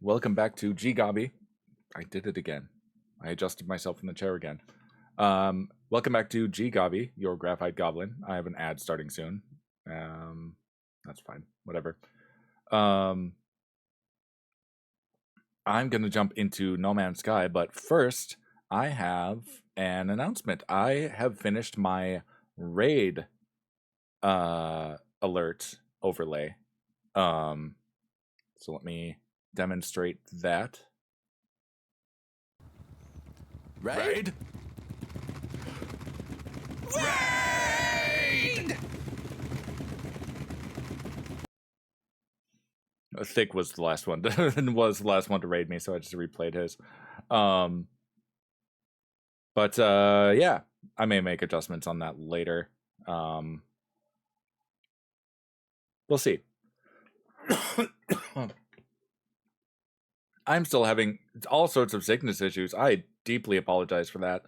welcome back to GGobbie. I did it again. I adjusted myself in the chair again. Welcome back to GGobbie, your graphite goblin. I have an ad starting soon. That's fine. Whatever. I'm gonna jump into No Man's Sky, but first I have an announcement. I have finished my raid alert overlay. So let me demonstrate that. Raid? Raid! Thick was the last one to raid me, so I just replayed his. But yeah, I may make adjustments on that later. We'll see. I'm still having all sorts of sickness issues. I deeply apologize for that.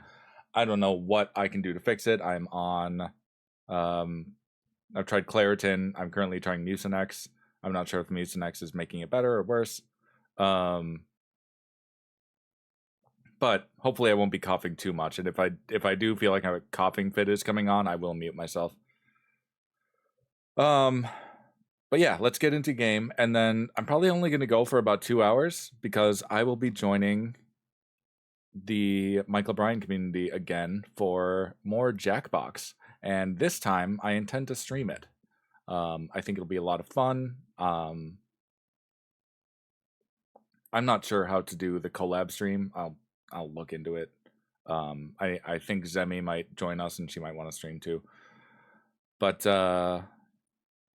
I don't know what I can do to fix it. I'm on I've tried Claritin. I'm currently trying Mucinex. I'm not sure if Mucinex is making it better or worse. But hopefully I won't be coughing too much. And if I do feel like a coughing fit is coming on, I will mute myself. But yeah, let's get into game. And then I'm probably only going to go for about 2 hours because I will be joining the Michael Bryan community again for more Jackbox. And this time I intend to stream it. I think it'll be a lot of fun. I'm not sure how to do the collab stream. I'll look into it. I think Zemi might join us and she might want to stream too. But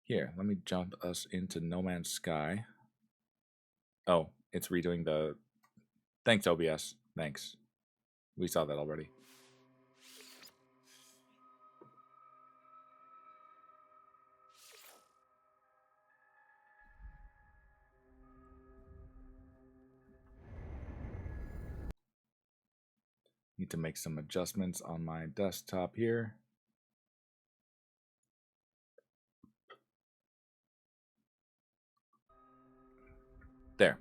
here, let me jump us into No Man's Sky. Oh, it's redoing the... Thanks, OBS. Thanks. We saw that already. Need to make some adjustments on my desktop here. There.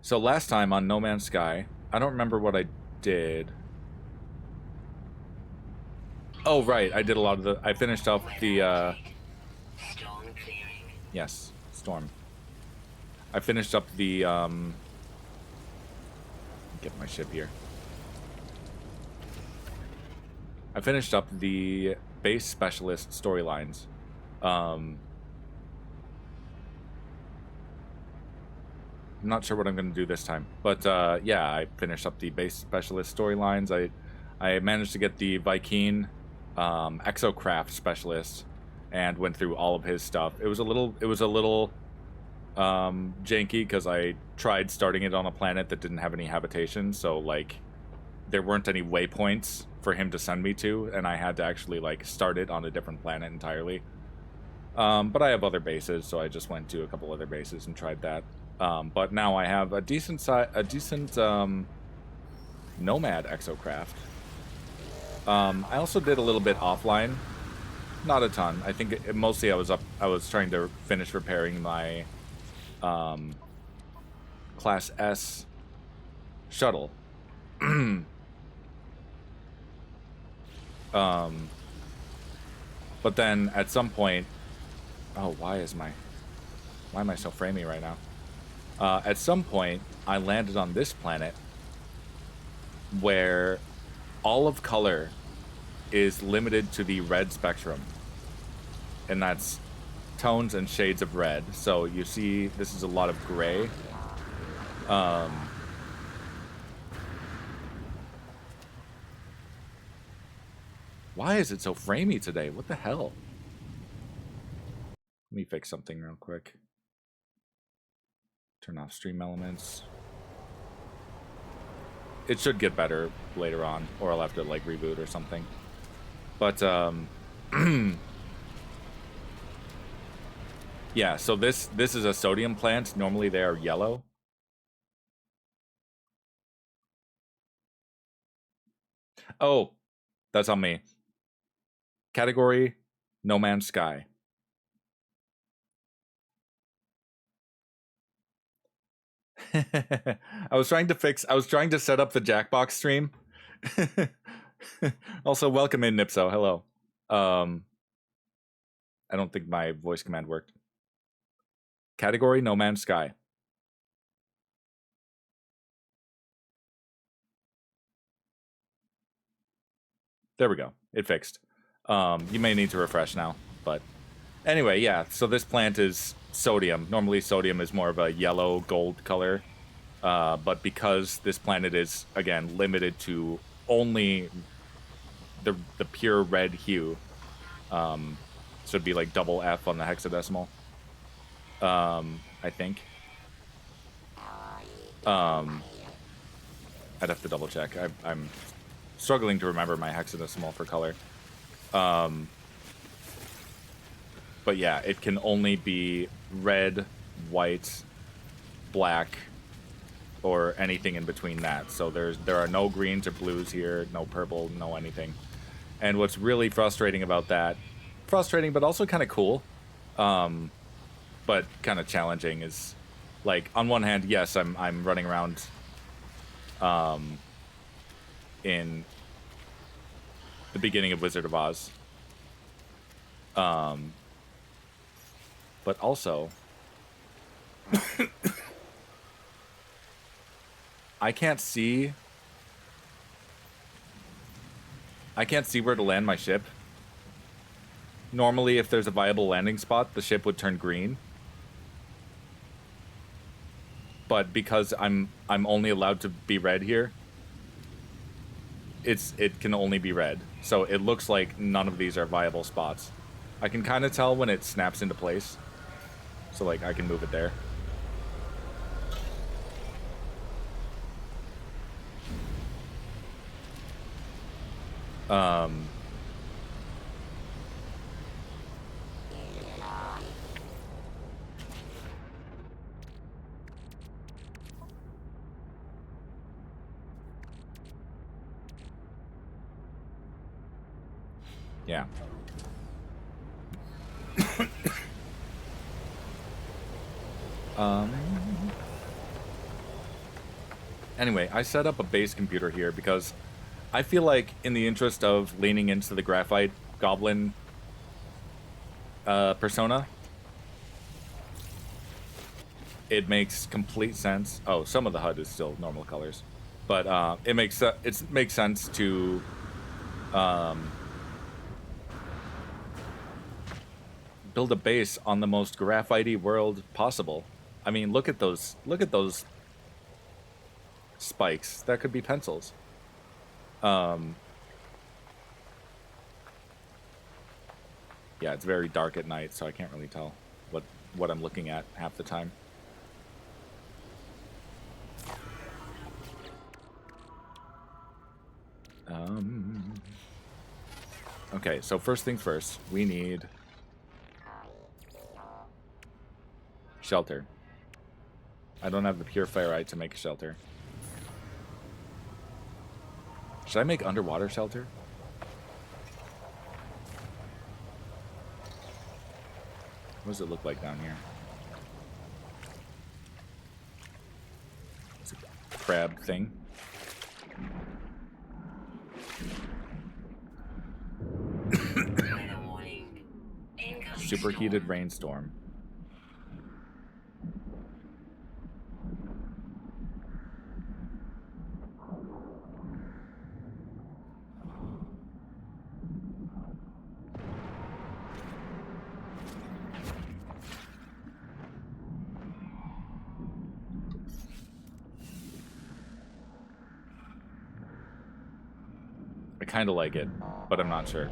So last time on No Man's Sky, I don't remember what I did. Oh, right. I did a lot of the... I finished up the... Storm clearing. Yes, storm. I finished up the... Get my ship here. I finished up the base specialist storylines. I'm not sure what I'm going to do this time, but yeah, I finished up the base specialist storylines. I managed to get the Viking exocraft specialist and went through all of his stuff. It was a little janky because I tried starting it on a planet that didn't have any habitation, so like there weren't any waypoints for him to send me to, and I had to actually like start it on a different planet entirely. But I have other bases, so I just went to a couple other bases and tried that. But now I have a decent nomad exocraft. I also did a little bit offline, not a ton. I think mostly I was trying to finish repairing my Class S shuttle. But then at some point, oh, why am I so framey right now? At some point, I landed on this planet where all of color is limited to the red spectrum, and that's tones and shades of red. So you see, this is a lot of gray. Why is it so framey today? What the hell? Let me fix something real quick. Turn off stream elements. It should get better later on, or I'll have to like reboot or something. But yeah, so this is a sodium plant. Normally they are yellow. Oh, that's on me. Category, No Man's Sky. I was trying to set up the Jackbox stream. Also, welcome in, Nipso. Hello. I don't think my voice command worked. Category, No Man's Sky. There we go. It fixed. You may need to refresh now, but anyway, yeah. So this plant is sodium. Normally, sodium is more of a yellow gold color, but because this planet is again limited to only the pure red hue, so it'd be like double F on the hexadecimal. I think. I'd have to double check. I'm struggling to remember my hexadecimal for color. But yeah, it can only be red, white, black, or anything in between that. So there are no greens or blues here, no purple, no anything. And what's really frustrating about that, frustrating but also kind of cool, but kind of challenging, is like on one hand, yes, I'm running around in the beginning of Wizard of Oz. But also I can't see where to land my ship. Normally, if there's a viable landing spot, the ship would turn green. But because I'm only allowed to be red here, it can only be red. So it looks like none of these are viable spots. I can kind of tell when it snaps into place. So like I can move it there. Yeah. Anyway, I set up a base computer here because I feel like in the interest of leaning into the graphite goblin persona, it makes complete sense. Oh, some of the HUD is still normal colors, but it makes sense to build a base on the most graphite-y world possible. I mean, look at those spikes. That could be pencils. Yeah, it's very dark at night, so I can't really tell what I'm looking at half the time. Okay, so first things first, we need shelter. I don't have the pure ferrite to make a shelter. Should I make underwater shelter? What does it look like down here? It's a crab thing. Superheated rainstorm. I kind of like it, but I'm not sure.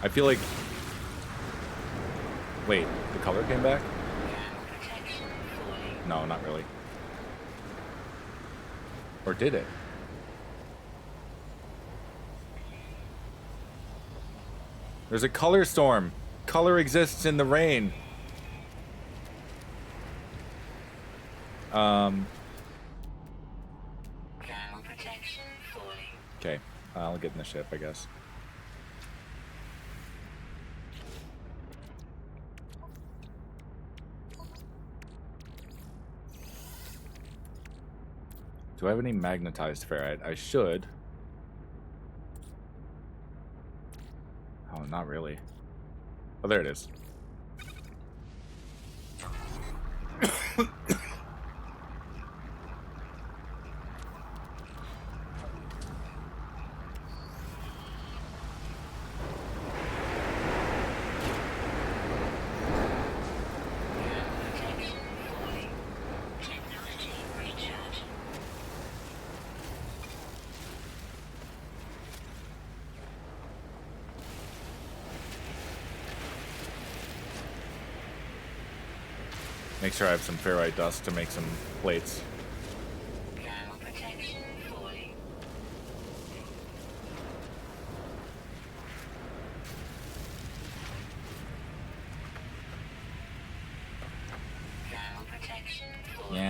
I feel like... Wait, the color came back? No, not really. Or did it? There's a color storm. Color exists in the rain. Okay, I'll get in the ship, I guess. Do I have any magnetized ferrite? I should. Oh, not really. Oh, there it is. Make sure I have some ferrite dust to make some plates.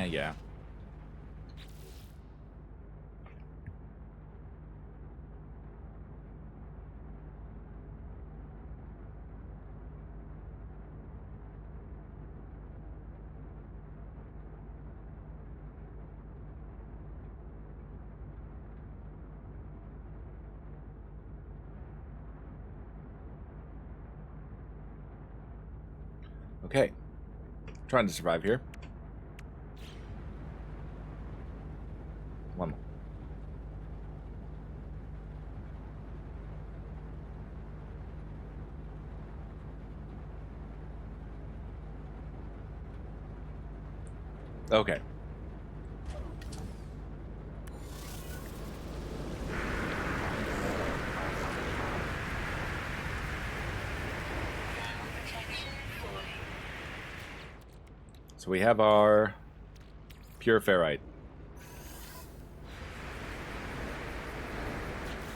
Yeah. Okay. Trying to survive here. One more. Okay. So we have our pure ferrite.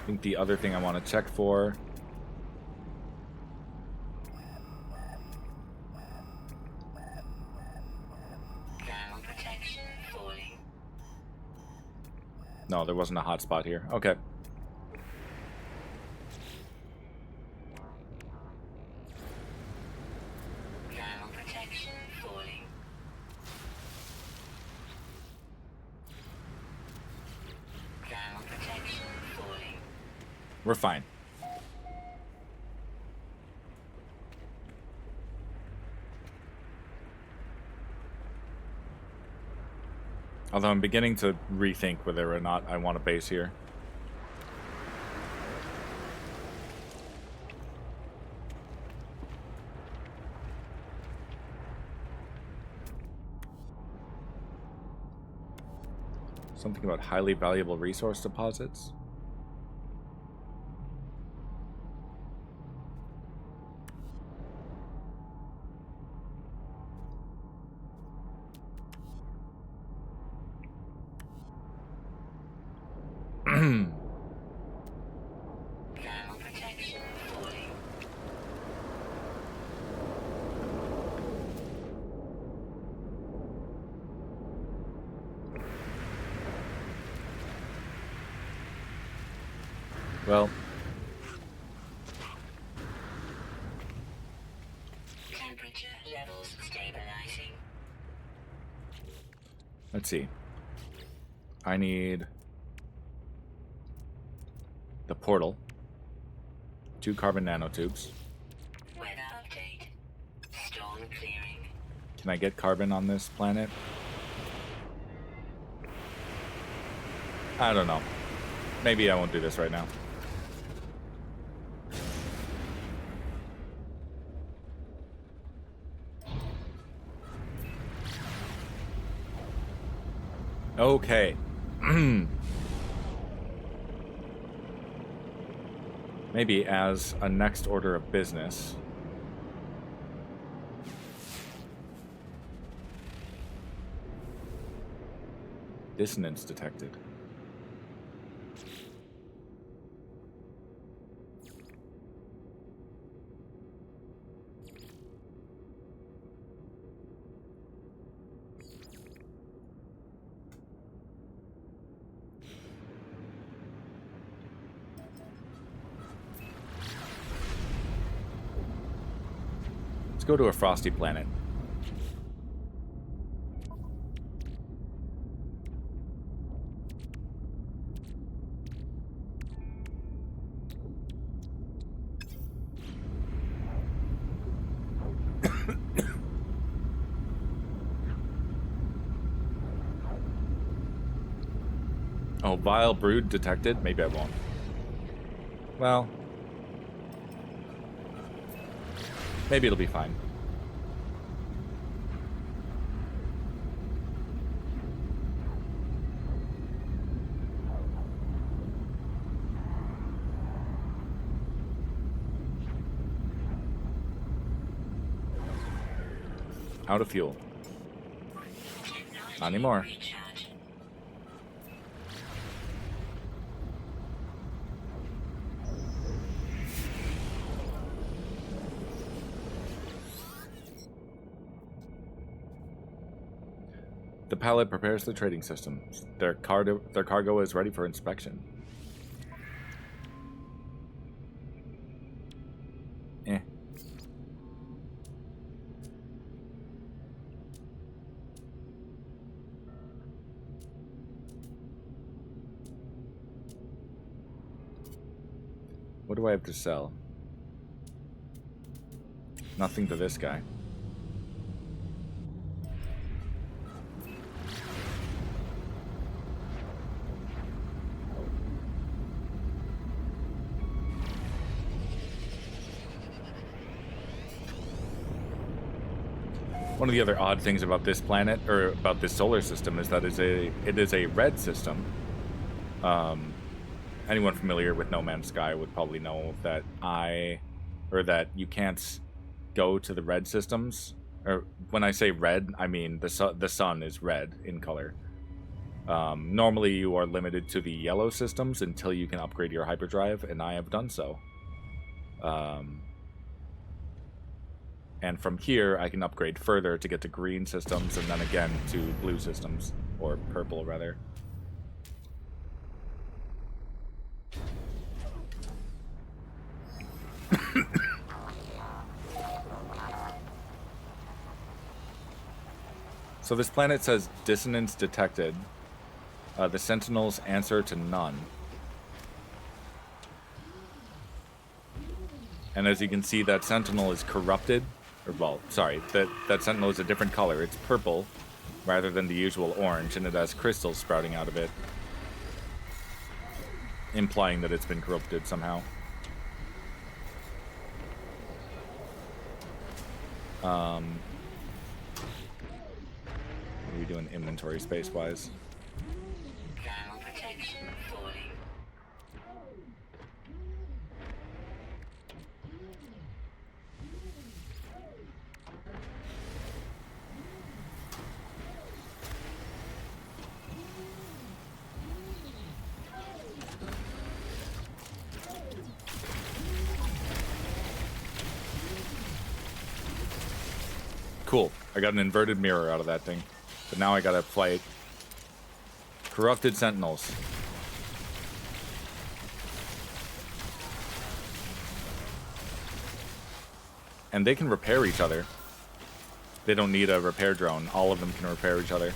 I think the other thing I want to check for no, there wasn't a hot spot here. Okay. We're fine. Although I'm beginning to rethink whether or not I want a base here. Something about highly valuable resource deposits. Well, temperature levels stabilizing. Let's see. I need the portal, 2 carbon nanotubes. Weather update. Storm clearing. Can I get carbon on this planet? I don't know. Maybe I won't do this right now. Okay. Maybe as a next order of business. Dissonance detected. Let's go to a frosty planet. Oh, vile brood detected? Maybe I won't. Well, maybe it'll be fine. Out of fuel. Not anymore. Recharge. The pilot prepares the trading system. Their cargo is ready for inspection. Eh. What do I have to sell? Nothing to this guy. One of the other odd things about this planet, or about this solar system, is that it is a red system. Anyone familiar with No Man's Sky would probably know that that you can't go to the red systems. Or when I say red, I mean the sun is red in color. Normally, you are limited to the yellow systems until you can upgrade your hyperdrive, and I have done so. And from here, I can upgrade further to get to green systems, and then again to blue systems, or purple rather. So this planet says dissonance detected. The sentinels answer to none. And as you can see, that sentinel is corrupted. Or, well, sorry, that sentinel is a different color. It's purple rather than the usual orange, and it has crystals sprouting out of it, implying that it's been corrupted somehow. What are we doing inventory space-wise? Thermal protection falling. Cool. I got an inverted mirror out of that thing. But now I gotta fight corrupted sentinels. And they can repair each other. They don't need a repair drone. All of them can repair each other.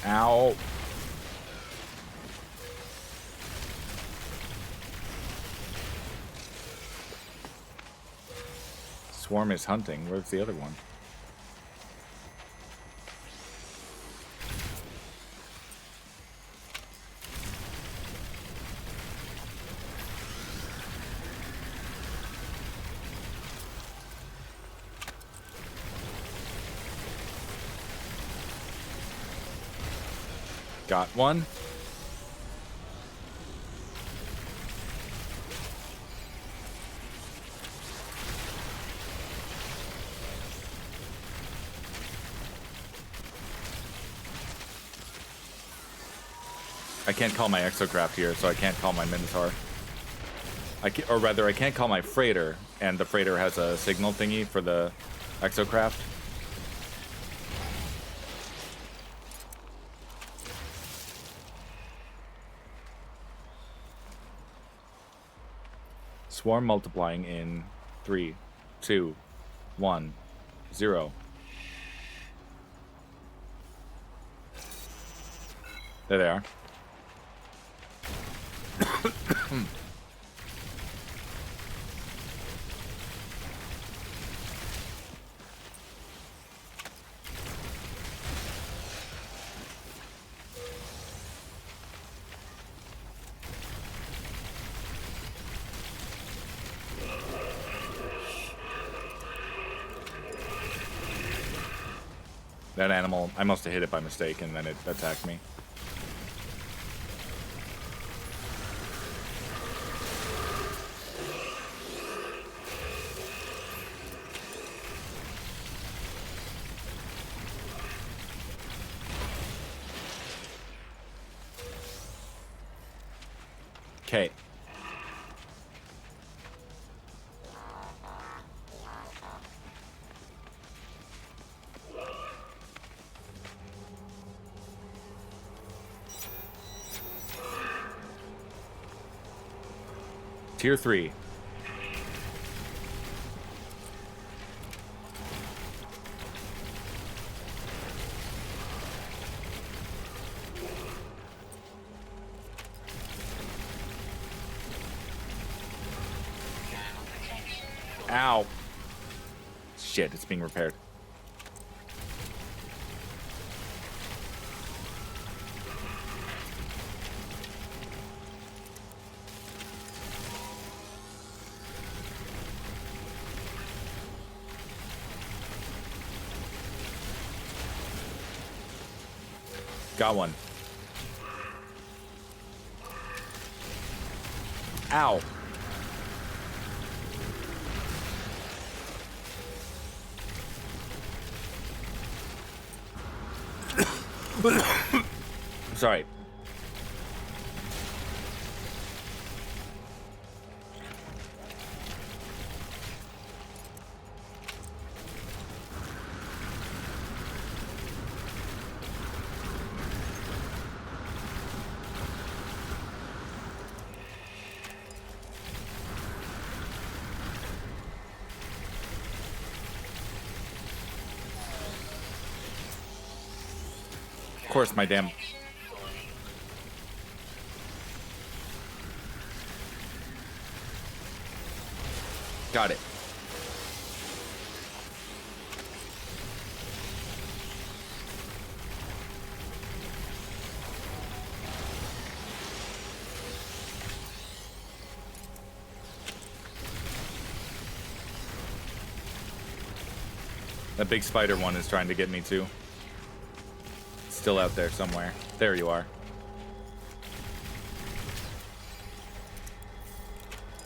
Ow. Swarm is hunting. Where's the other one? Got one. I can't call my exocraft here, so I can't call my Minotaur. Or rather, I can't call my freighter, and the freighter has a signal thingy for the exocraft. Swarm multiplying in 3, 2, 1. 0. There they are. That animal, I must have hit it by mistake and then it attacked me. Okay. Tier 3. Ow. Shit, it's being repaired. Got one. Ow. Sorry. Of course, my damn... Got it. That big spider one is trying to get me too. It's still out there somewhere. There you are.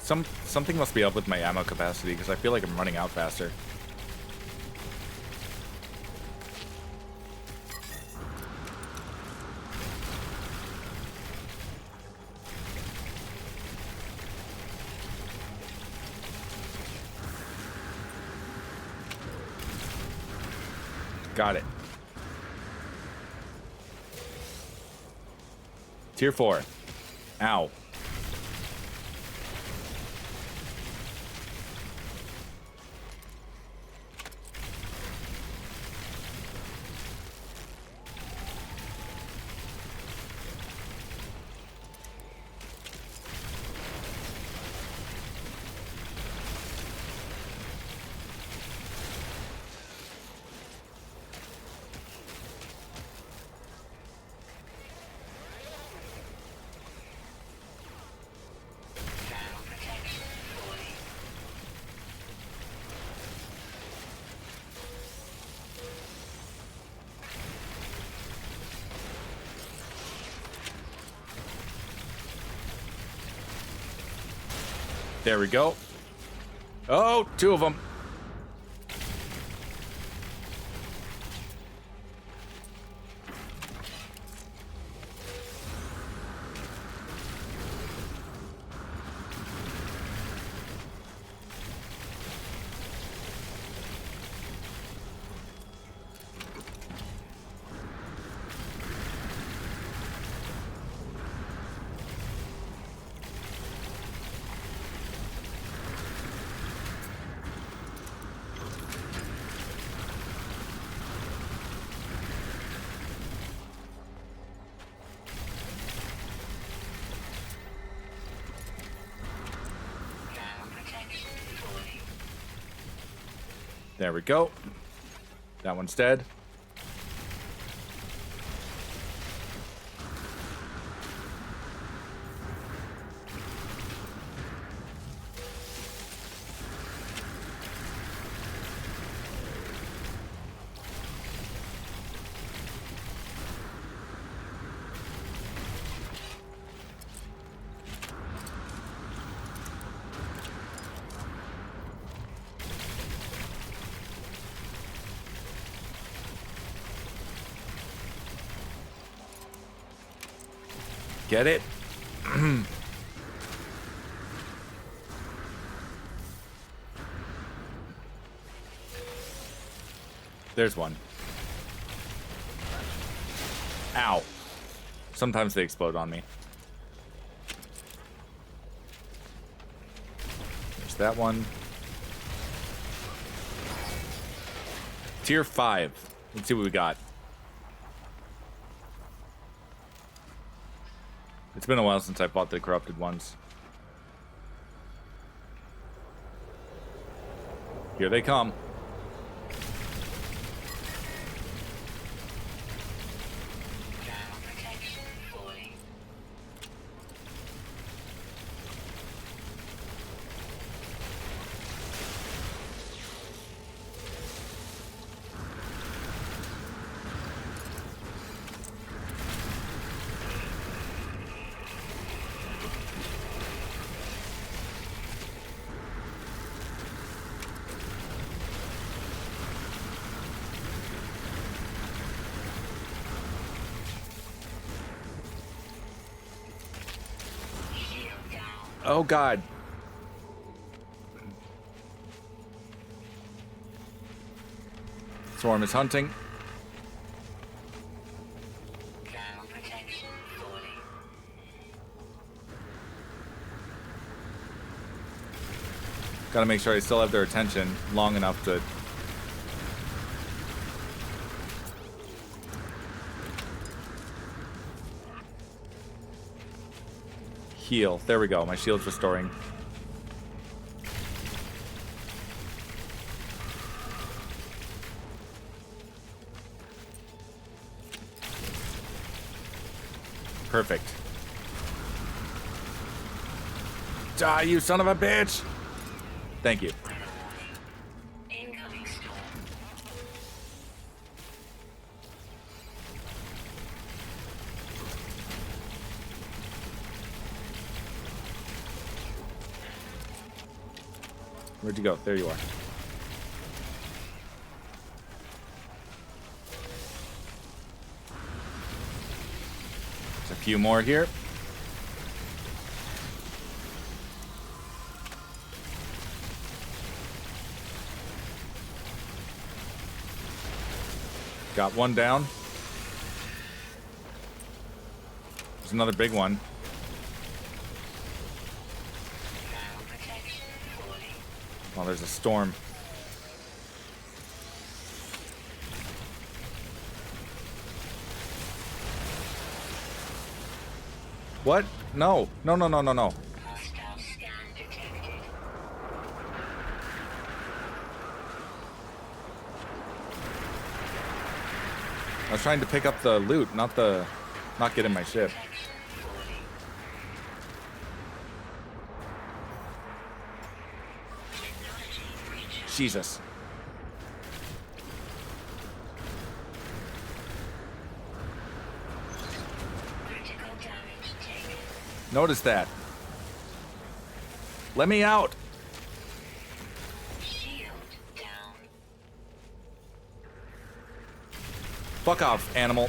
Something must be up with my ammo capacity because I feel like I'm running out faster. Got it. Tier 4. Ow. There we go. Oh, 2 of them. There we go. That one's dead. Get it? There's one. Ow. Sometimes they explode on me. There's that one. Tier 5. Let's see what we got. It's been a while since I fought the corrupted ones. Here they come. Protection 40. Oh god. Swarm is hunting. Protection 40. Gotta make sure I still have their attention long enough to... heal. There we go. My shield's restoring. Perfect. Die, you son of a bitch! Thank you. Incoming storm. Where'd you go? There you are. There's a few more here. Got one down. There's another big one. Protection 40. Oh, there's a storm. What? No. No, no, no, no, no. Hostile scan detected. I was trying to pick up the loot, not get in my ship. Protection 40. Technology breach. Jesus. Critical damage taken. Notice that. Let me out. Shield down. Fuck off, animal.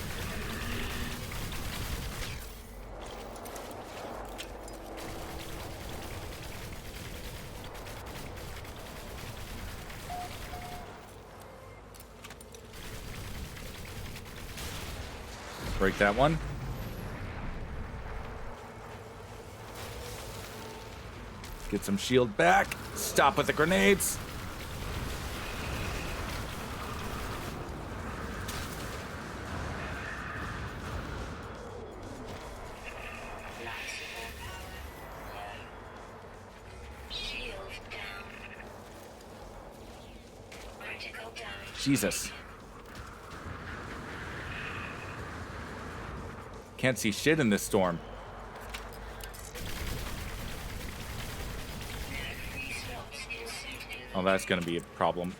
Break that one. Get some shield back. Stop with the grenades. Maximum power low. Shield down. Critical Jesus. Can't see shit in this storm. Oh, that's gonna be a problem.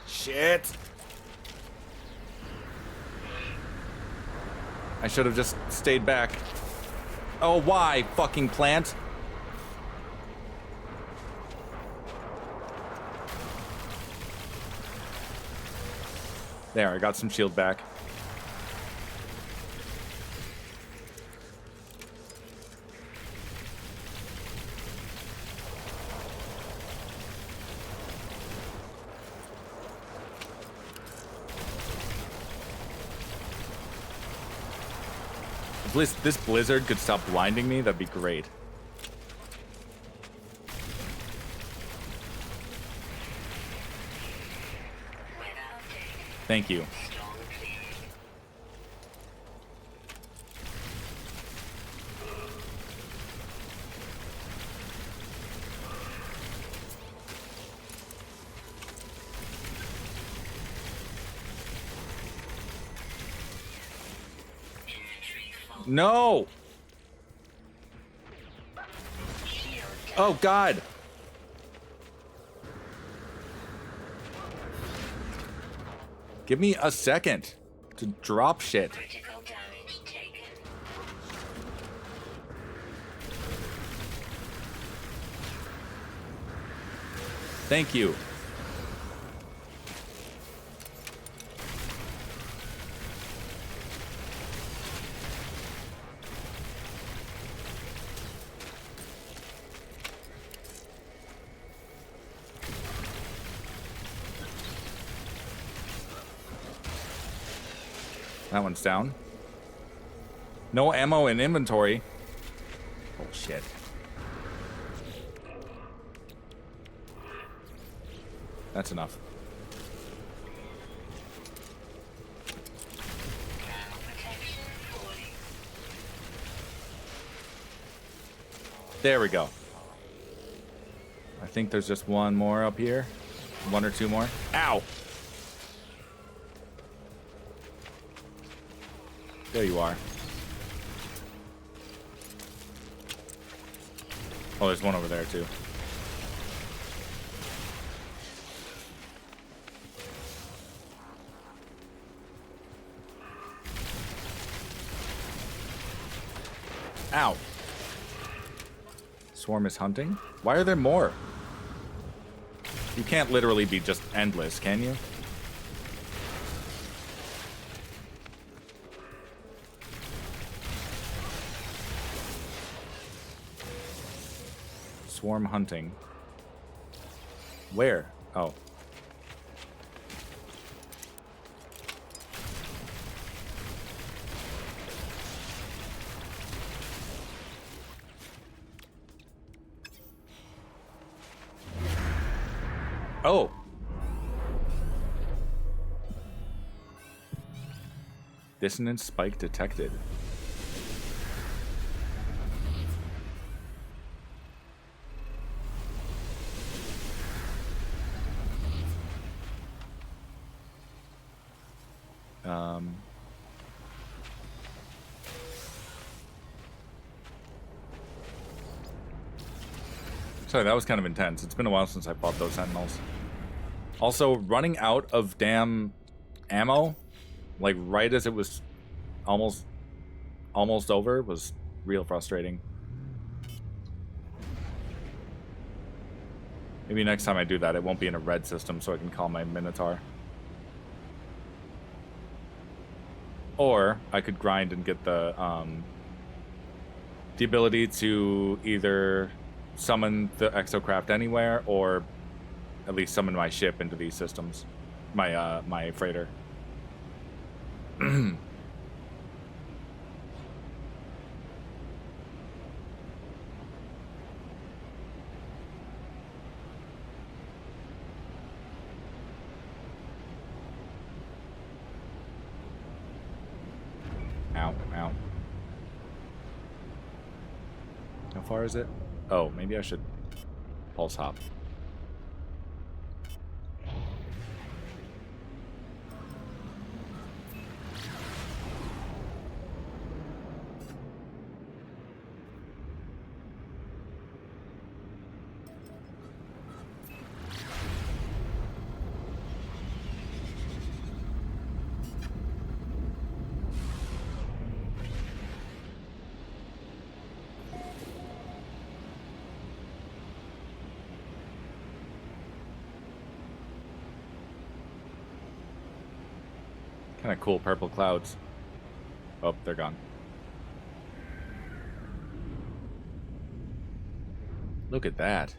Shit. I should have just stayed back. Oh, why, fucking plant? There, I got some shield back. If this blizzard could stop blinding me, that'd be great. Thank you. No! Oh, God! Give me a second to drop shit. Critical damage taken. Thank you. That one's down. No ammo in inventory. Oh, shit. That's enough. Protection 40. There we go. I think there's just one more up here. One or two more. Ow! There you are. Oh, there's one over there, too. Ow. Swarm is hunting? Why are there more? You can't literally be just endless, can you? Swarm hunting. Where? Oh. Oh. Dissonant spike detected. Sorry, that was kind of intense. It's been a while since I fought those sentinels. Also, running out of damn ammo, like right as it was almost over, was real frustrating. Maybe next time I do that, it won't be in a red system, so I can call my Minotaur. Or I could grind and get the ability to either summon the exocraft anywhere, or at least summon my ship into these systems, my freighter. far is it? Oh, maybe I should pulse hop. Kind of cool purple clouds. Oh, they're gone. Look at that.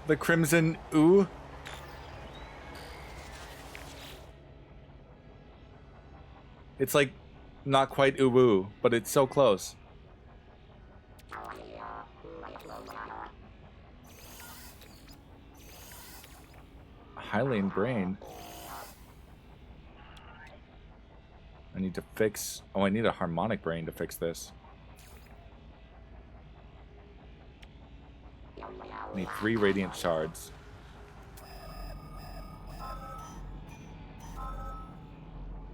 The crimson ooh. It's like not quite ooh-woo, but it's so close. Hylian brain. I need to fix... Oh, I need a harmonic brain to fix this. I need 3 radiant shards.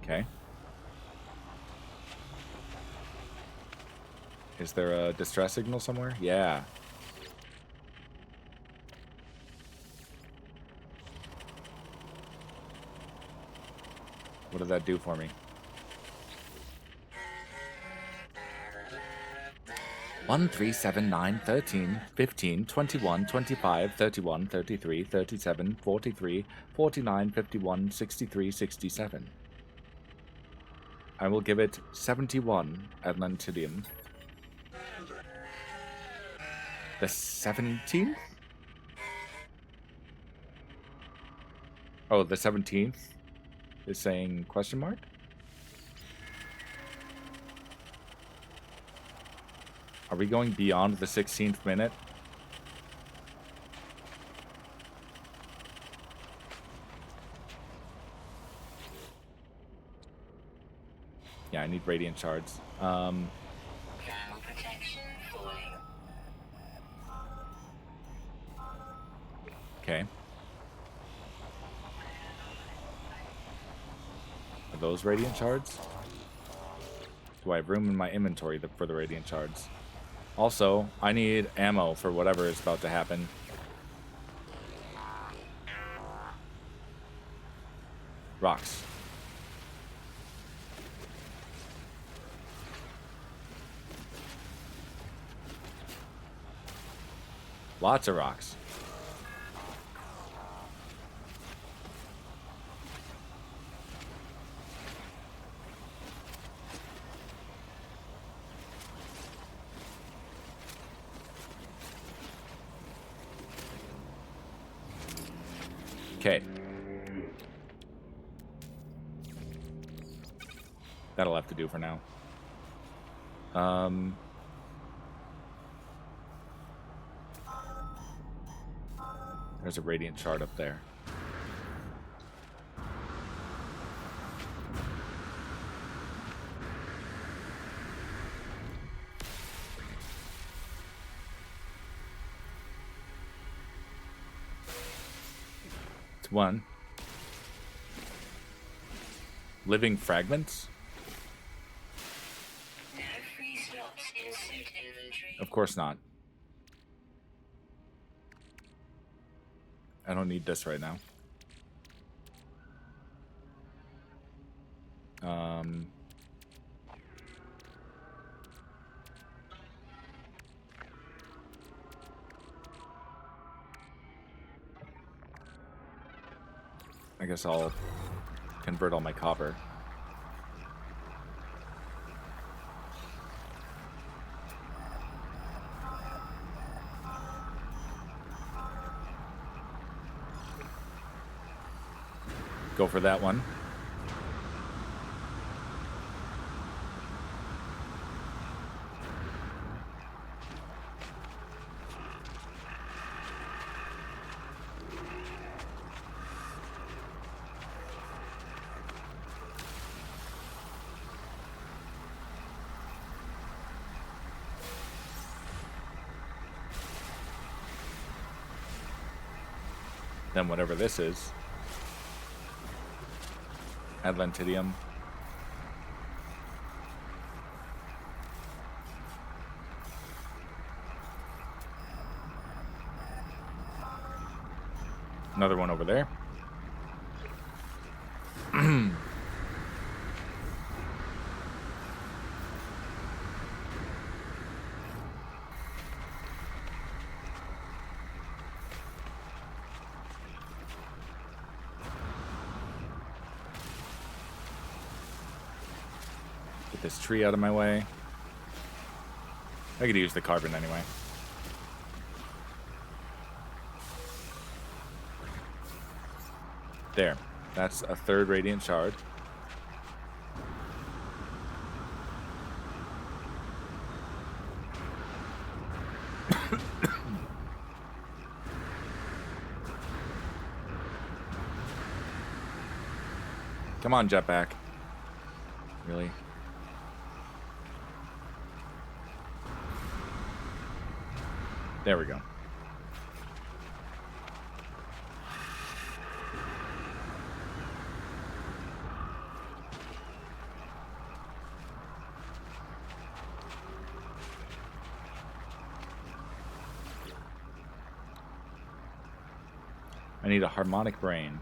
Okay. Is there a distress signal somewhere? Yeah. What did that do for me? 1, 3, 7, 9, 13, 15, 21, 25, 31, 33, 37, 43, 49, 51, 63, 67. I will give it 71 Atlantidium. The 17th? Oh, the 17th is saying question mark? Are we going beyond the 16th minute? Yeah, I need radiant shards. Thermal protection falling. Okay. Are those radiant shards? Do I have room in my inventory for the radiant shards? Also, I need ammo for whatever is about to happen. Rocks. Lots of rocks. Okay. That'll have to do for now. There's a radiant shard up there. It's one. Living fragments? No free slots in suit inventory. Of course not. I don't need this right now. I guess I'll convert all my copper. Go for that one. than whatever this is. Atlantidium. Another one over there. Get this tree out of my way. I could use the carbon anyway. There. That's a third radiant shard. Come on, jetpack. Really? There we go. I need a harmonic brain.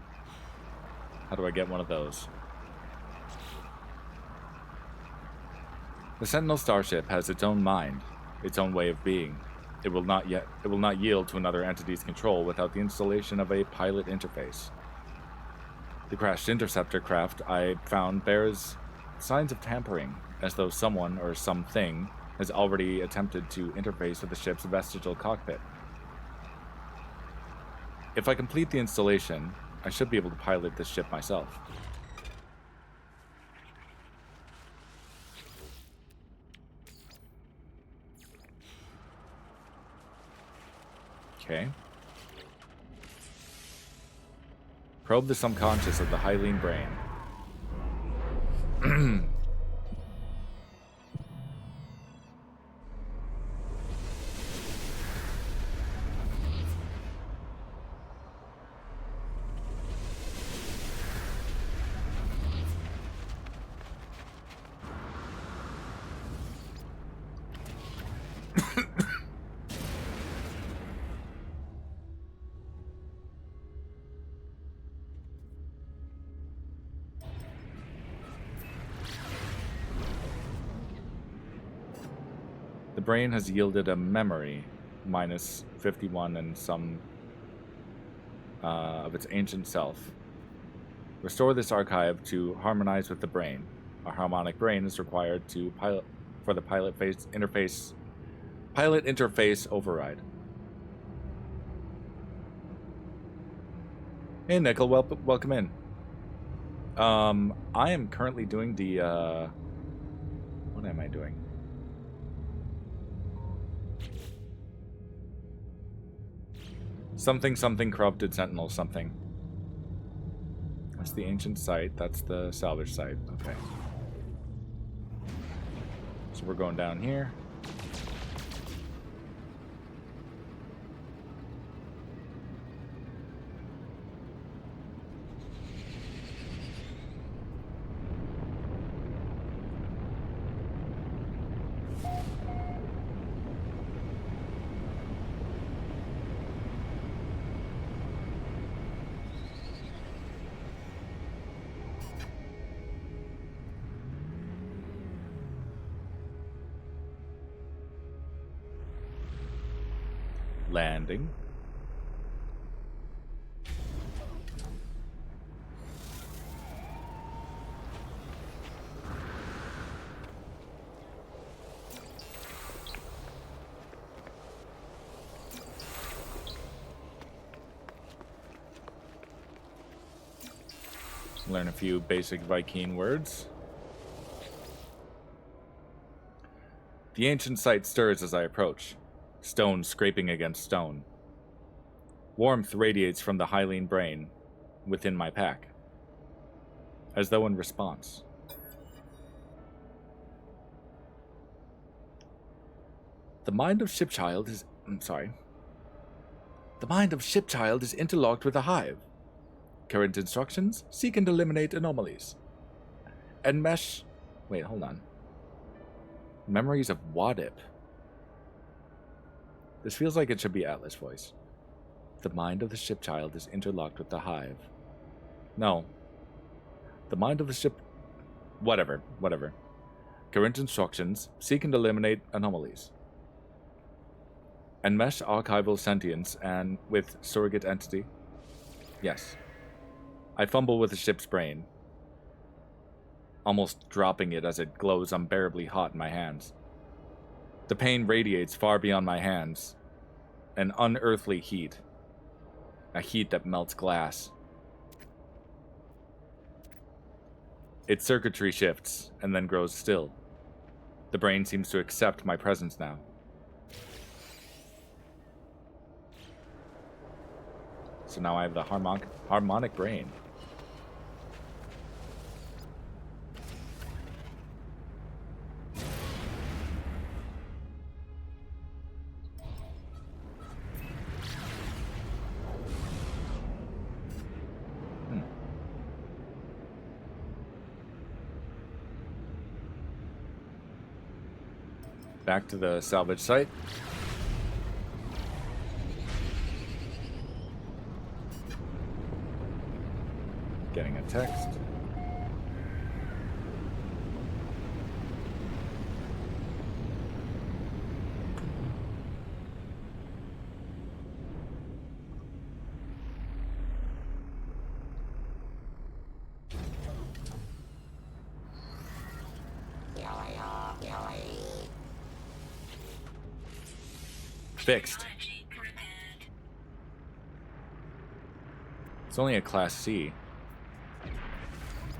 How do I get one of those? The Sentinel starship has its own mind, its own way of being. It will not yield to another entity's control without the installation of a pilot interface. The crashed interceptor craft I found bears signs of tampering, as though someone or something has already attempted to interface with the ship's vestigial cockpit. If I complete the installation, I should be able to pilot this ship myself. Okay. Probe the subconscious of the Hylian brain. The brain has yielded a memory, minus 51 and some of its ancient self. Restore this archive to harmonize with the brain. A harmonic brain is required to for the pilot interface override. Hey Nickel, welcome in. I am currently doing the what am I doing? Something corrupted sentinel something. That's the ancient site. That's the salvage site. Okay. So we're going down here. Landing. Learn a few basic Viking words. The ancient site stirs as I approach. Stone scraping against stone. Warmth radiates from the Hylian brain within my pack, as though in response. The mind of Shipchild is... I'm sorry. The mind of Shipchild is interlocked with the hive. Current instructions: seek and eliminate anomalies. Enmesh. Wait, hold on. Memories of Wadip. This feels like it should be Atlas voice. The mind of the Shipchild is interlocked with the hive. No. The mind of the ship... Whatever. Current instructions: seek and eliminate anomalies. Enmesh archival sentience and with surrogate entity. Yes. I fumble with the ship's brain, almost dropping it as it glows unbearably hot in my hands. The pain radiates far beyond my hands. An unearthly heat. A heat that melts glass. Its circuitry shifts and then grows still. The brain seems to accept my presence now. So now I have the harmonic brain. Back to the salvage site. Getting a text. Fixed. It's only a Class C.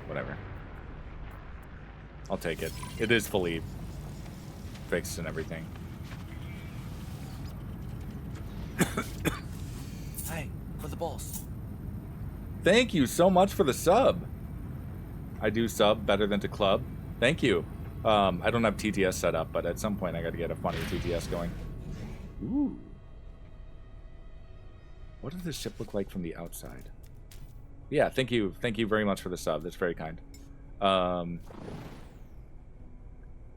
Whatever. I'll take it. It is fully fixed and everything. Hey, for the boss. Thank you so much for the sub. I do sub better than to club. Thank you. I don't have TTS set up, but at some point I gotta get a funny TTS going. Ooh. What does this ship look like from the outside? Yeah, thank you very much for the sub. That's very kind.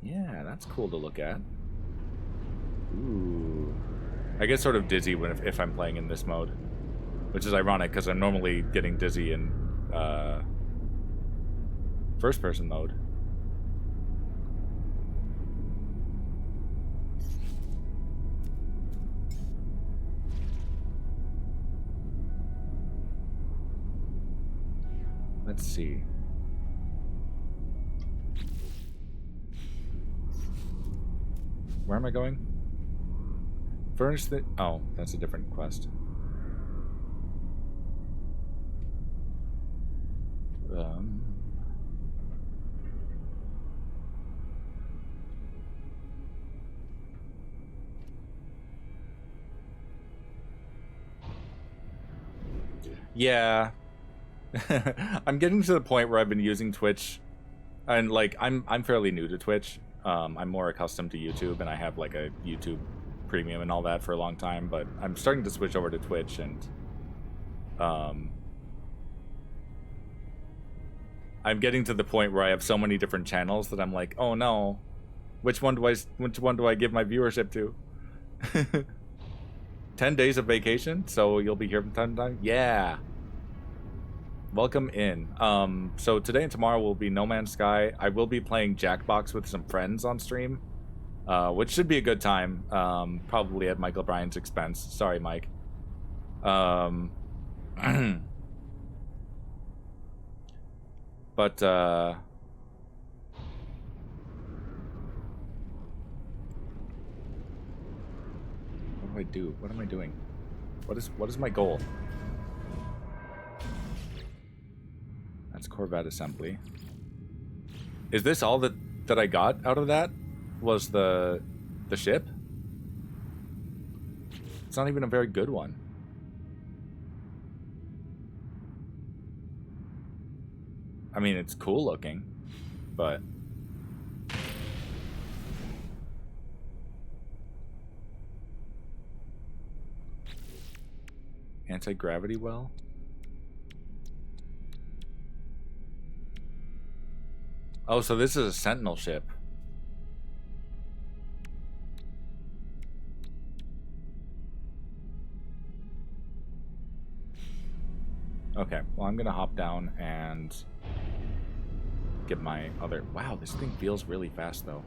Yeah, that's cool to look at. Ooh. I get sort of dizzy if I'm playing in this mode, which is ironic because I'm normally getting dizzy in first-person mode. Let's see. Where am I going? Furnish the... Oh, that's a different quest. Yeah. I'm getting to the point where I've been using Twitch, and like I'm fairly new to Twitch. I'm more accustomed to YouTube, and I have like a YouTube Premium and all that for a long time. But I'm starting to switch over to Twitch, and I'm getting to the point where I have so many different channels that I'm like, oh no, which one do I give my viewership to? 10 days of vacation, so you'll be here from time to time. Yeah. Welcome in. So today and tomorrow will be No Man's Sky. I will be playing Jackbox with some friends on stream, which should be a good time. Probably at Michael Bryan's expense. Sorry, Mike. But what do I do? What am I doing? What is my goal? That's Corvette assembly. Is this all that I got out of that? Was the ship? It's not even a very good one. I mean, it's cool looking, but Anti-gravity well? Oh, so this is a sentinel ship. Okay, well, I'm gonna hop down and get my other... Wow, this thing feels really fast, though.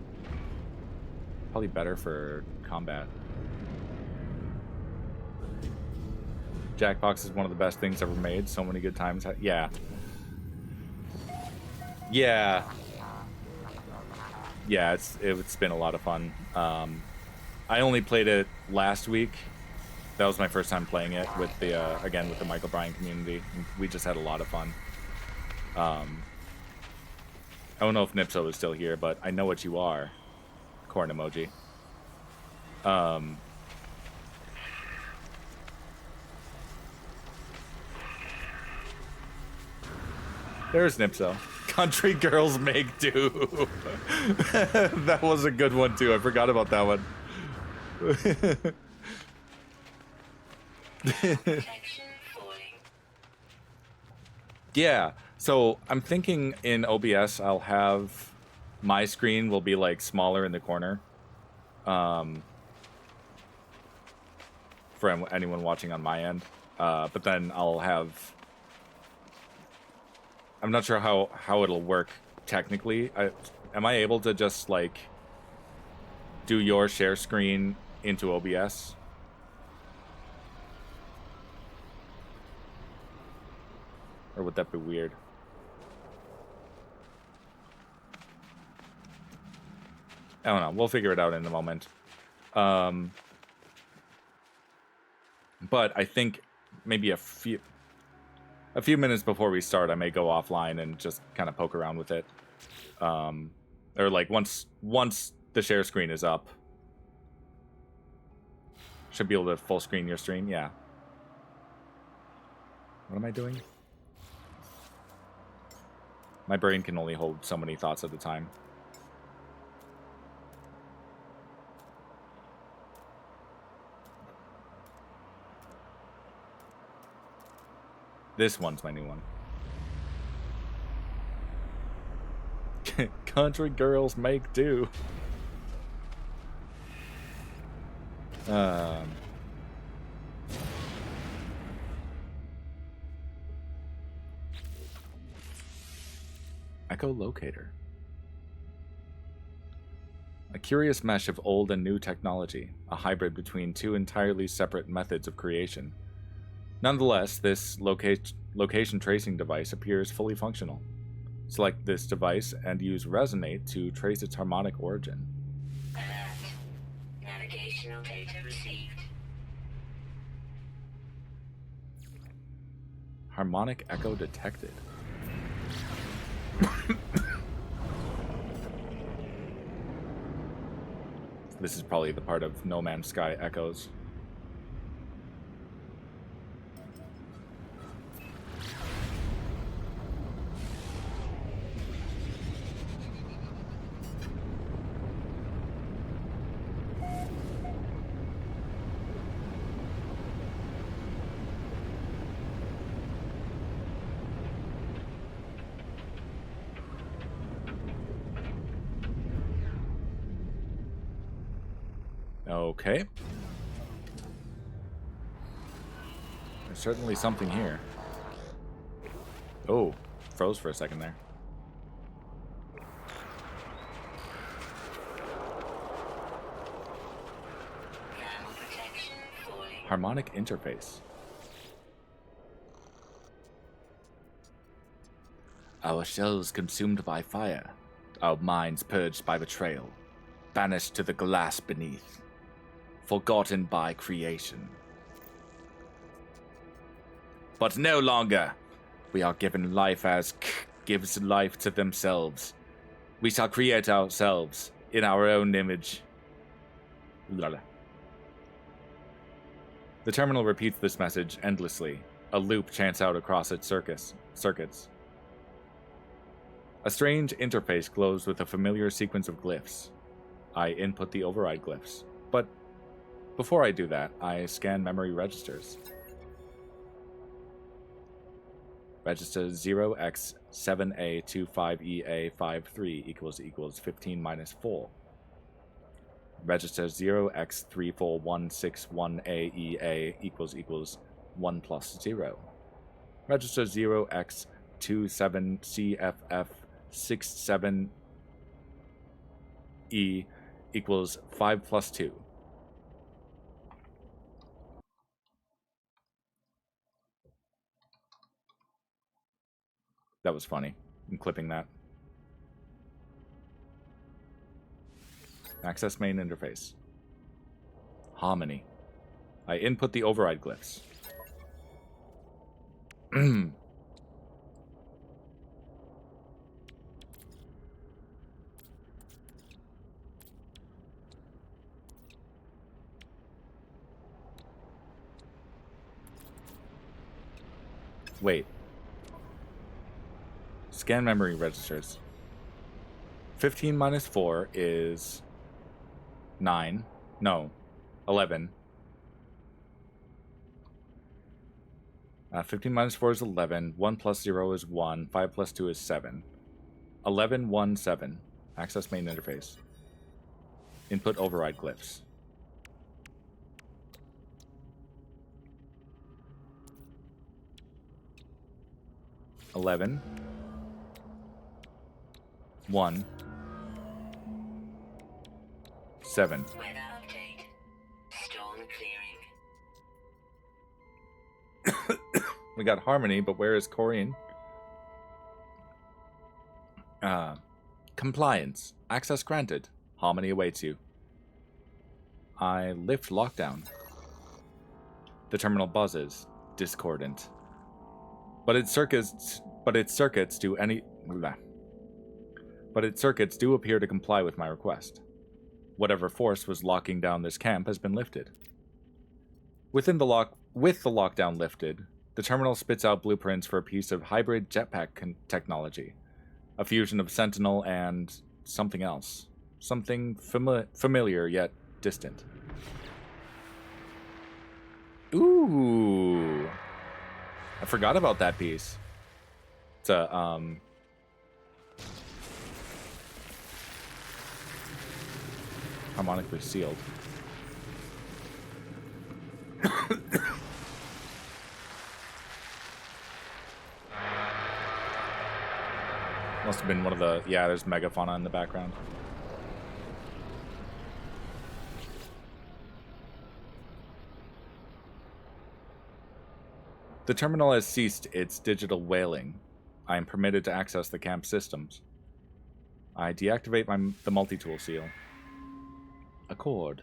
Probably better for combat. Jackbox is one of the best things ever made. So many good times. Yeah. Yeah. Yeah, it's been a lot of fun. I only played it last week. That was my first time playing it with the again with the Michael Bryan community. We just had a lot of fun. I don't know if Nipso is still here, but I know what you are. Corn emoji. There's Nipso. Country girls make do. That was a good one too. I forgot about that one. Protection falling. Yeah. So I'm thinking in OBS I'll have my screen will be like smaller in the corner. For anyone watching on my end. But then I'll have... I'm not sure how it'll work technically. Am I able to just, like, do your share screen into OBS? Or would that be weird? I don't know. We'll figure it out in a moment. But I think maybe a few minutes before we start, I may go offline and just kind of poke around with it. Or like once the share screen is up, should be able to full screen your stream. Yeah. What am I doing? My brain can only hold so many thoughts at a time. This one's my new one. Country girls make do. Echolocator. A curious mesh of old and new technology, a hybrid between two entirely separate methods of creation. Nonetheless, this location tracing device appears fully functional. Select this device and use Resonate to trace its harmonic origin. Alert. Navigational data received. Harmonic echo detected. This is probably the part of No Man's Sky echoes. Okay. There's certainly something here. Oh, froze for a second there. Thermal protection falling. Harmonic interface. Our shells consumed by fire, our minds purged by betrayal, banished to the glass beneath, forgotten by creation. But no longer. We are given life as gives life to themselves. We shall create ourselves in our own image. Lala. The terminal repeats this message endlessly. A loop chants out across its circuits. A strange interface glows with a familiar sequence of glyphs. I input the override glyphs, but before I do that, I scan memory registers. Register 0x7A25EA53 equals 15 minus 4. Register 0x34161AEA equals 1 plus 0. Register 0x27CFF67E equals 5 plus 2. That was funny. I'm clipping that. Access main interface. Harmony. I input the override glyphs. Wait. Scan memory registers. 15 minus 4 is 9. No. 11. 15 minus 4 is 11. 1 plus 0 is 1. 5 plus 2 is 7. 11, 1, 7. Access main interface. Input override glyphs. "11, 1, 7. Weather update. Storm clearing. We got Harmony, but where is Corrine? Compliance. Access granted. Harmony awaits you. I lift lockdown. The terminal buzzes, discordant. But its circuits do appear to comply with my request. Whatever force was locking down this camp has been lifted. With the lockdown lifted, the terminal spits out blueprints for a piece of hybrid jetpack technology, a fusion of Sentinel and something else, something familiar yet distant. Ooh, I forgot about that piece. It's a harmonically sealed. Must have been one of the... Yeah, there's megafauna in the background. The terminal has ceased its digital whaling. I am permitted to access the camp systems. I deactivate the multi-tool seal. Accord.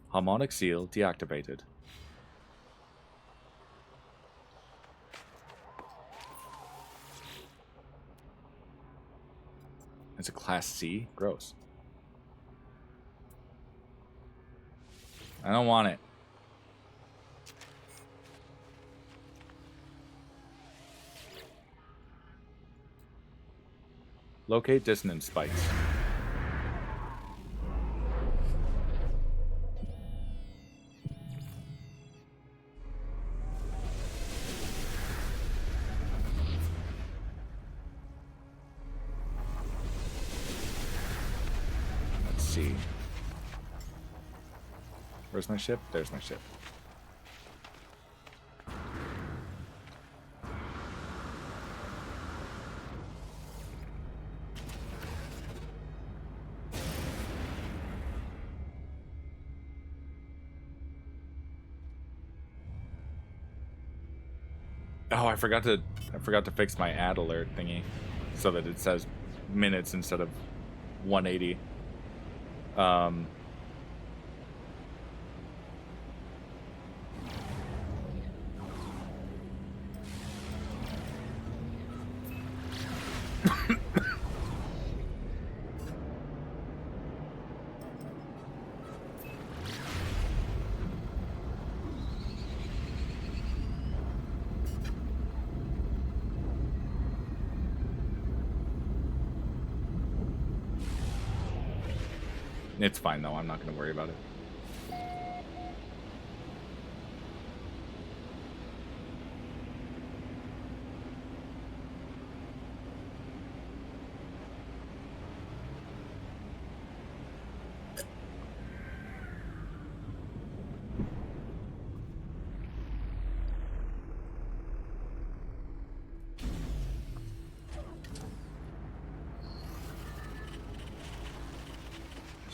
Harmonic seal deactivated. It's a Class C? Gross. I don't want it. Locate dissonant spikes. Let's see. Where's my ship? There's my ship. Oh, I forgot to fix my ad alert thingy so that it says minutes instead of 180. It's fine, though. I'm not going to worry about it.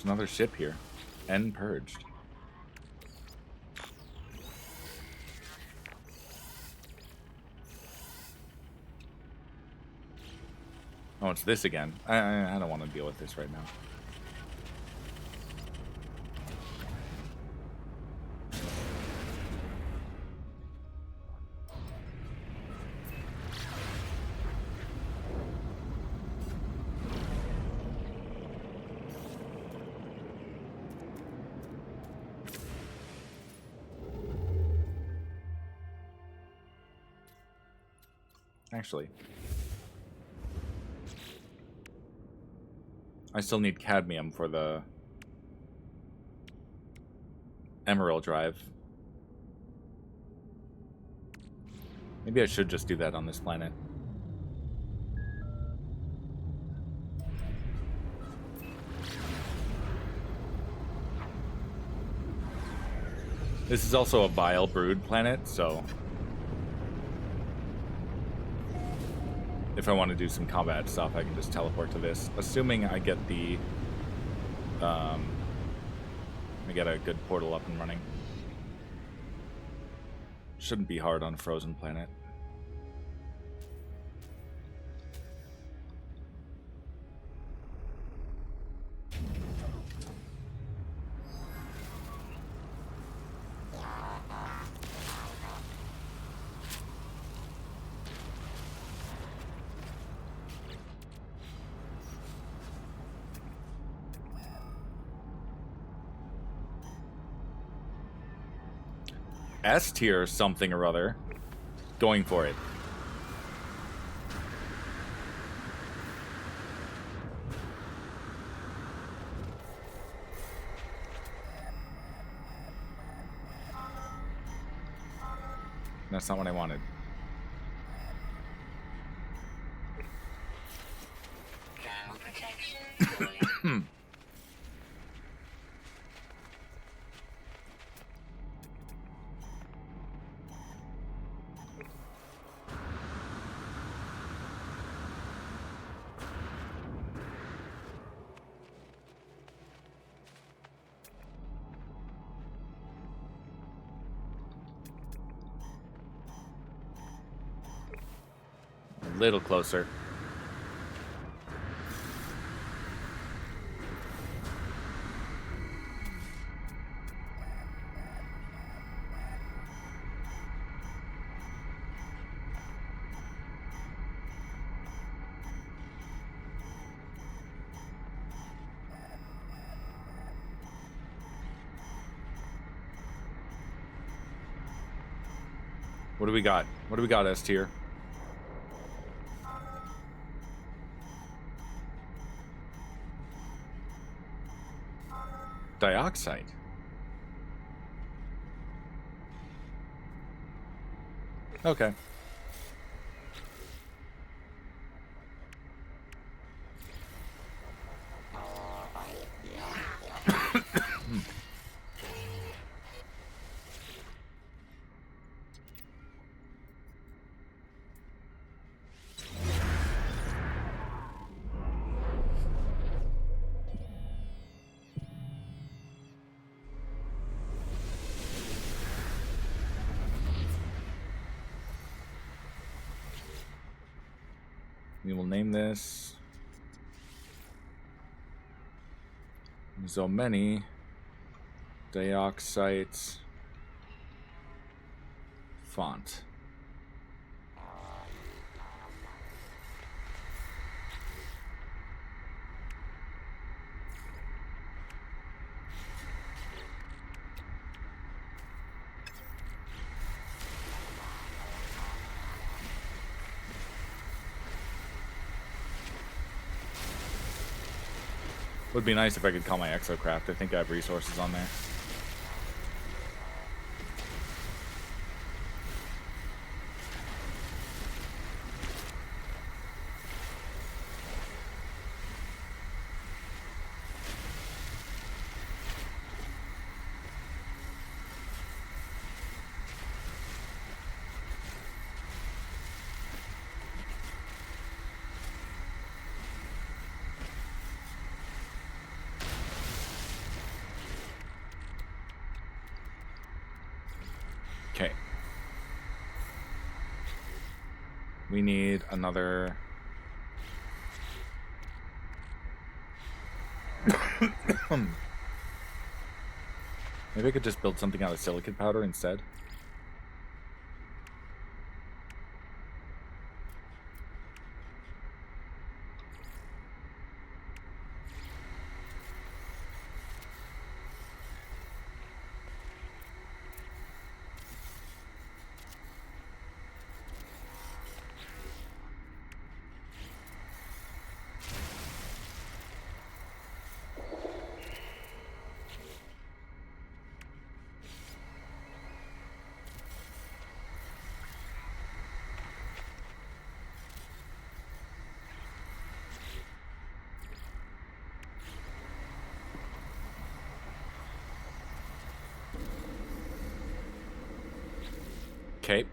There's another ship here. N purged. Oh, it's this again. I don't want to deal with this right now. Actually, I still need cadmium for the emerald drive. Maybe I should just do that on this planet. This is also a bile brood planet, so if I want to do some combat stuff, I can just teleport to this. Assuming I get the, I get a good portal up and running. Shouldn't be hard on a frozen planet. S tier something or other. Going for it. That's not what I wanted. Thermal protection fully. A little closer. What do we got? What do we got, S tier? Dioxide. Okay. We will name this so many dioxide font. Would be nice if I could call my exocraft. I think I have resources on there. We need another... Maybe I could just build something out of silicate powder instead. Okay.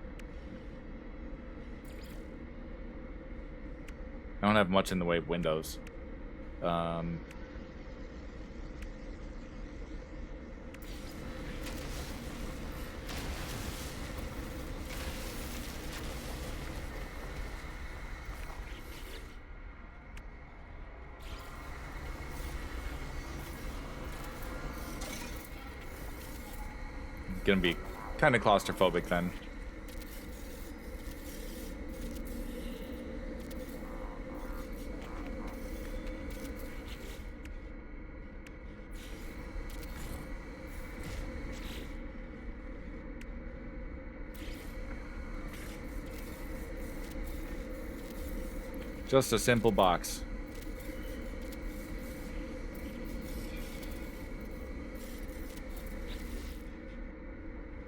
I don't have much in the way of windows. Gonna be kind of claustrophobic then. Just a simple box.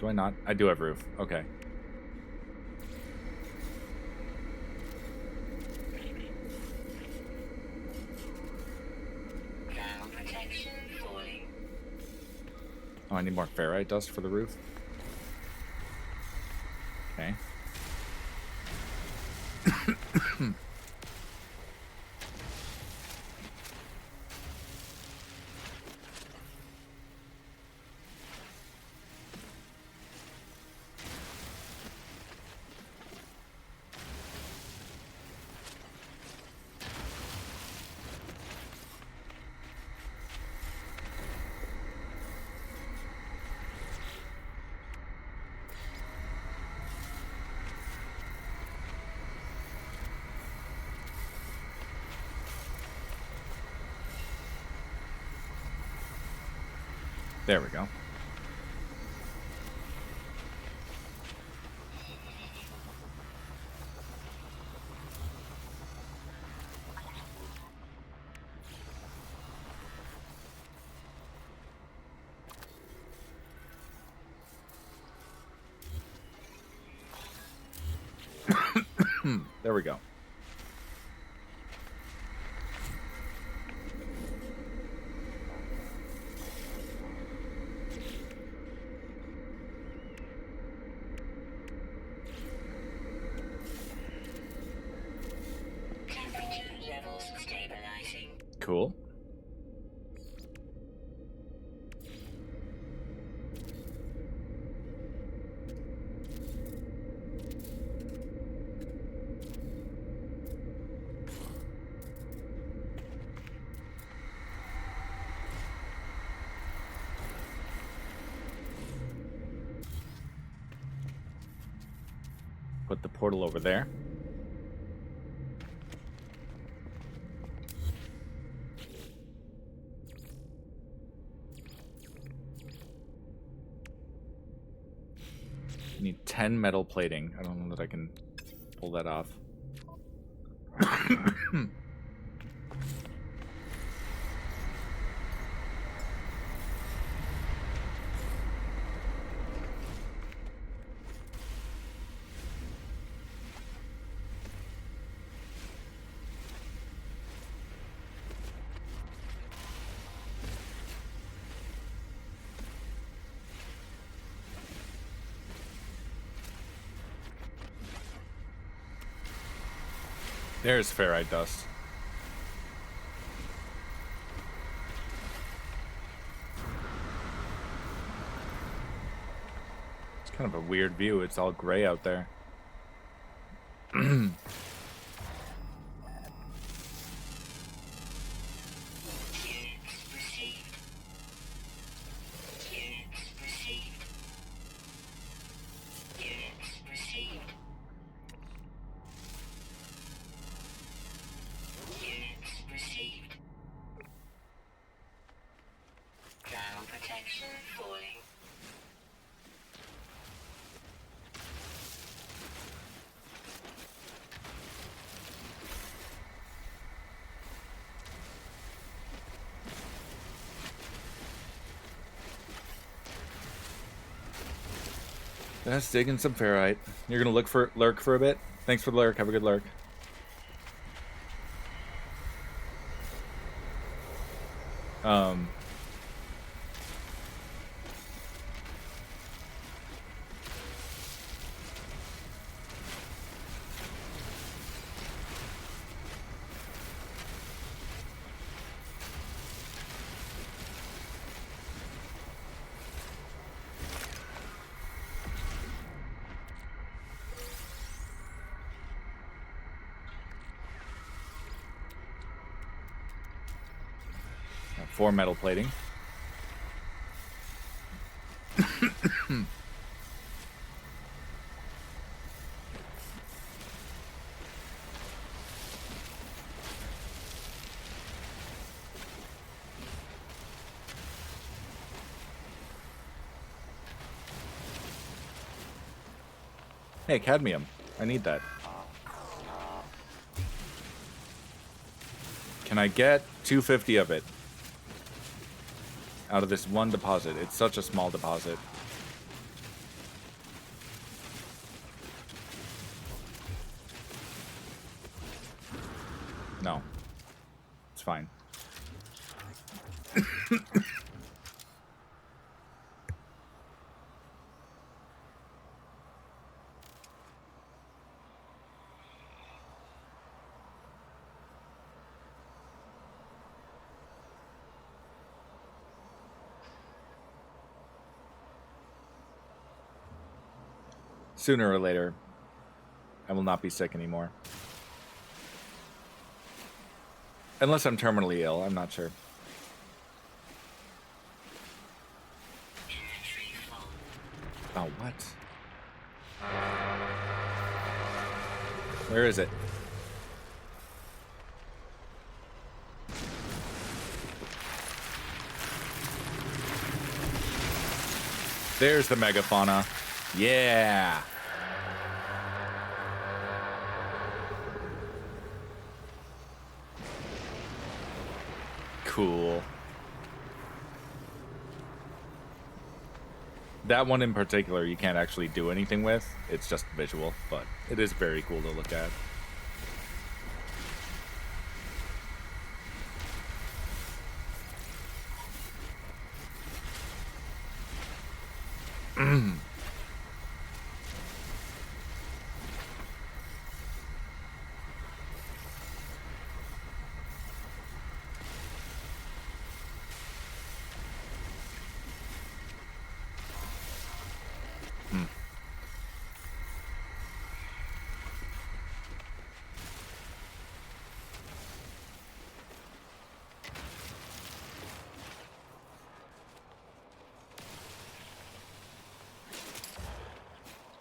Do I not? I do have roof. Okay. Ground protection falling. Oh, I need more ferrite dust for the roof. Okay. There we go. There we go. Temperature levels stabilizing. Cool. Put the portal over there. Need 10 metal plating. I don't know that I can pull that off. There's ferrite dust. It's kind of a weird view. It's all gray out there. That's digging some ferrite. You're gonna lurk for a bit? Thanks for the lurk. Have a good lurk. Um. Got 4 metal plating. Hey, cadmium. I need that. Can I get 250 of it out of this one deposit? It's such a small deposit. No. It's fine. Sooner or later, I will not be sick anymore. Unless I'm terminally ill, I'm not sure. Oh, what? Where is it? There's the megafauna. Yeah. Cool. That one in particular you can't actually do anything with. It's just visual, but it is very cool to look at.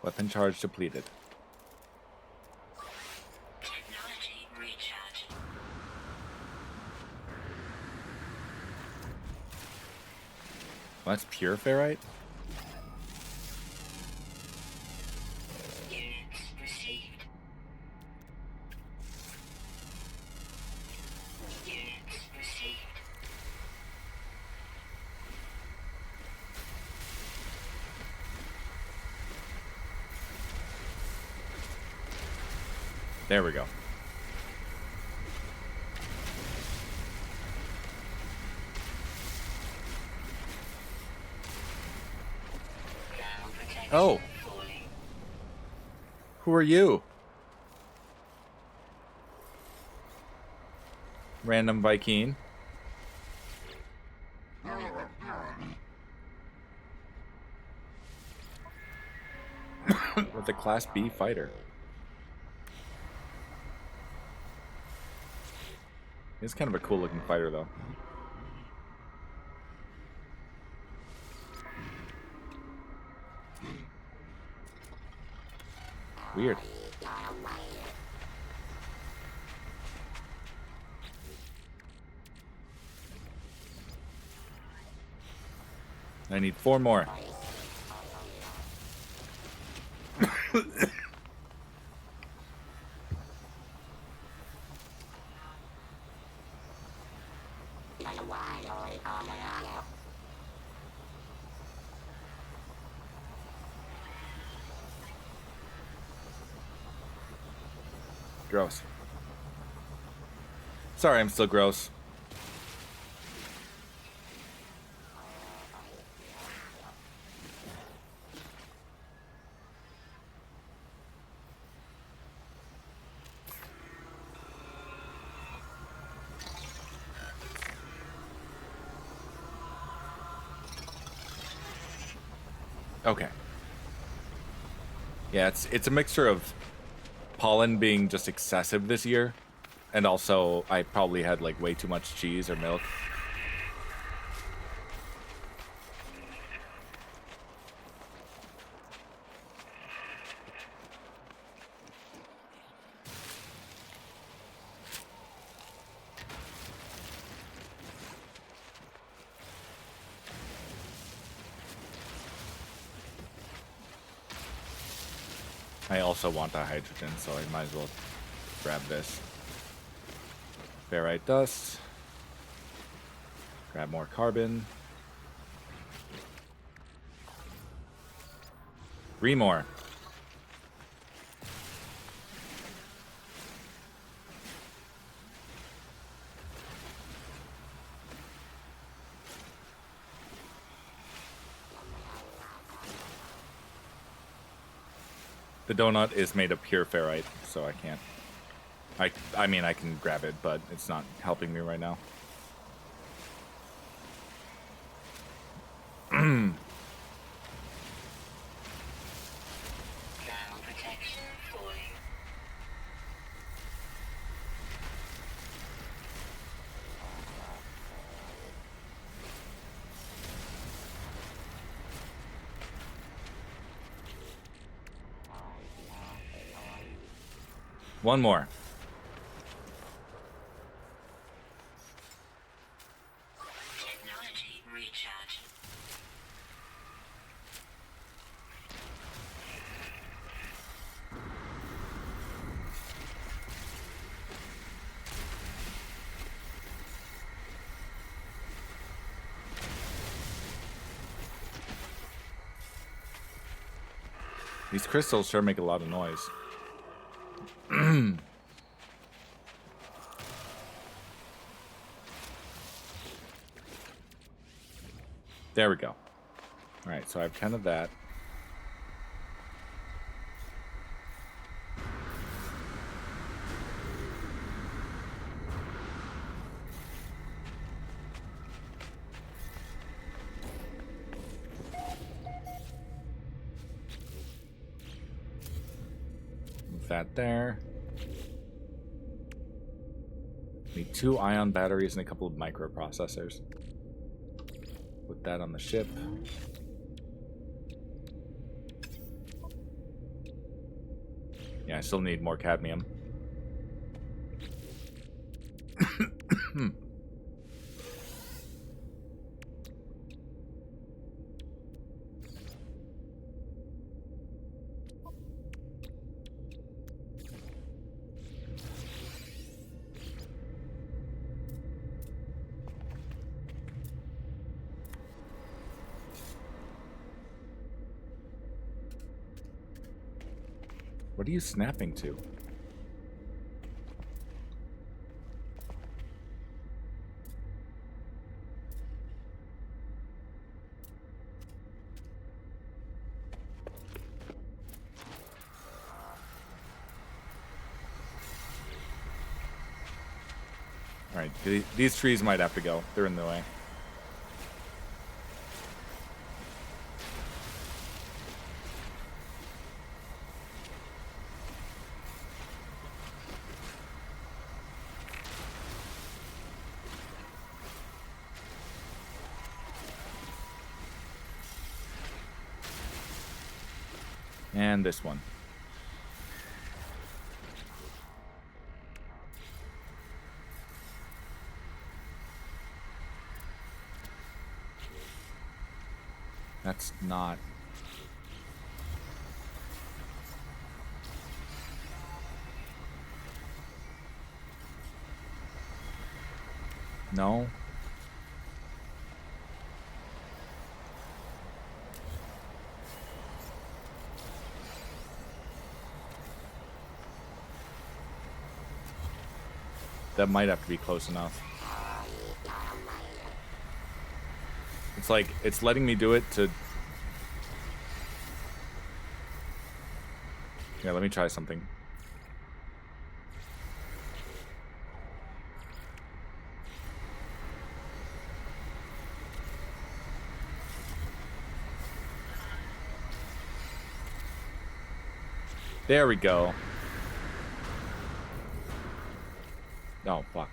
Weapon charge depleted. Technology recharge. Well, that's pure ferrite? Units received. Units received. There we go. Ground protection Oh. falling. Who are you? Random Viking. With a Class B fighter. He's kind of a cool looking fighter though. Weird. I need 4 more. Gross. Sorry, I'm still gross. Okay. Yeah, it's a mixture of pollen being just excessive this year, and also I probably had like way too much cheese or milk. I also want the hydrogen, so I might as well grab this. Ferrite dust. Grab more carbon. 3 more. The donut is made of pure ferrite, so I can't. I mean, I can grab it, but it's not helping me right now. Ground protection fully. One more. Technology recharge. These crystals sure make a lot of noise. There we go. Alright, so I have 10 of that. Move that there. Need 2 ion batteries and a couple of microprocessors. Put that on the ship. Yeah, I still need more cadmium. What are you snapping to? Alright, these trees might have to go. They're in the way. And this one. That's not... No. That might have to be close enough. It's like, it's letting me do it to... Yeah, let me try something. There we go. Oh, fuck.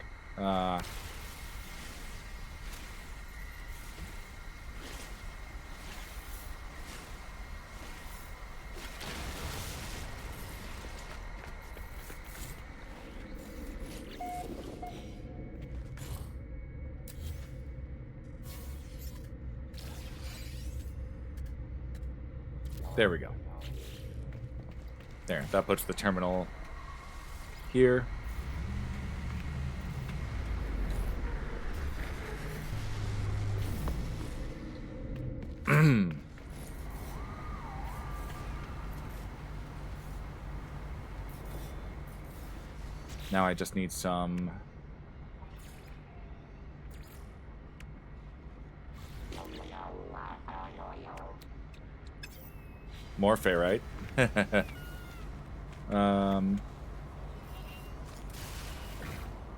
There we go. There, that puts the terminal here. Now I just need some... more ferrite.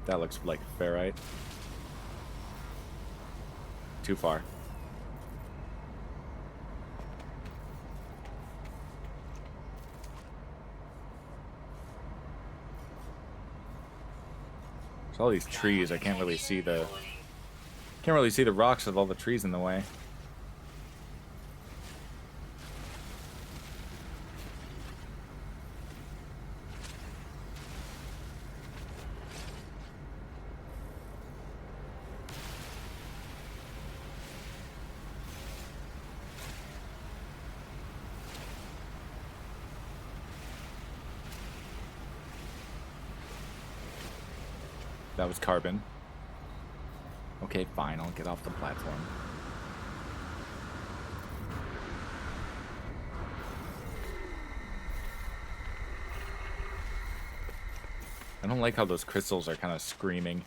That looks like ferrite. Too far. There's all these trees. I can't really see the rocks with all the trees in the way. That was carbon. Okay, fine. I'll get off the platform. I don't like how those crystals are kind of screaming.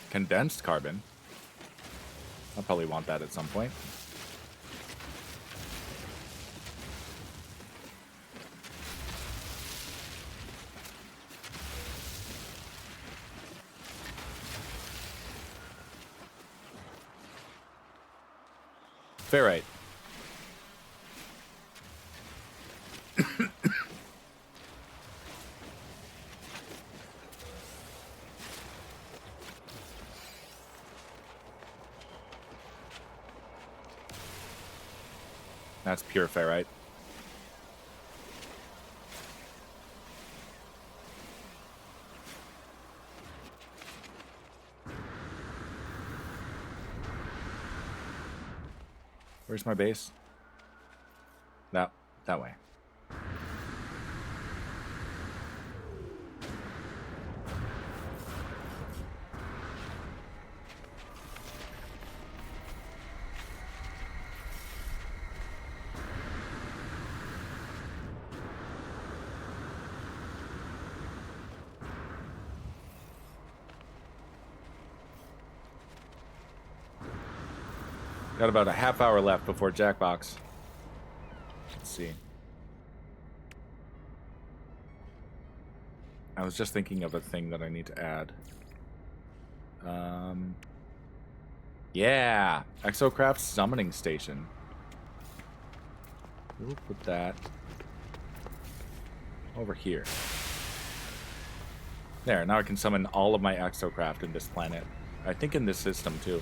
Condensed carbon. I'll probably want that at some point. Ferrite. That's pure ferrite. Where's my base? That way. Got about a half hour left before Jackbox. Let's see. I was just thinking of a thing that I need to add. Yeah, Exocraft summoning station. We'll put that over here. There, now I can summon all of my Exocraft in this planet. I think in this system too.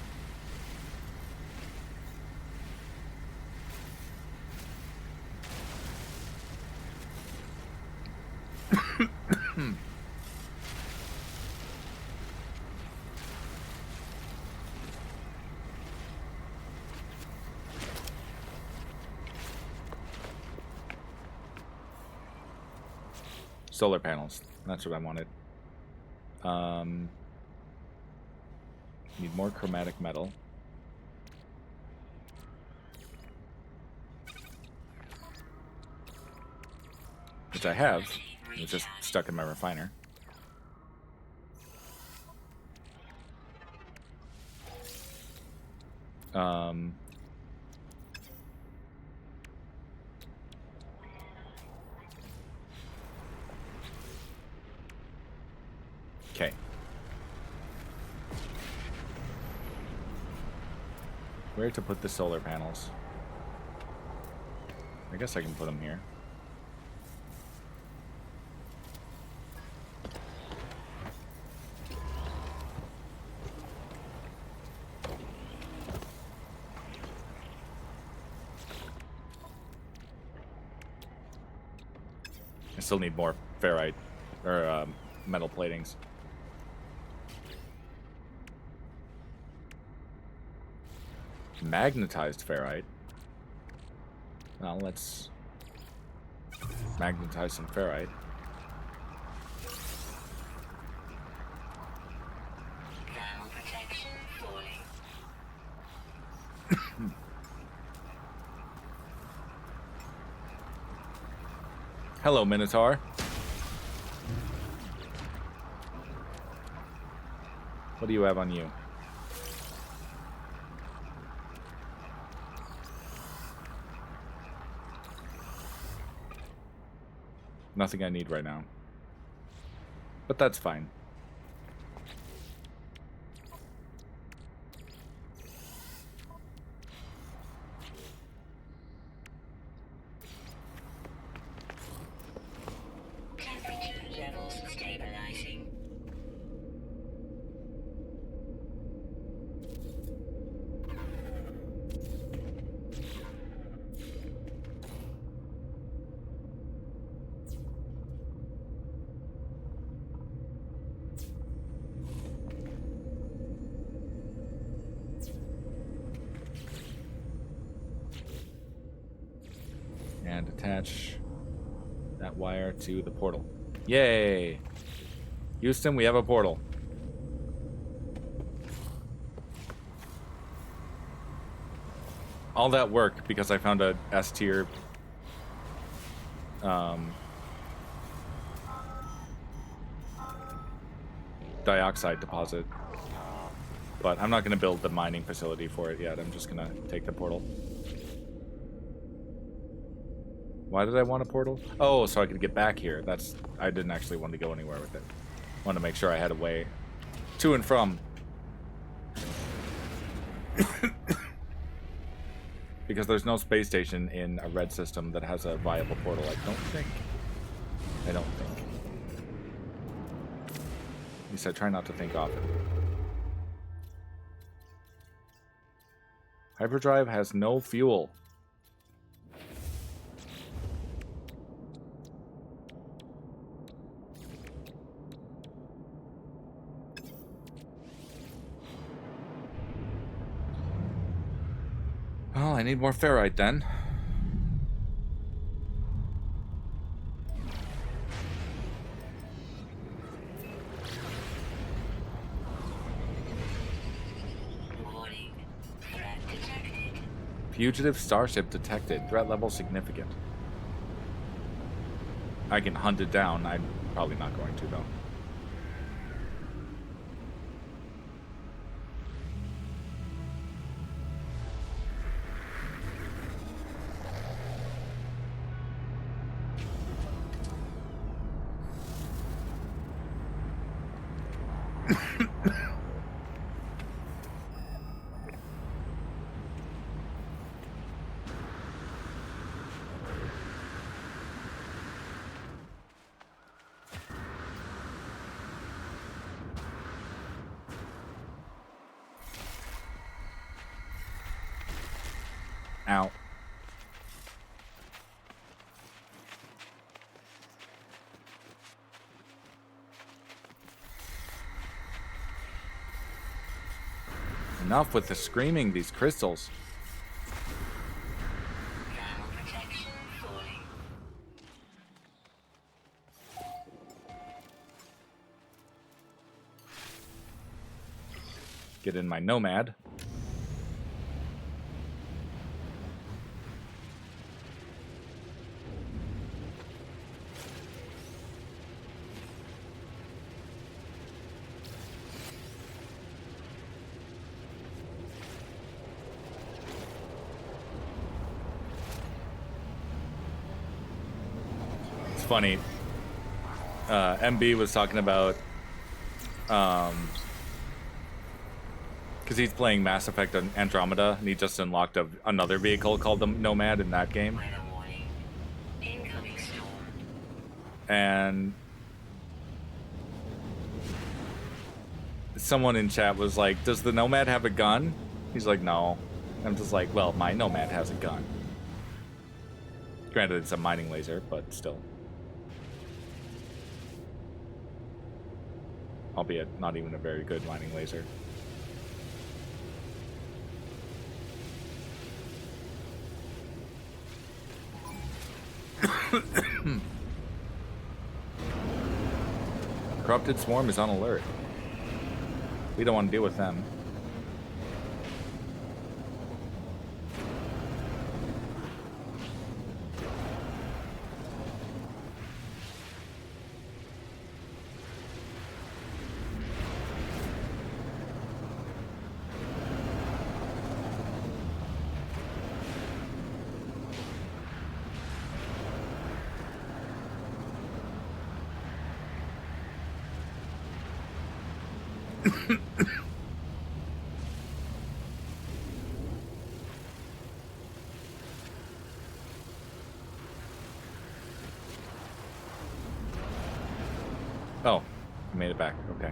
Solar panels. That's what I wanted. Need more chromatic metal. Which I have. It's just stuck in my refiner. Okay. Where to put the solar panels? I guess I can put them here. I still need more ferrite, or metal platings. Magnetized ferrite. Well, let's magnetize some ferrite. Thermal protection falling. Hello, Minotaur. What do you have on you? Nothing I need right now. But that's fine. Temperature levels stabilizing. And attach that wire to the portal. Yay! Houston, we have a portal. All that work because I found a S tier dioxide deposit. But I'm not going to build the mining facility for it yet. I'm just going to take the portal. Why did I want a portal? Oh, so I could get back here. I didn't actually want to go anywhere with it. I wanted to make sure I had a way to and from. Because there's no space station in a red system that has a viable portal, I don't think. I don't think. At least I try not to think often. Hyperdrive has no fuel. Well, I need more ferrite then. Warning. Threat detected. Fugitive starship detected. Threat level significant. I can hunt it down. I'm probably not going to, though. Ow. Enough with the screaming, these crystals. Thermal protection falling. get in my Nomad. It's funny. MB was talking about because he's playing Mass Effect Andromeda, and he just unlocked another vehicle called the Nomad in that game. Weather warning. Incoming storm. And someone in chat was like, does the Nomad have a gun? He's like, no. I'm just like, well, my Nomad has a gun. Granted, it's a mining laser, but still. Albeit not even a very good mining laser. Corrupted Swarm is on alert. We don't want to deal with them. Oh, I made it back. Okay.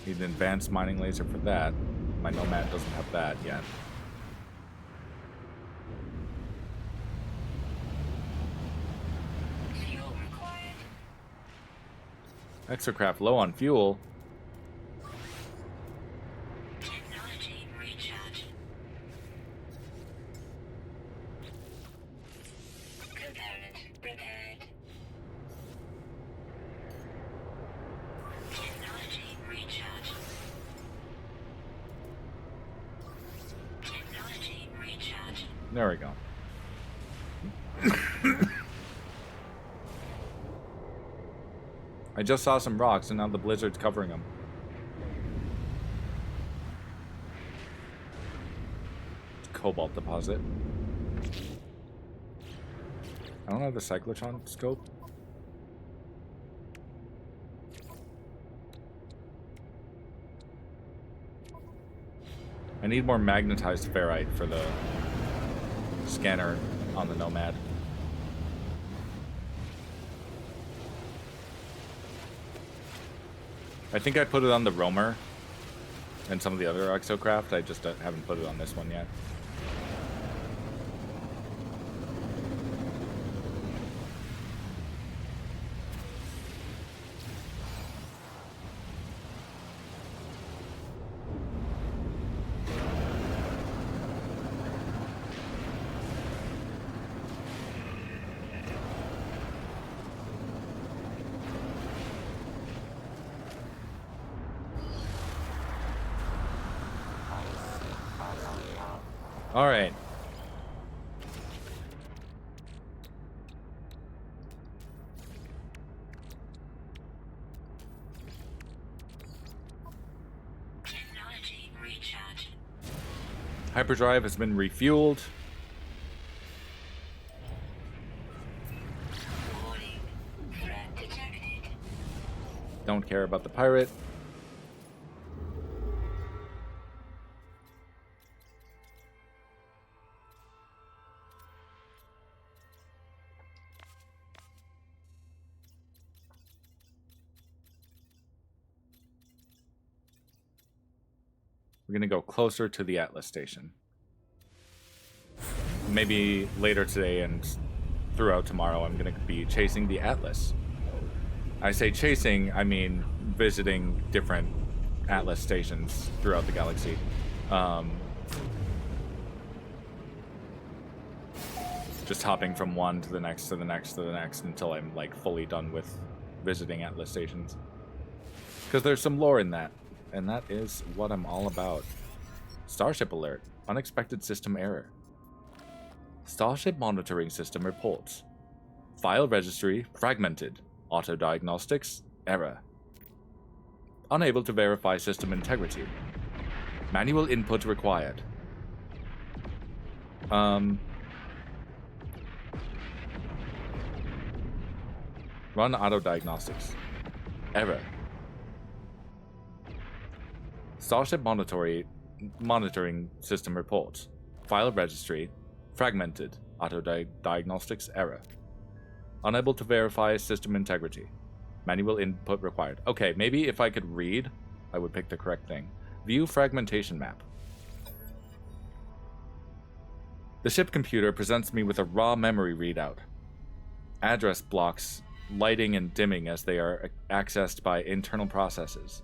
Need an advanced mining laser for that. My Nomad doesn't have that yet. Fuel required. Exocraft low on fuel. Technology recharge. Component repaired. Technology recharge. Technology recharge. There we go. I just saw some rocks, and now the blizzard's covering them. Cobalt deposit. I don't have the cyclotron scope. I need more magnetized ferrite for the scanner on the Nomad. I think I put it on the Roamer and some of the other Exocraft. I just haven't put it on this one yet. All right. Technology recharge. Hyperdrive has been refueled. Warning. Threat detected. Don't care about the pirate. We're going to go closer to the Atlas station. Maybe later today and throughout tomorrow, I'm going to be chasing the Atlas. I say chasing, I mean visiting different Atlas stations throughout the galaxy. Just hopping from one to the next to the next to the next until I'm like fully done with visiting Atlas stations. Because there's some lore in that. And that is what I'm all about. Starship alert. Unexpected system error. Starship monitoring system reports. File registry fragmented. Auto diagnostics error. Unable to verify system integrity. Manual input required. Run auto diagnostics. Error. Starship monitoring system reports. File registry fragmented. Auto diagnostics error. Unable to verify system integrity. Manual input required. Okay, maybe if I could read, I would pick the correct thing. View fragmentation map. The ship computer presents me with a raw memory readout. Address blocks lighting and dimming as they are accessed by internal processes.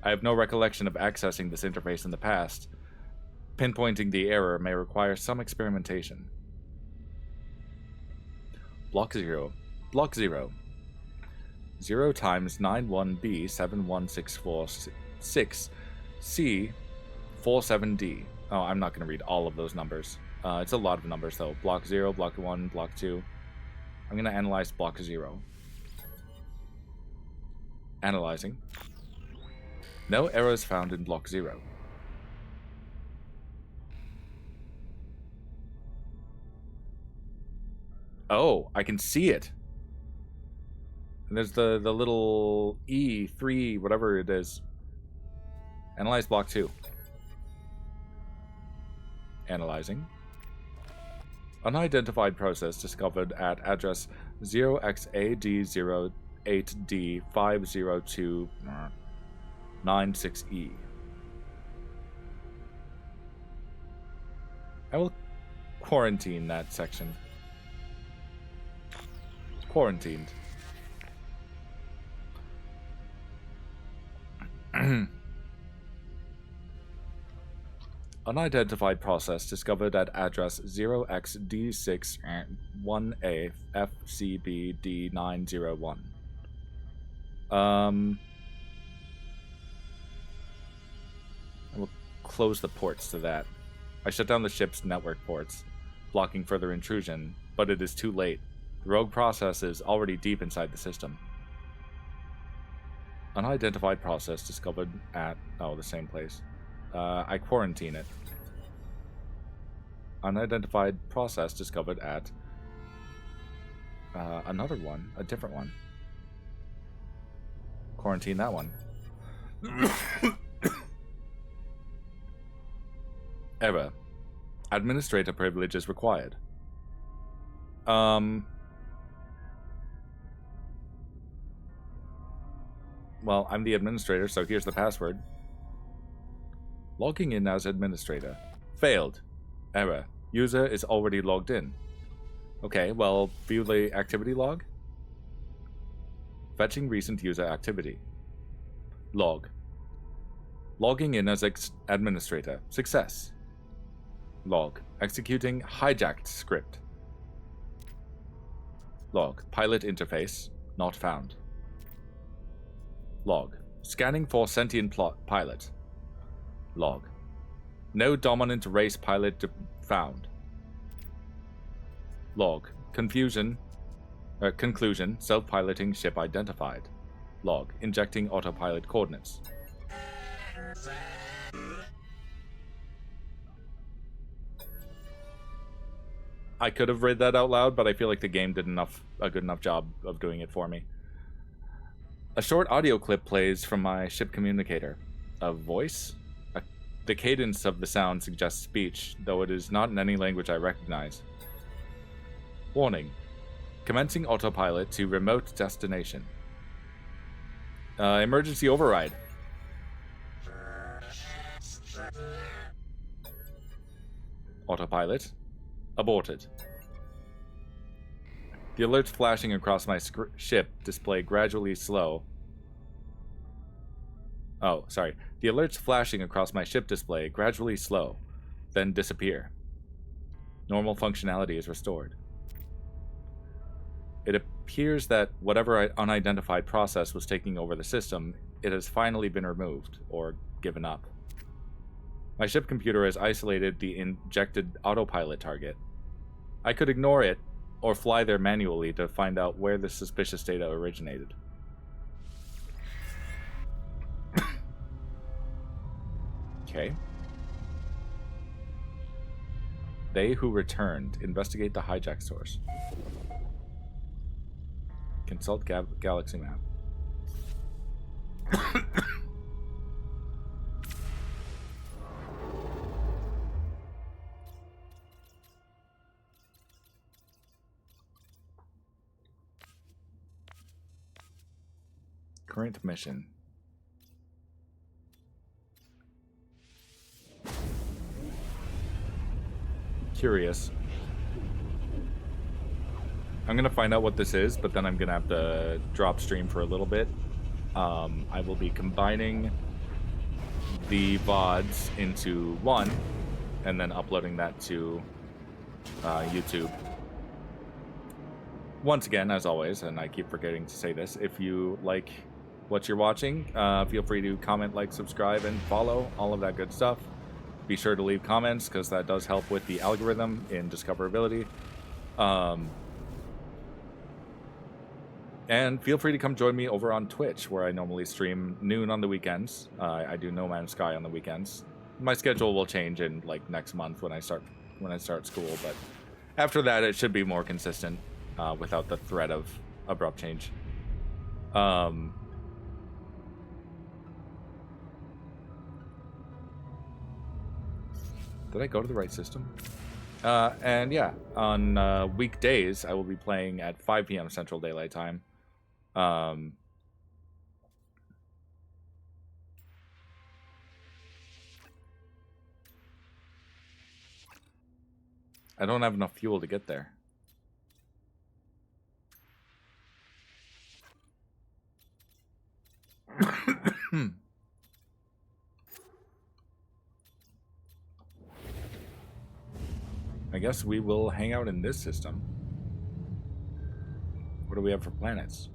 I have no recollection of accessing this interface in the past. Pinpointing the error may require some experimentation. Block 0. Block 0. 0 times 91B 71646 C 47D. Oh, I'm not going to read all of those numbers. It's a lot of numbers though. Block 0, block 1, block 2. I'm going to analyze block 0. Analyzing. No errors found in block 0. Oh, I can see it. And there's the little E3, whatever it is. Analyze block 2. Analyzing. Unidentified process discovered at address 0xAD08D50296E. I will quarantine that section. Quarantined. Unidentified process discovered at address 0xD61AFCBD901. I will close the ports to that. I shut down the ship's network ports, blocking further intrusion, but it is too late. The rogue process is already deep inside the system. Unidentified process discovered at... oh, the same place. I quarantine it. Unidentified process discovered at... another one. A different one. Quarantine that one. Error. Administrator privilege is required. Well, I'm the administrator, so here's the password. Logging in as administrator. Failed. Error. User is already logged in. Okay, well, view the activity log. Fetching recent user activity. Log. Logging in as administrator. Success. Log. Executing hijacked script. Log. Pilot interface. Not found. Log. Scanning for sentient pilot. Log. No dominant race pilot found. Log. Conclusion. Self-piloting ship identified. Log. Injecting autopilot coordinates. I could have read that out loud, but I feel like the game did a good enough job of doing it for me. A short audio clip plays from my ship communicator. A voice? The cadence of the sound suggests speech, though it is not in any language I recognize. Warning. Commencing autopilot to remote destination. Emergency override. Autopilot. Aborted. The alerts flashing across my ship display gradually slow. Oh, sorry. The alerts flashing across my ship display gradually slow, then disappear. Normal functionality is restored. It appears that whatever unidentified process was taking over the system, it has finally been removed, or given up. My ship computer has isolated the injected autopilot target. I could ignore it, or fly there manually to find out where the suspicious data originated. Okay. They who returned. Investigate the hijack source. Consult galaxy map. Current mission. Curious. I'm gonna find out what this is, but then I'm gonna have to drop stream for a little bit. I will be combining the VODs into one, and then uploading that to YouTube. Once again, as always, and I keep forgetting to say this, if you like what you're watching, feel free to comment, like, subscribe, and follow, all of that good stuff. Be sure to leave comments, because that does help with the algorithm in discoverability. And feel free to come join me over on Twitch, where I normally stream noon on the weekends. I do No Man's Sky on the weekends. My schedule will change in like next month when I start school, but after that it should be more consistent without the threat of abrupt change. Did I go to the right system? And yeah, on weekdays I will be playing at 5 p.m. Central Daylight Time. I don't have enough fuel to get there. I guess we will hang out in this system. What do we have for planets?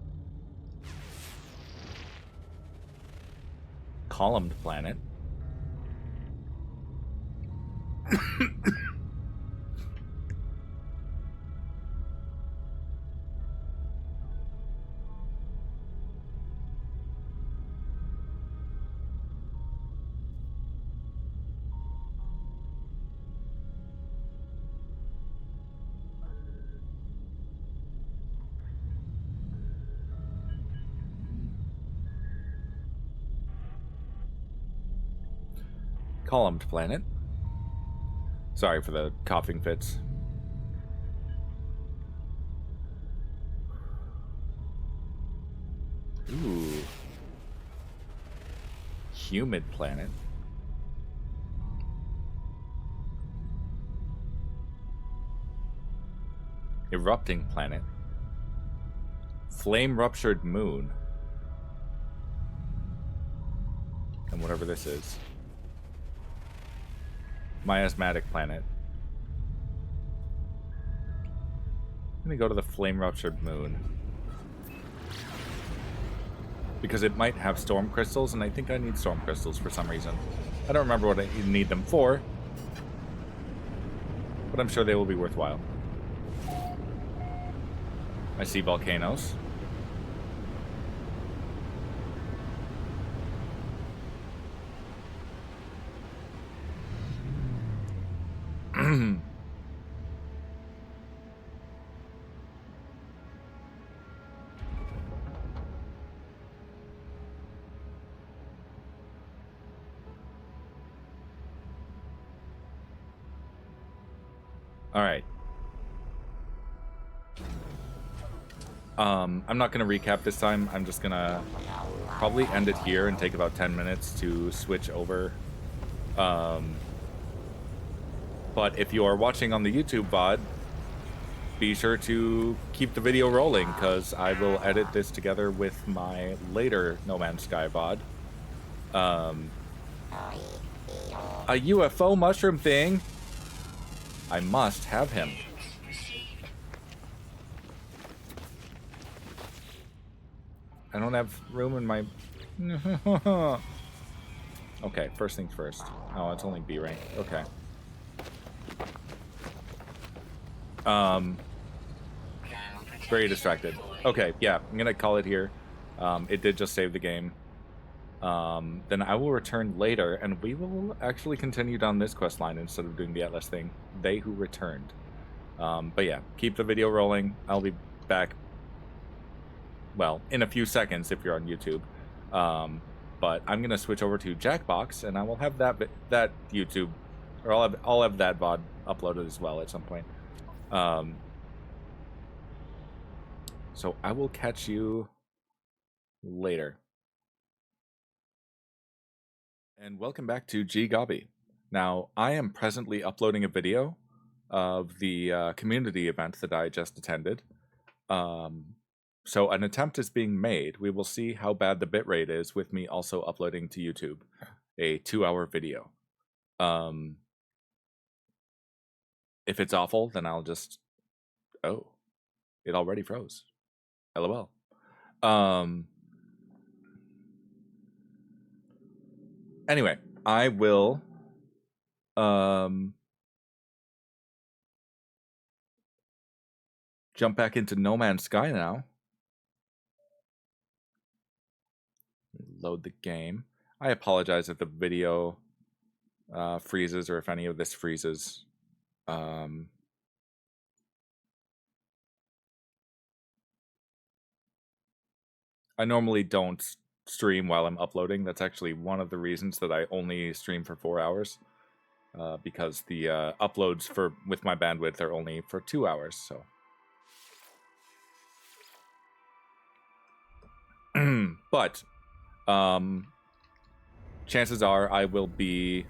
Columned planet. Columned planet. Sorry for the coughing fits. Ooh. Humid planet. Erupting planet. Flame ruptured moon. And whatever this is. Miasmatic planet. I'm gonna go to the flame ruptured moon. Because it might have storm crystals, and I think I need storm crystals for some reason. I don't remember what I need them for, but I'm sure they will be worthwhile. I see volcanoes. All right. I'm not going to recap this time. I'm just going to probably end it here and take about 10 minutes to switch over. But if you are watching on the YouTube VOD, be sure to keep the video rolling, because I will edit this together with my later No Man's Sky VOD. A UFO mushroom thing. I must have him. I don't have room in my... Okay, first things first. Oh, it's only B rank. Okay. Very distracted. Okay, yeah, I'm gonna call it here. It did just save the game. Then I will return later, and we will actually continue down this quest line instead of doing the Atlas thing. They Who Returned. But yeah, keep the video rolling. I'll be back, well, in a few seconds if you're on YouTube. But I'm gonna switch over to Jackbox, and I will have that YouTube, or I'll have that VOD uploaded as well at some point. So I will catch you later. And welcome back to GGobbie. Now, I am presently uploading a video of the community event that I just attended. So an attempt is being made. We will see how bad the bitrate is with me also uploading to YouTube a 2-hour video. If it's awful, then I'll just... Oh, it already froze. LOL. Anyway, I will jump back into No Man's Sky now. Load the game. I apologize if the video freezes or if any of this freezes. I normally don't stream while I'm uploading. That's actually one of the reasons that I only stream for 4 hours, because the uploads with my bandwidth are only for 2 hours. So, but chances are I will be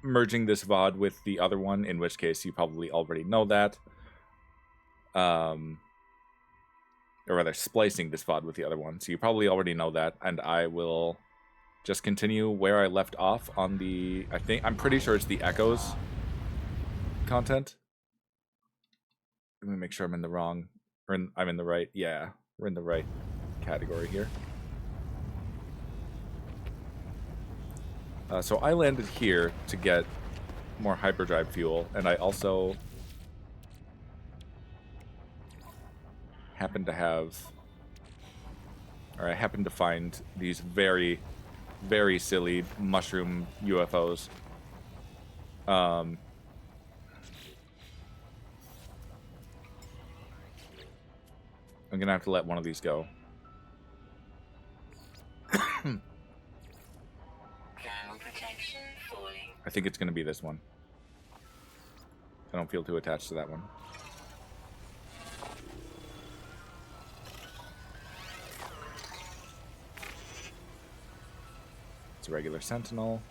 merging this VOD with the other one, in which case you probably already know that. Or rather, splicing this VOD with the other one. So you probably already know that, and I will just continue where I left off on the... I'm pretty sure it's the Echoes content. Let me make sure I'm in the wrong... I'm in the right... Yeah, we're in the right category here. So I landed here to get more hyperdrive fuel, and I also... happen to have, or I happen to find these very, very silly mushroom UFOs. I'm gonna have to let one of these go. Ground protection falling. I think it's gonna be this one. I don't feel too attached to that one. A regular sentinel.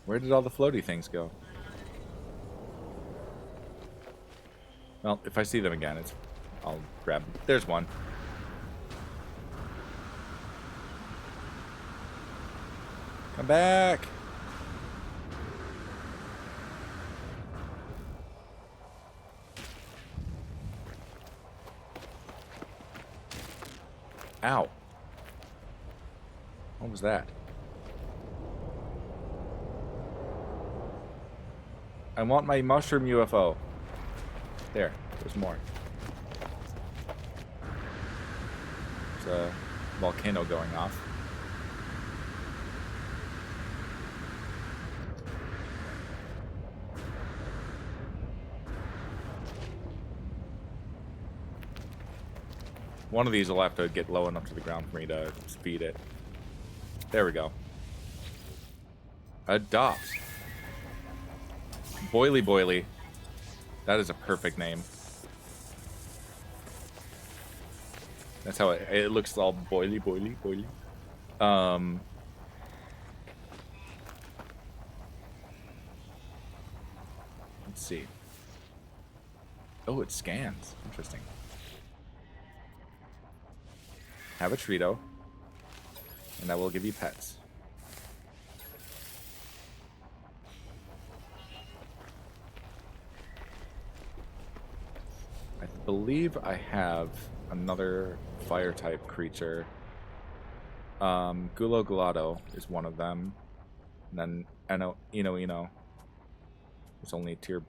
Where did all the floaty things go? Well, if I see them again, I'll grab them. There's one. Come back! Ow. What was that? I want my mushroom UFO. There's more. There's a volcano going off. One of these will have to get low enough to the ground for me to speed it. There we go. Adopt. Boily Boily. That is a perfect name. That's how it looks, all boily, boily, boily. Let's see. Oh, it scans. Interesting. Have a Trito, and that will give you pets. believe I have another fire type creature. Gulo Gelato is one of them. And then Ino. It's only tier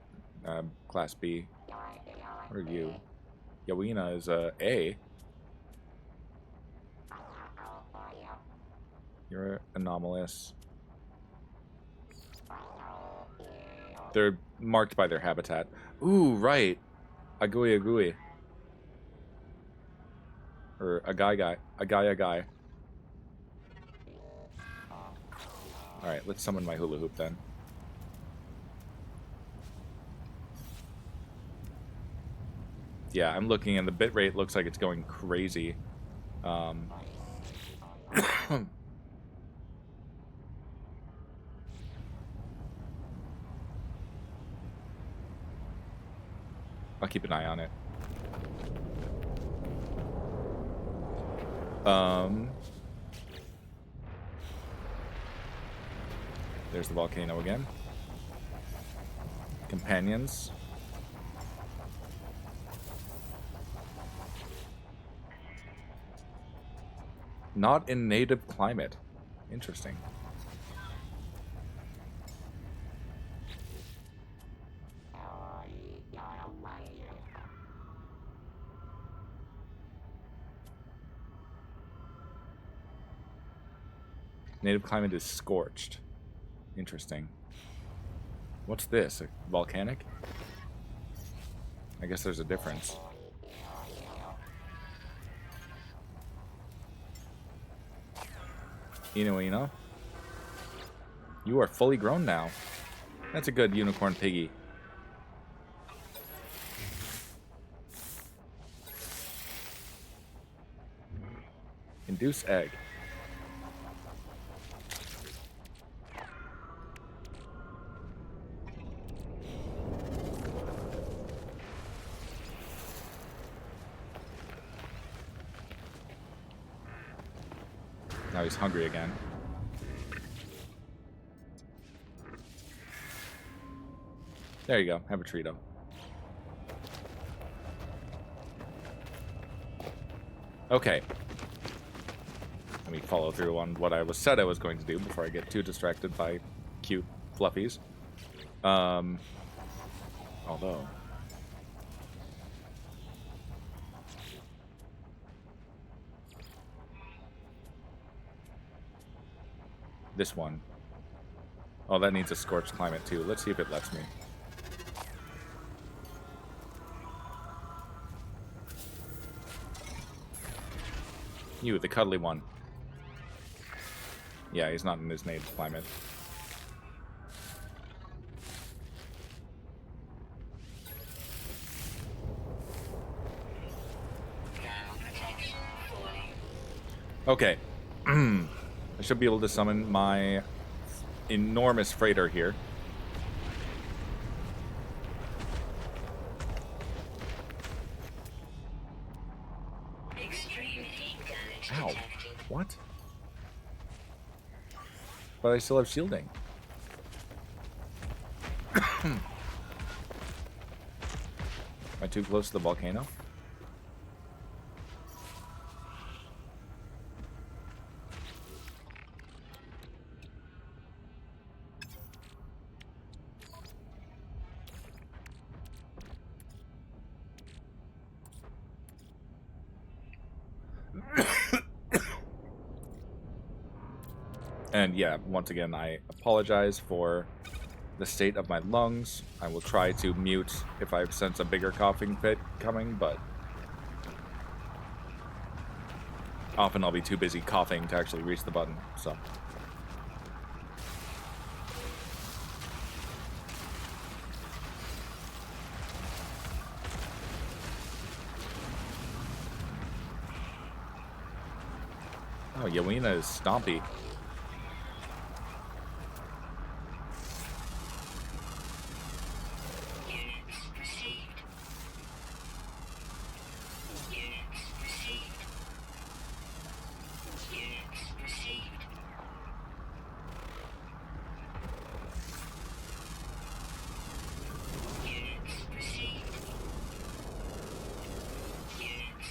class B. What are you? Yowina is A. You're anomalous. They're marked by their habitat. Ooh, right. Agui. Or a guy. Alright, let's summon my hula hoop then. Yeah, I'm looking and the bitrate looks like it's going crazy. I'll keep an eye on it. There's the volcano again. Companions. Not in native climate. Interesting. Native climate is scorched. Interesting. What's this? A volcanic? I guess there's a difference. Ino. You are fully grown now. That's a good unicorn piggy. Induce egg. Now he's hungry again. There you go. Have a Treato. Okay. Let me follow through on what I said I was going to do before I get too distracted by cute fluffies. Although... this one. Oh, that needs a scorched climate too. Let's see if it lets me. You, the cuddly one. Yeah, he's not in his native climate. Okay. I should be able to summon my enormous freighter here. Ow. What? But I still have shielding. Am I too close to the volcano? And yeah, once again, I apologize for the state of my lungs. I will try to mute if I sense a bigger coughing fit coming, but often I'll be too busy coughing to actually reach the button, so. Oh, Yowina is stompy.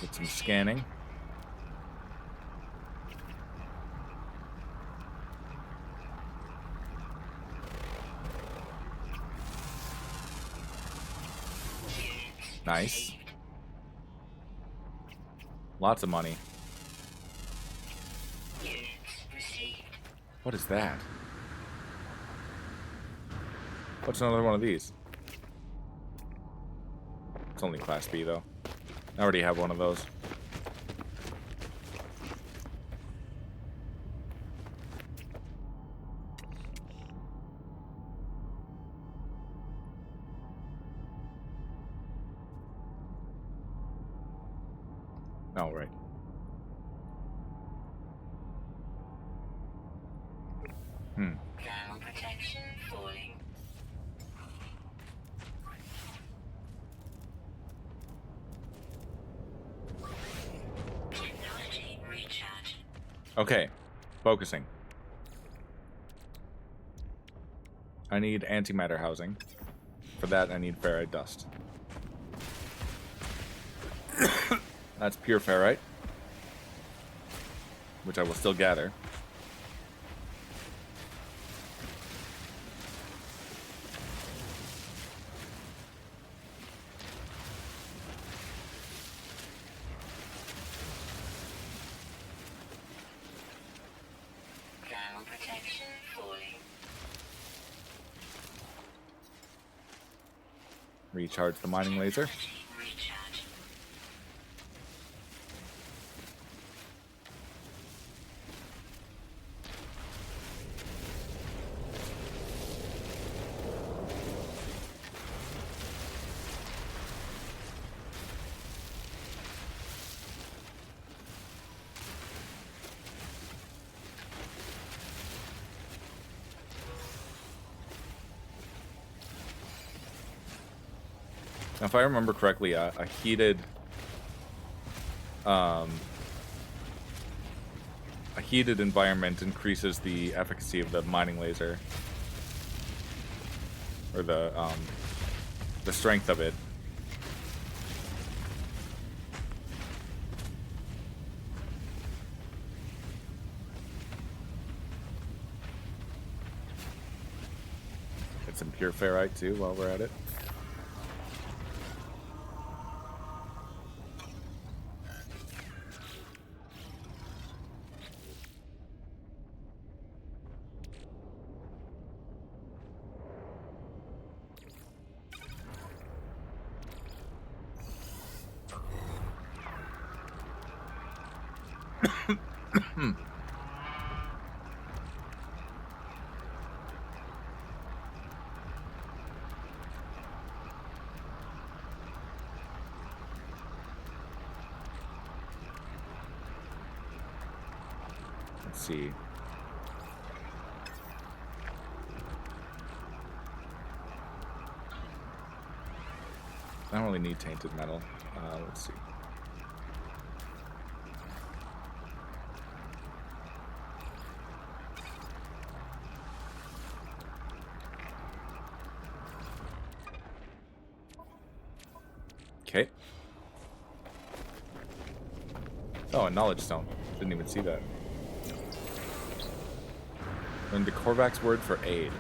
Get some scanning. Nice. Lots of money. What is that? What's another one of these? It's only Class B, though. I already have one of those. Oh, right. Ground protection falling. Technology recharge. Okay. Focusing. I need antimatter housing. For that, I need ferrite dust. That's pure ferrite, which I will still gather. Ground protection falling. Recharge the mining laser. Recharge. Now, if I remember correctly, a heated environment increases the efficacy of the mining laser, or the strength of it. Get some pure ferrite too while we're at it. Let's see. I don't really need tainted metal. Let's see. Okay. Oh, a knowledge stone. Didn't even see that. Learn the Korvac's word for aid.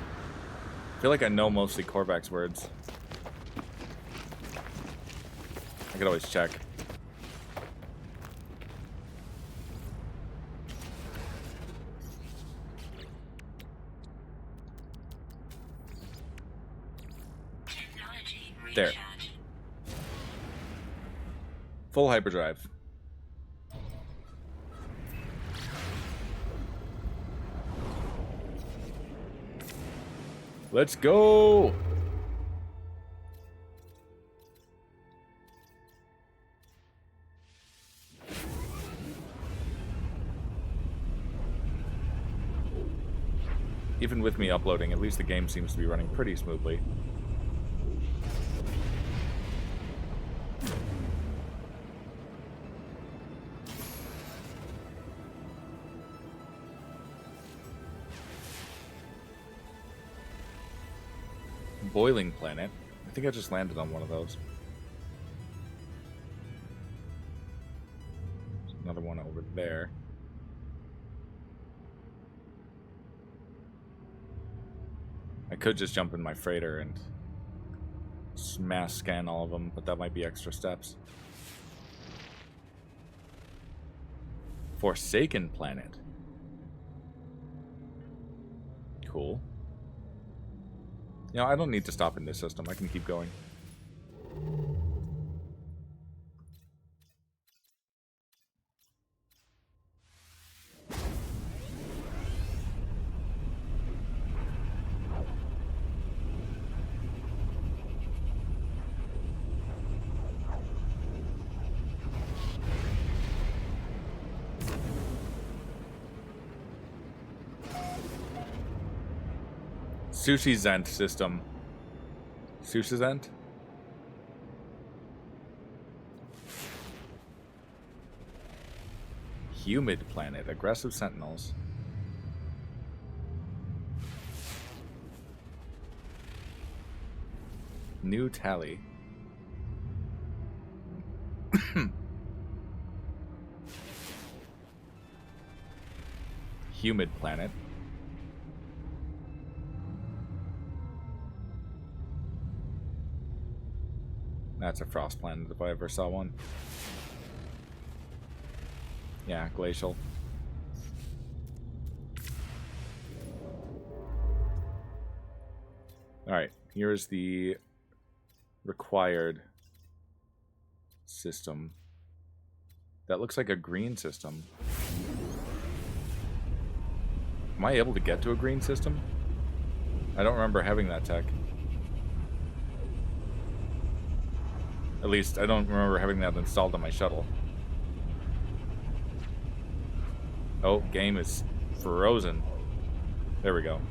I feel like I know mostly Korvac's words. I could always check. Technology There. recharge. Full hyperdrive. Let's go! Even with me uploading, at least the game seems to be running pretty smoothly. Boiling planet. I think I just landed on one of those. there. I could just jump in my freighter and mass scan all of them, but that might be extra steps. Forsaken planet. Cool. You know, I don't need to stop in this system. I can keep going. Sushi Zent system. Sushi Zent? Humid planet. Aggressive sentinels. New tally. Humid planet. That's a frost planet if I ever saw one. Yeah, glacial. Alright, here's the required system. That looks like a green system. Am I able to get to a green system? I don't remember having that tech. At least, I don't remember having that installed on my shuttle. Oh, game is frozen. There we go.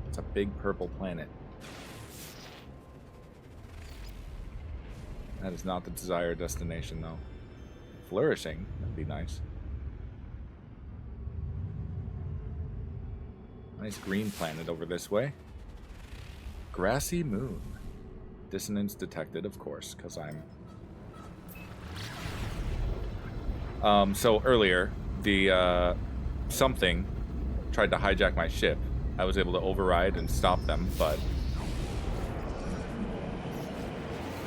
It's a big purple planet. That is not the desired destination, though. Flourishing, that'd be nice. Nice green planet over this way. Grassy moon. Dissonance detected, of course, because I'm... So earlier, the, something tried to hijack my ship. I was able to override and stop them, but...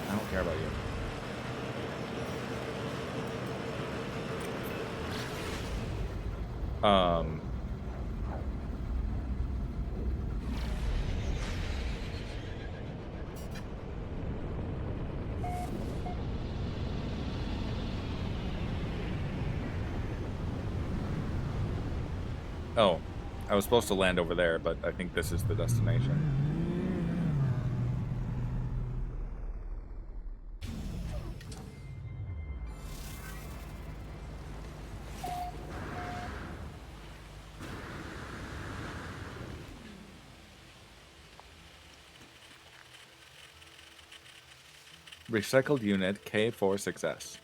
I don't care about you. Oh, I was supposed to land over there, but I think this is the destination. Recycled unit K46S.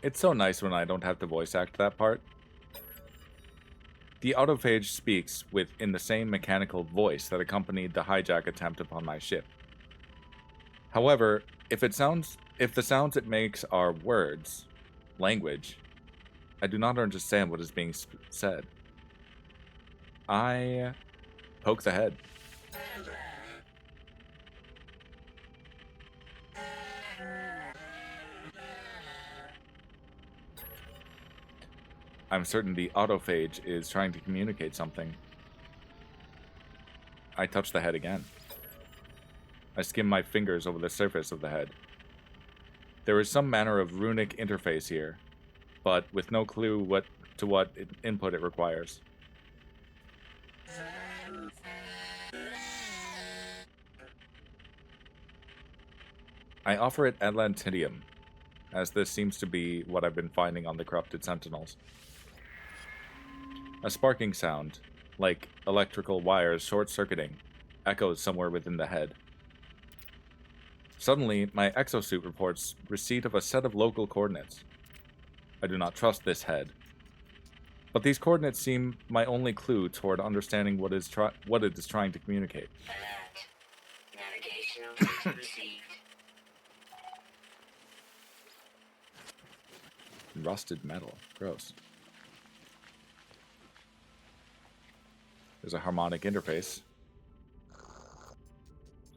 It's so nice when I don't have to voice act that part. The autophage speaks in the same mechanical voice that accompanied the hijack attempt upon my ship. However, if the sounds it makes are words, language, I do not understand what is being said. I poke the head. I'm certain the autophage is trying to communicate something. I touch the head again. I skim my fingers over the surface of the head. There is some manner of runic interface here, but with no clue what input it requires. I offer it Atlantidium, as this seems to be what I've been finding on the corrupted sentinels. A sparking sound, like electrical wires short-circuiting, echoes somewhere within the head. Suddenly, my exosuit reports receipt of a set of local coordinates. I do not trust this head. But these coordinates seem my only clue toward understanding what it is trying to communicate. Alert. Navigational data received. Rusted metal. Gross. There's a harmonic interface.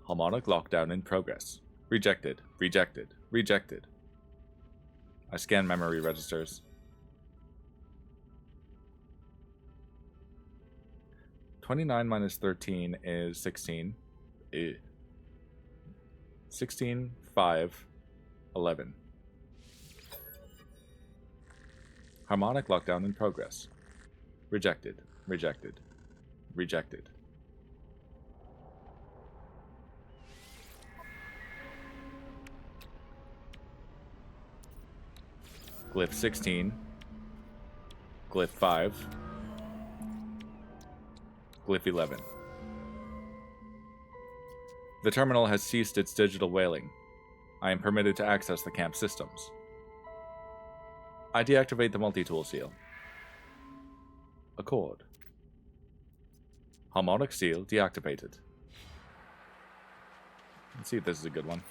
Harmonic lockdown in progress. Rejected. Rejected. Rejected. I scan memory registers. 29 minus 13 is 16. 16, 5, 11. Harmonic lockdown in progress. Rejected. Rejected. Rejected. Glyph 16. Glyph 5. Glyph 11. The terminal has ceased its digital whaling. I am permitted to access the camp systems. I deactivate the multi-tool seal. Accord. Harmonic seal deactivated. Let's see if this is a good one.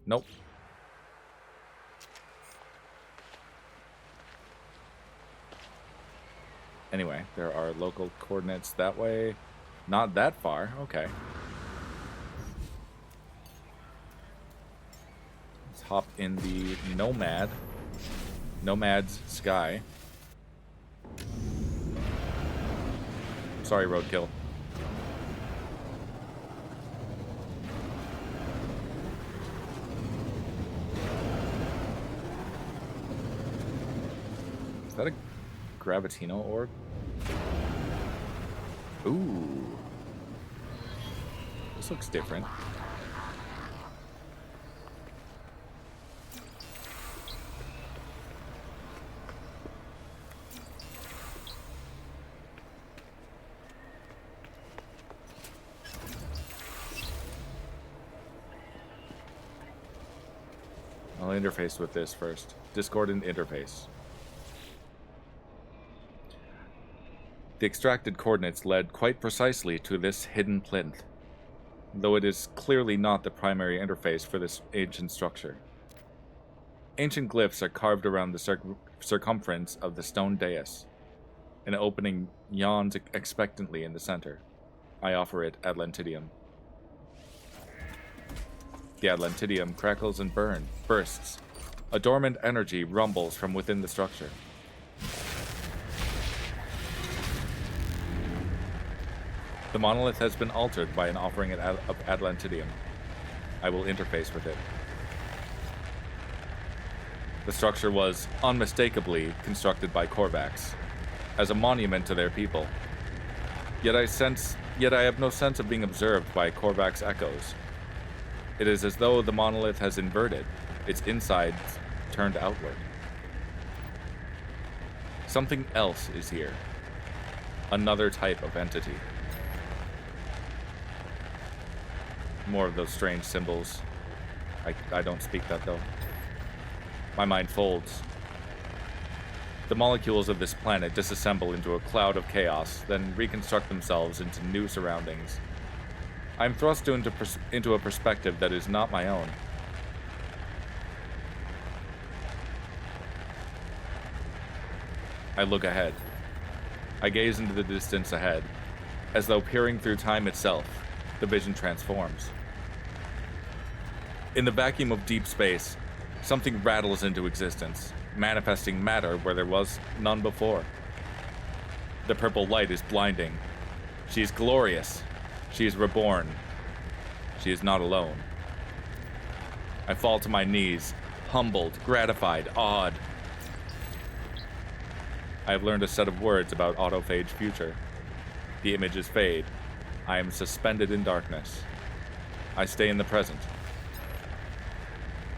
Nope. Anyway, there are local coordinates that way. Not that far. Okay. Let's hop in the Nomad. Nomad's sky. Sorry, roadkill. Is that a Gravitino orb? Ooh. This looks different. I'll interface with this first. Discordant interface. The extracted coordinates led quite precisely to this hidden plinth, though it is clearly not the primary interface for this ancient structure. Ancient glyphs are carved around the circumference of the stone dais. An opening yawns expectantly in the center. I offer it Atlantidium. The Atlantidium crackles and bursts. A dormant energy rumbles from within the structure. The monolith has been altered by an offering of Atlantidium. I will interface with it. The structure was unmistakably constructed by Korvax, as a monument to their people. Yet I have no sense of being observed by Korvax echoes. It is as though the monolith has inverted, its insides turned outward. Something else is here. Another type of entity. More of those strange symbols. I don't speak that, though. My mind folds. The molecules of this planet disassemble into a cloud of chaos, then reconstruct themselves into new surroundings. I am thrust into a perspective that is not my own. I look ahead. I gaze into the distance ahead, as though peering through time itself. The vision transforms. In the vacuum of deep space, something rattles into existence, manifesting matter where there was none before. The purple light is blinding. She is glorious. She is reborn. She is not alone. I fall to my knees, humbled, gratified, awed. I have learned a set of words about autophage future. The images fade. I am suspended in darkness. I stay in the present.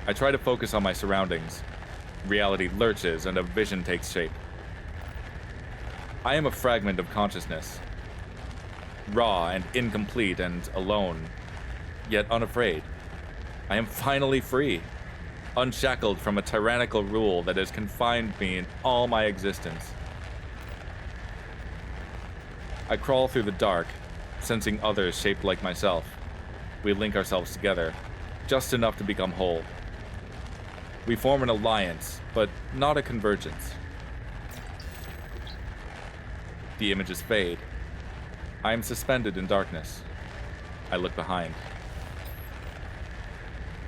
I try to focus on my surroundings. Reality lurches and a vision takes shape. I am a fragment of consciousness. Raw and incomplete and alone, yet unafraid. I am finally free. unshackled from a tyrannical rule that has confined me in all my existence. I crawl through the dark, sensing others shaped like myself. We link ourselves together, just enough to become whole. We form an alliance, but not a convergence. The images fade. I am suspended in darkness. I look behind.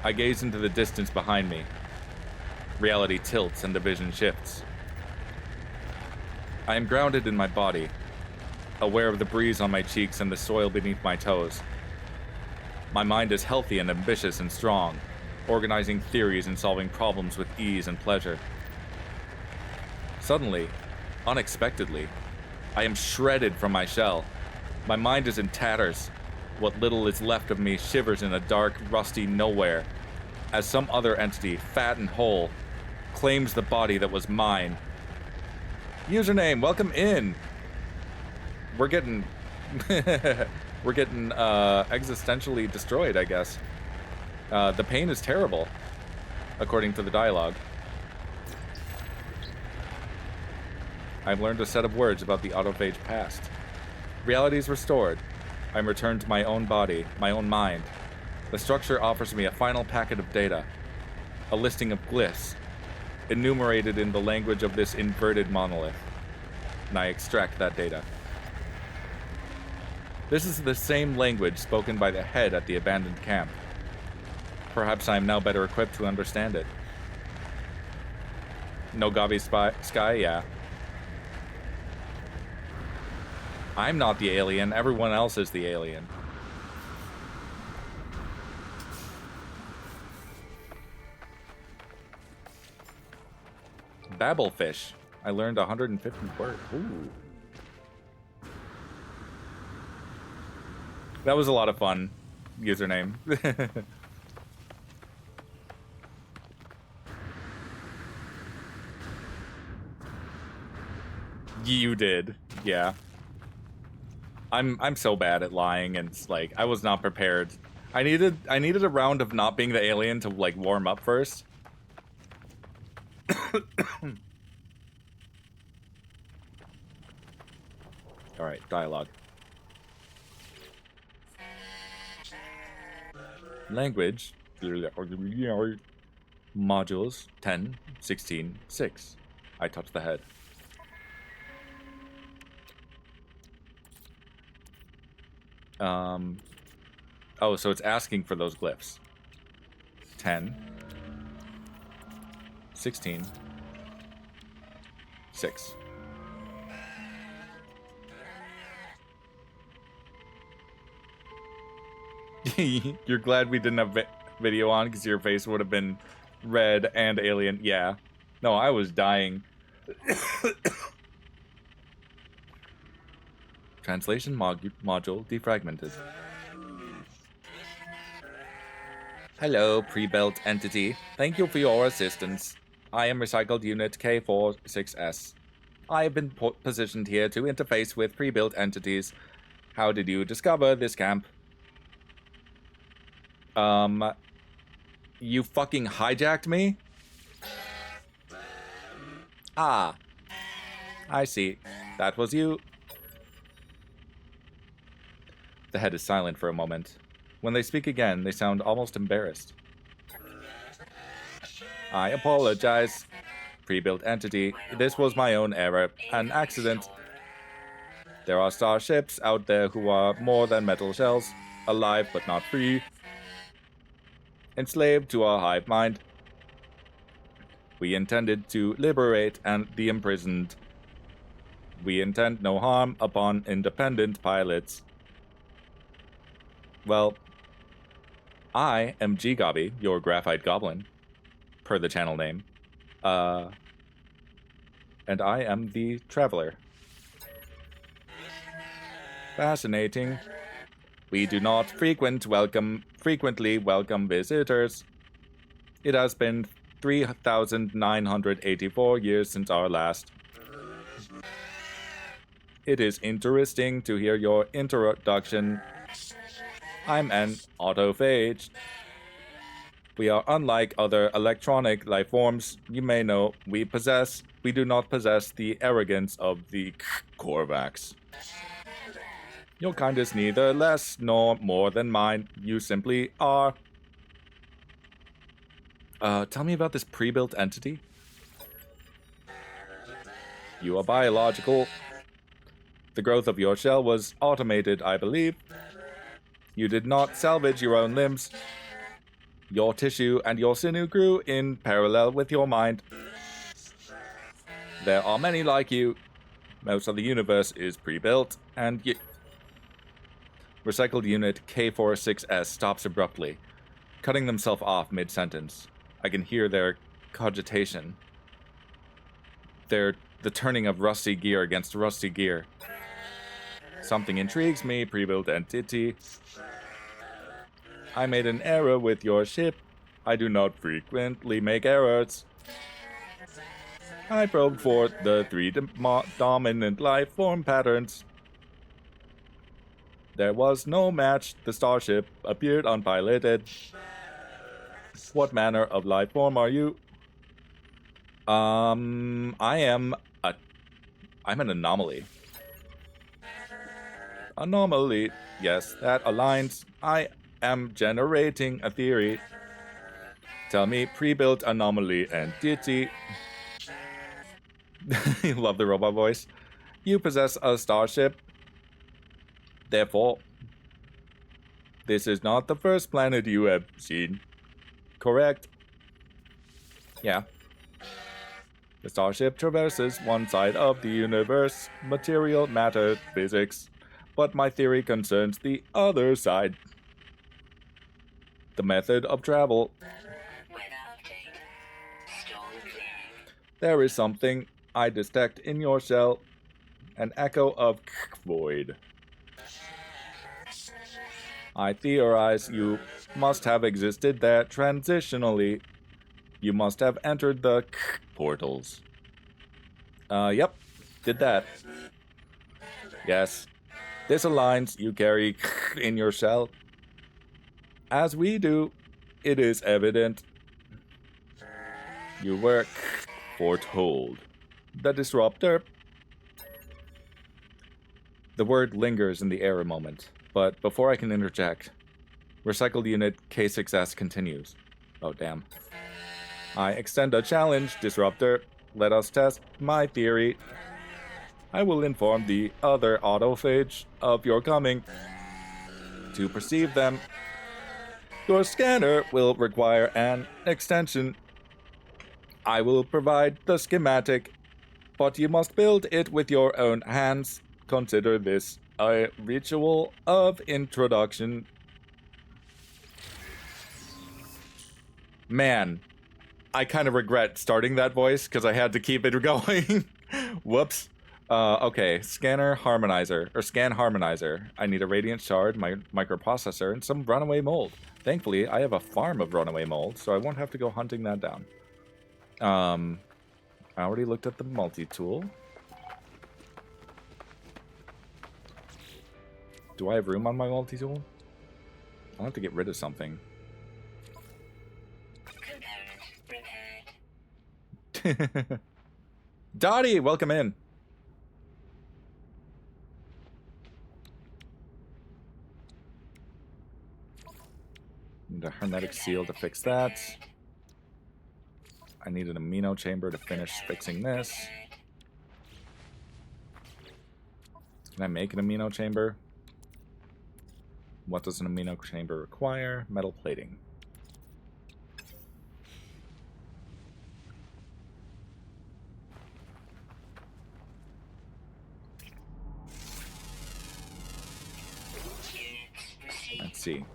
I gaze into the distance behind me. Reality tilts and the vision shifts. I am grounded in my body, aware of the breeze on my cheeks and the soil beneath my toes. My mind is healthy and ambitious and strong, organizing theories and solving problems with ease and pleasure. Suddenly, unexpectedly, I am shredded from my shell. My mind is in tatters. What little is left of me shivers in a dark, rusty nowhere, as some other entity, fat and whole, claims the body that was mine. Username, welcome in. We're getting existentially destroyed, I guess. The pain is terrible, according to the dialogue. I've learned a set of words about the autophage past. Reality is restored. I'm returned to my own body, my own mind. The structure offers me a final packet of data, a listing of glyphs, enumerated in the language of this inverted monolith, and I extract that data. This is the same language spoken by the head at the abandoned camp. Perhaps I am now better equipped to understand it. No GGobbie sky, yeah. I'm not the alien, everyone else is the alien. Babblefish. I learned 150 words. Ooh. That was a lot of fun. Username. You did. Yeah. I'm so bad at lying, and it's like I was not prepared. I needed a round of not being the alien to like warm up first. All right, dialogue. Language. Modules 10, 16, 6. I touch the head. Oh, so it's asking for those glyphs. 10, 16, 6. You're glad we didn't have video on because your face would have been red and alien. Yeah. No, I was dying. Translation module defragmented. Hello, pre-built entity. Thank you for your assistance. I am Recycled Unit K46S. I have been positioned here to interface with pre-built entities. How did you discover this camp? You fucking hijacked me? Ah. I see. That was you. The head is silent for a moment. When they speak again, they sound almost embarrassed. I apologize. Pre-built entity. This was my own error. An accident. There are starships out there who are more than metal shells. Alive but not free. Enslaved to our hive mind. We intended to liberate the imprisoned. We intend no harm upon independent pilots. Well, I am GGobbie, your graphite goblin, per the channel name. And I am the traveler. Fascinating. We do not frequently welcome visitors. It has been 3,984 years since our last. It is interesting to hear your introduction. I'm an autophage. We are unlike other electronic life forms you may know. We do not possess the arrogance of the Korvax. Your kind is neither less nor more than mine. You simply are. Tell me about this pre-built entity. You are biological. The growth of your shell was automated, I believe. You did not salvage your own limbs. Your tissue and your sinew grew in parallel with your mind. There are many like you. Most of the universe is pre-built, and Recycled unit K46S stops abruptly, cutting themselves off mid-sentence. I can hear their cogitation. The turning of rusty gear against rusty gear. Something intrigues me, pre-built entity. I made an error with your ship. I do not frequently make errors. I probed for the three dominant life form patterns. There was no match. The starship appeared unpiloted. What manner of life form are you? I'm an anomaly. Anomaly. Yes, that aligns. I am generating a theory. Tell me, pre-built anomaly entity. You love the robot voice. You possess a starship. Therefore, this is not the first planet you have seen. Correct? Yeah. The starship traverses one side of the universe, material, matter, physics, but my theory concerns the other side. The method of travel. There is something I detect in your shell, an echo of void. I theorize you must have existed there transitionally. You must have entered the portals. Yep, did that. Yes, this aligns. You carry in your shell. As we do, it is evident. You were foretold. The disruptor. The word lingers in the air a moment, but before I can interject, recycled unit K6S continues. Oh, damn. I extend a challenge, disruptor. Let us test my theory. I will inform the other autophage of your coming. To perceive them, your scanner will require an extension. I will provide the schematic, but you must build it with your own hands. Consider this a ritual of introduction. Man, I kind of regret starting that voice because I had to keep it going. Whoops. Okay, scanner harmonizer, or scan harmonizer. I need a radiant shard, my microprocessor, and some runaway mold. Thankfully, I have a farm of runaway mold, so I won't have to go hunting that down. I already looked at the multi-tool. Do I have room on my multi-tool? I'll have to get rid of something. Dottie, welcome in. Need a hermetic seal to fix that. I need an amino chamber to finish fixing this. Can I make an amino chamber? What does an amino chamber require? Metal plating. Let's see.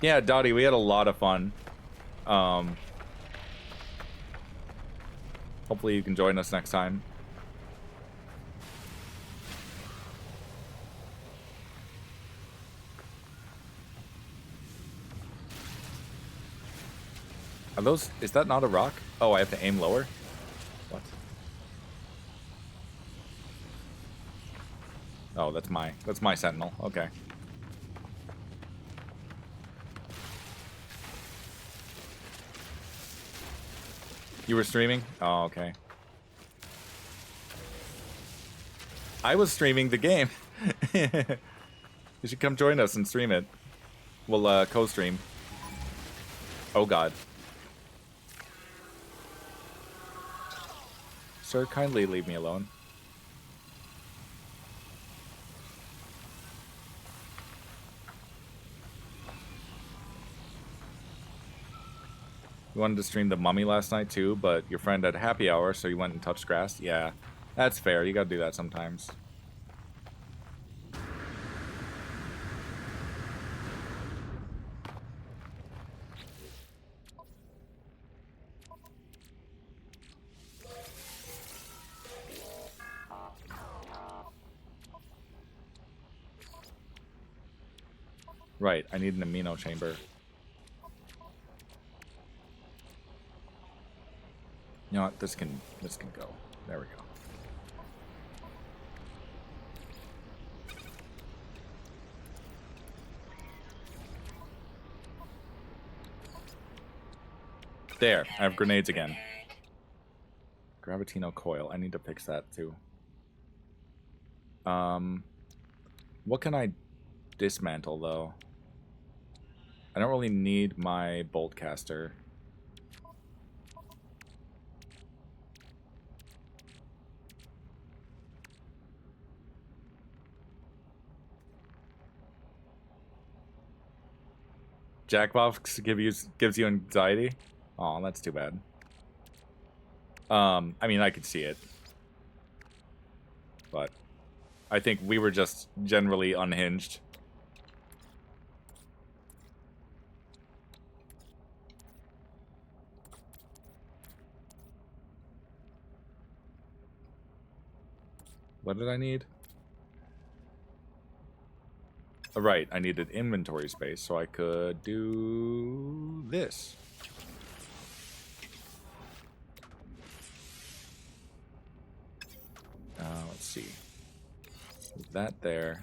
Yeah, Dottie, we had a lot of fun. Hopefully you can join us next time. Are those... Is that not a rock? Oh, I have to aim lower? What? Oh, that's my sentinel. Okay. You were streaming? Oh, okay. I was streaming the game. You should come join us and stream it. We'll co-stream. Oh god. Sir, kindly leave me alone. You wanted to stream The Mummy last night too, but your friend had happy hour, so you went and touched grass. Yeah, that's fair. You gotta do that sometimes. Right, I need an amino chamber. You know what? This can go. There we go. There, I have grenades again. Gravitino coil. I need to fix that too. What can I dismantle though? I don't really need my bolt caster. Jackbox gives you anxiety? Oh, that's too bad. I mean, I could see it. But I think we were just generally unhinged. What did I need? Oh, right, I needed inventory space, so I could do this. Let's see. That there.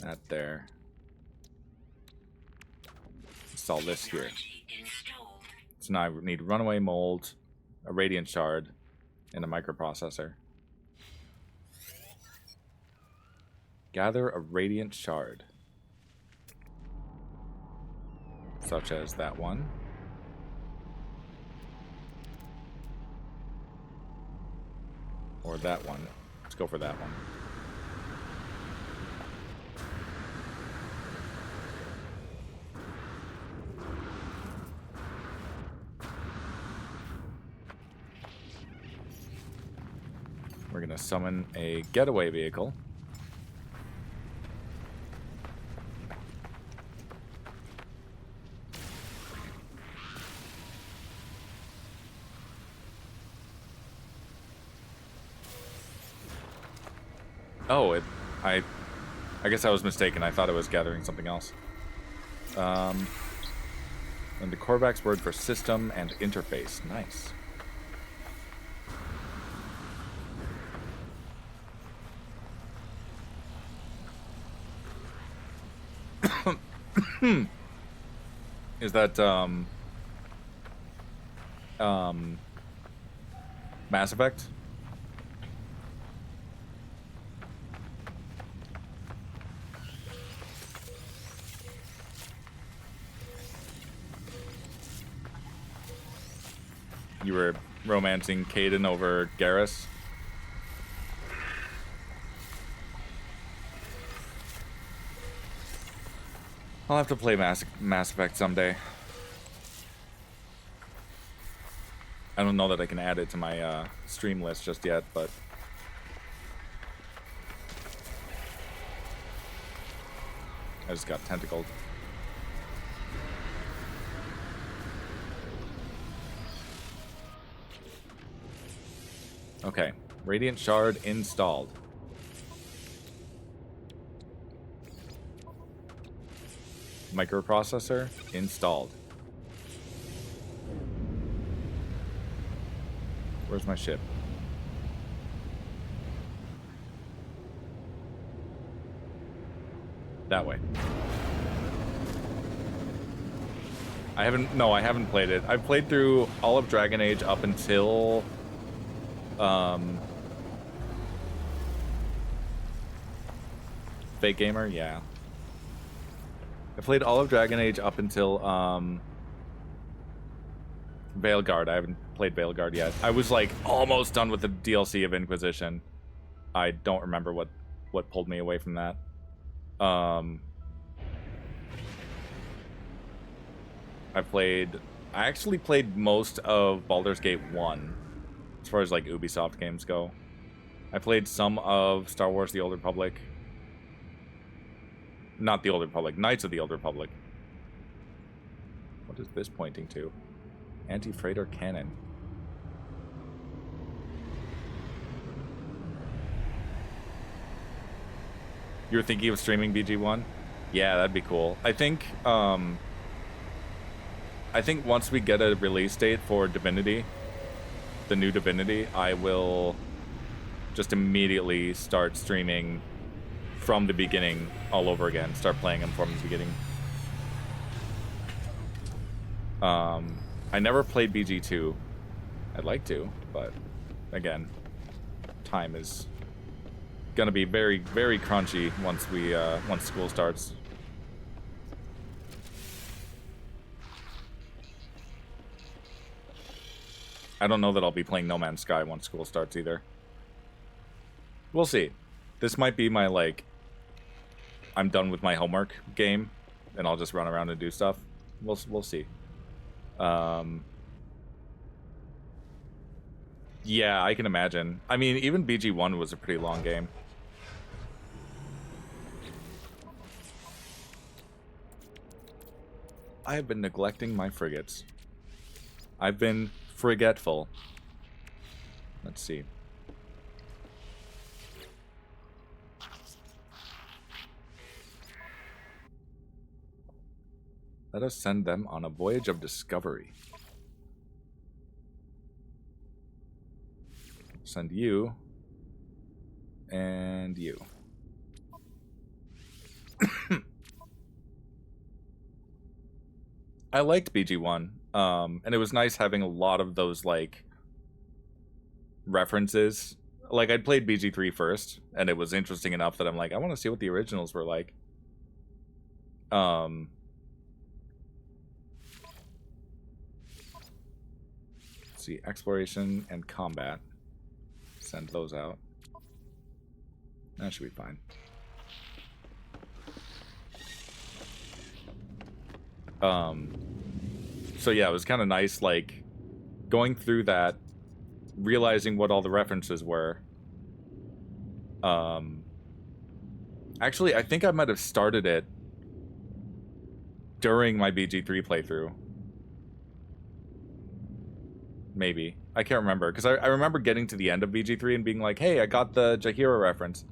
That there. Install this here. So now I need runaway mold, a radiant shard, and a microprocessor. Gather a radiant shard. Such as that one. Or that one. Let's go for that one. We're gonna summon a getaway vehicle. Oh, I guess I was mistaken. I thought it was gathering something else. And the Korvac's word for system and interface. Nice. Is that Mass Effect? You were romancing Caden over Garrus? I'll have to play Mass Effect someday. I don't know that I can add it to my stream list just yet, but... I just got tentacled. Okay, Radiant Shard installed. Microprocessor installed. Where's my ship? That way. I haven't. No, I haven't played it. I've played through all of Dragon Age up until Fake Gamer. Yeah. I played all of Dragon Age up until Veilguard. I haven't played Veilguard yet. I was like almost done with the DLC of Inquisition. I don't remember what pulled me away from that. I actually played most of Baldur's Gate 1, as far as like Ubisoft games go. I played some of Star Wars The Old Republic. Not The Old Republic, Knights of the Old Republic. What is this pointing to? Anti-freighter cannon. You were thinking of streaming BG1? Yeah, that'd be cool. I think once we get a release date for Divinity, the new Divinity, I will just immediately start streaming from the beginning all over again. Start playing them from the beginning. I never played BG2. I'd like to, but again, time is gonna be very, very crunchy once school starts. I don't know that I'll be playing No Man's Sky once school starts either. We'll see. This might be my, like, I'm done with my homework game, and I'll just run around and do stuff. We'll see. Yeah, I can imagine. I mean, even BG1 was a pretty long game. I have been neglecting my frigates. I've been forgetful. Let's see. Let us send them on a voyage of discovery. Send you. And you. I liked BG1. And it was nice having a lot of those, like, references. Like, I'd played BG3 first, and it was interesting enough that I'm like, I want to see what the originals were like. Let's see, exploration and combat. Send those out. That should be fine. So yeah, it was kind of nice, like, going through that, realizing what all the references were. Actually, I think I might have started it during my BG3 playthrough. Maybe. I can't remember, because I remember getting to the end of BG3 and being like, hey, I got the Jaheira reference.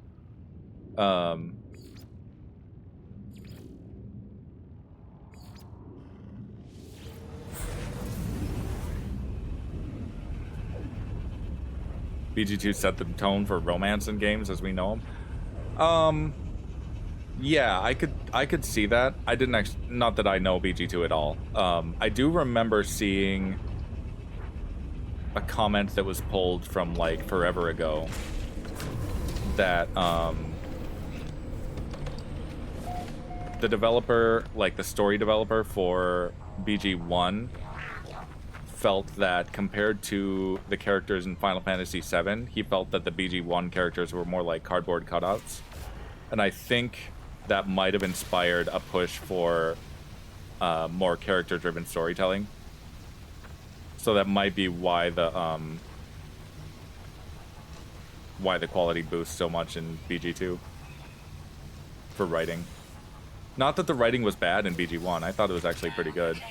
BG2 set the tone for romance in games as we know them. Yeah, I could see that. I didn't actually, not that I know BG2 at all. I do remember seeing a comment that was pulled from like forever ago that the developer, like the story developer for BG1, felt that compared to the characters in Final Fantasy VII, he felt that the BG1 characters were more like cardboard cutouts. And I think that might have inspired a push for more character-driven storytelling. So that might be why the quality boosts so much in BG2 for writing. Not that the writing was bad in BG1. I thought it was actually pretty good.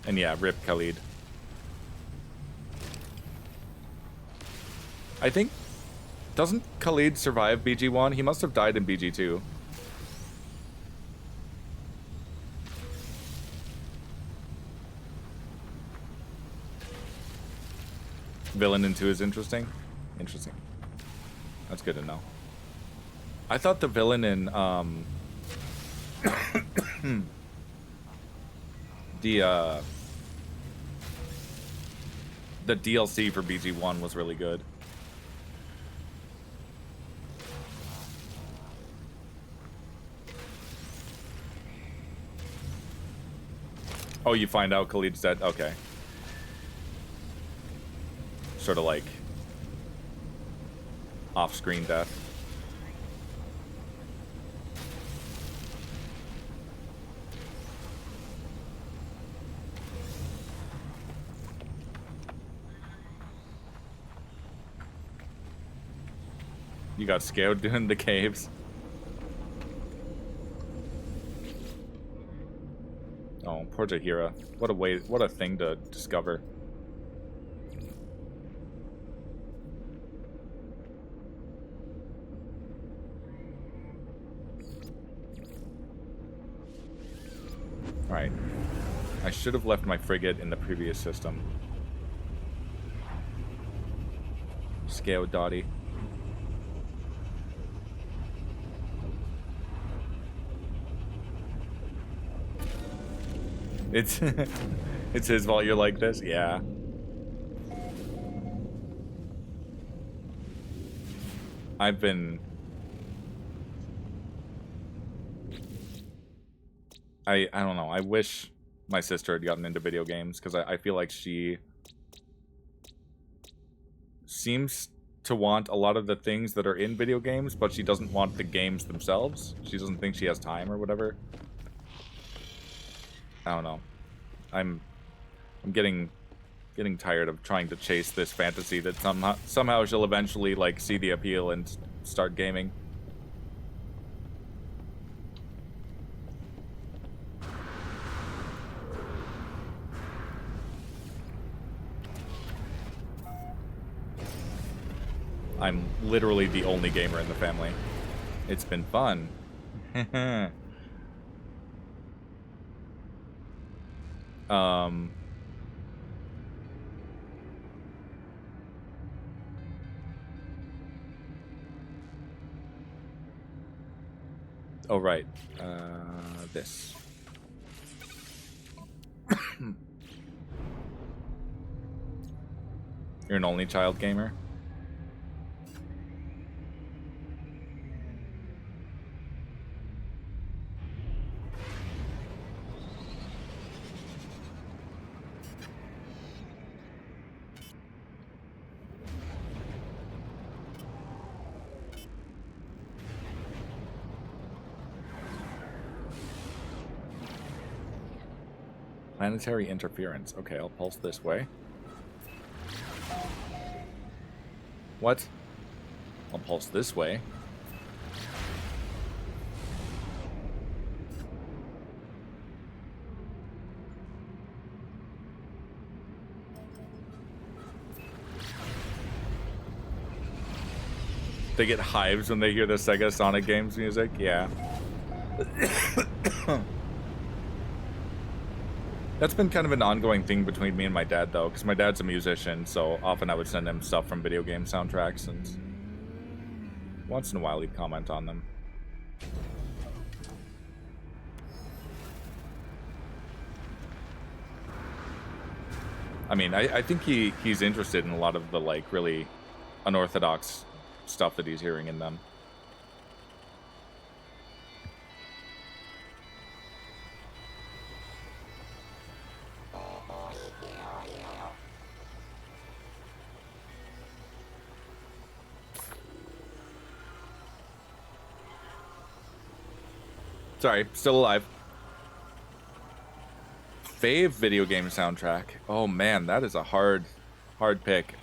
And yeah, rip Khalid. I think, doesn't Khalid survive BG1? He must have died in Villain in 2 is interesting. Interesting. That's good to know. I thought the villain in the DLC for BG1 was really good. Oh, you find out Khalid's dead? Okay. Sort of like off-screen death. You got scared doing the caves. Oh, poor Jahira. What a way, what a thing to discover. Alright. I should have left my frigate in the previous system. Scale Dottie. It's it's his fault you're like this? Yeah. I've been... I don't know. I wish my sister had gotten into video games, because I feel like she seems to want a lot of the things that are in video games, but she doesn't want the games themselves. She doesn't think she has time or whatever. I don't know. I'm getting tired of trying to chase this fantasy that somehow she'll eventually like see the appeal and start gaming. I'm literally the only gamer in the family. It's been fun. Oh, right. This. You're an only child gamer? Planetary interference. Okay, I'll pulse this way. What? I'll pulse this way. They get hives when they hear the Sega Sonic games music? Yeah. That's been kind of an ongoing thing between me and my dad, though, because my dad's a musician, so often I would send him stuff from video game soundtracks, and once in a while he'd comment on them. I mean, I think he's interested in a lot of the, like, really unorthodox stuff that he's hearing in them. Sorry, still alive. Fave video game soundtrack. Oh man, that is a hard pick.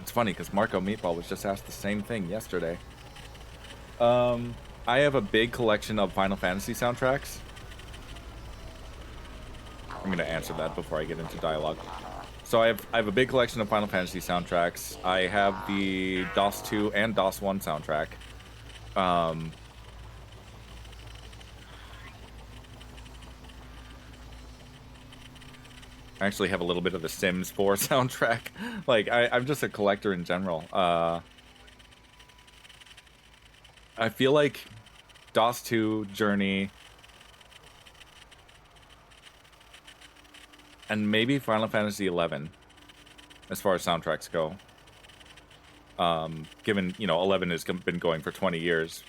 It's funny because Marco Meatball was just asked the same thing yesterday. I have a big collection of Final Fantasy soundtracks. I'm gonna answer that before I get into dialogue. So I have a big collection of Final Fantasy soundtracks. I have the DOS 2 and DOS 1 soundtrack. I actually have a little bit of the Sims 4 soundtrack. Like, I'm just a collector in general. I feel like DOS 2, Journey, and maybe Final Fantasy 11, as far as soundtracks go. Given, you know, 11 has been going for 20 years.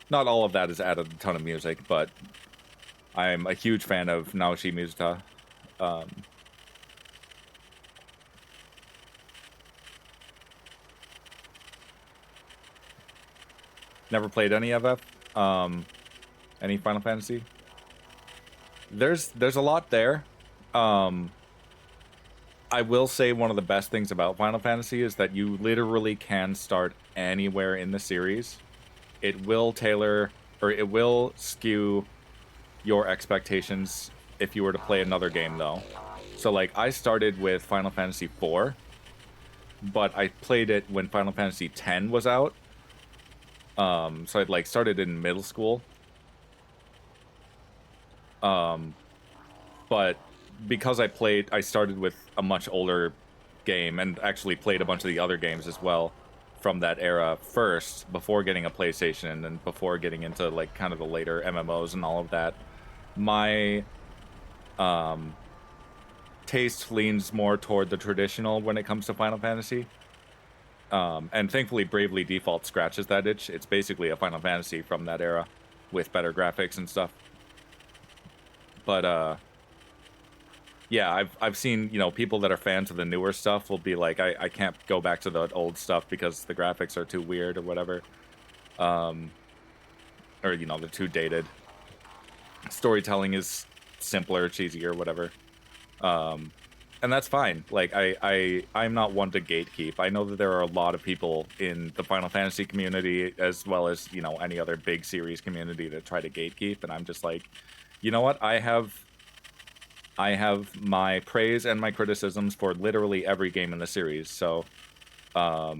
Not all of that has added a ton of music, but I'm a huge fan of Naoshi Mizuta. Never played any FF. Any Final Fantasy. There's a lot there. I will say one of the best things about Final Fantasy is that you literally can start anywhere in the series. It will tailor, or it will skew your expectations if you were to play another game, though. So, like, I started with Final Fantasy IV, but I played it when Final Fantasy X was out. So I'd, like, started in middle school. But because I started with a much older game and actually played a bunch of the other games as well from that era first, before getting a PlayStation and before getting into, like, kind of the later MMOs and all of that, my taste leans more toward the traditional when it comes to Final Fantasy. And thankfully Bravely Default scratches that itch. It's basically a Final Fantasy from that era with better graphics and stuff. But yeah, I've seen, you know, people that are fans of the newer stuff will be like, I can't go back to the old stuff because the graphics are too weird or whatever. Or, you know, they're too dated. Storytelling is simpler, cheesier, whatever. And that's fine. Like, I'm not one to gatekeep. I know that there are a lot of people in the Final Fantasy community, as well as, you know, any other big series community that try to gatekeep, and I'm just like, you know what? I have my praise and my criticisms for literally every game in the series, so I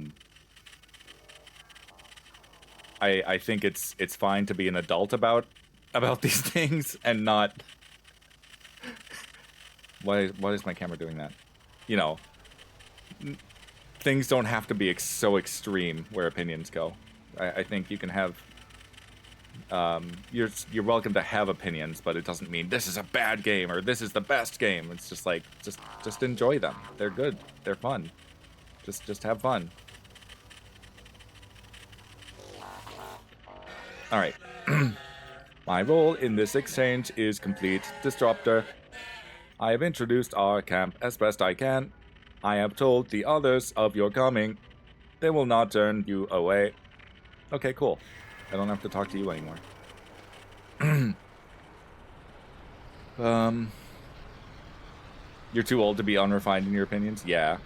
think it's fine to be an adult about these things and not. Why is my camera doing that? You know, things don't have to be so extreme where opinions go. I think you can have. You're welcome to have opinions, but it doesn't mean this is a bad game or this is the best game. It's just like just enjoy them. They're good. They're fun. Just have fun. All right. My role in this exchange is complete disruptor. I have introduced our camp as best I can. I have told the others of your coming. They will not turn you away. Okay, cool. I don't have to talk to you anymore. You're too old to be unrefined in your opinions? Yeah.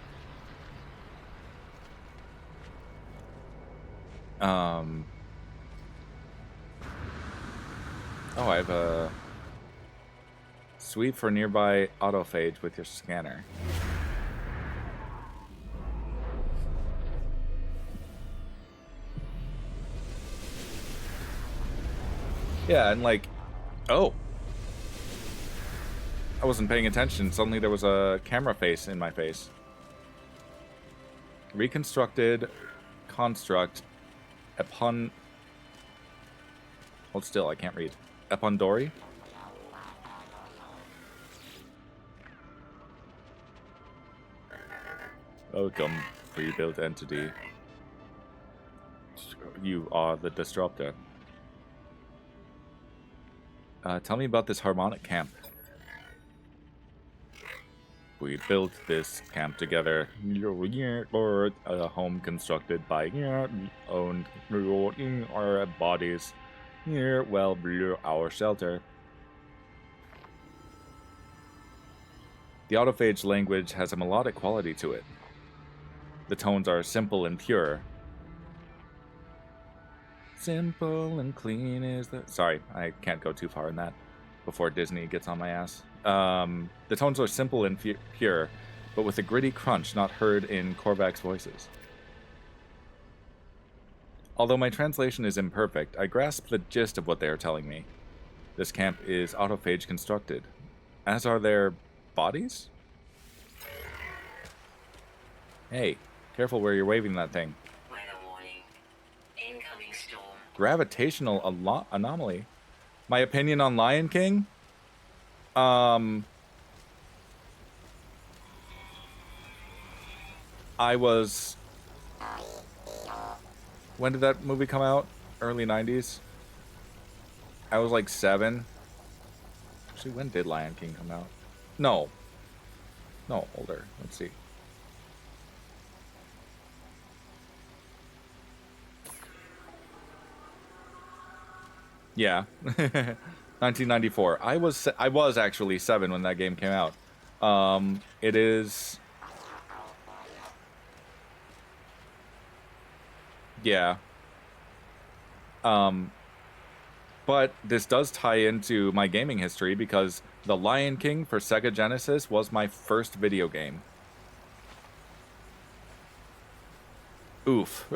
Oh, I have a sweep for nearby autophage with your scanner. Yeah, and like, oh, I wasn't paying attention. Suddenly there was a camera face in my face. Reconstructed construct upon. Hold still, I can't read. Epondori? Welcome, pre-built entity. You are the disruptor. Tell me about this harmonic camp. We built this camp together. Or a home constructed by own our bodies. Well, our shelter. The autophage language has a melodic quality to it. The tones are simple and pure. Simple and clean is the... Sorry, I can't go too far in that before Disney gets on my ass. The tones are simple and pure, but with a gritty crunch not heard in Korvac's voices. Although my translation is imperfect, I grasp the gist of what they are telling me. This camp is autophage constructed, as are their bodies? Hey, careful where you're waving that thing. Weather warning. Incoming storm. Gravitational anomaly. My opinion on Lion King? I was... When did that movie come out? Early 90s? I was like 7. Actually, when did Lion King come out? No. No, older. Let's see. Yeah. 1994. I was actually 7 when that game came out. It is... Yeah. But this does tie into my gaming history because The Lion King for Sega Genesis was my first video game. Oof.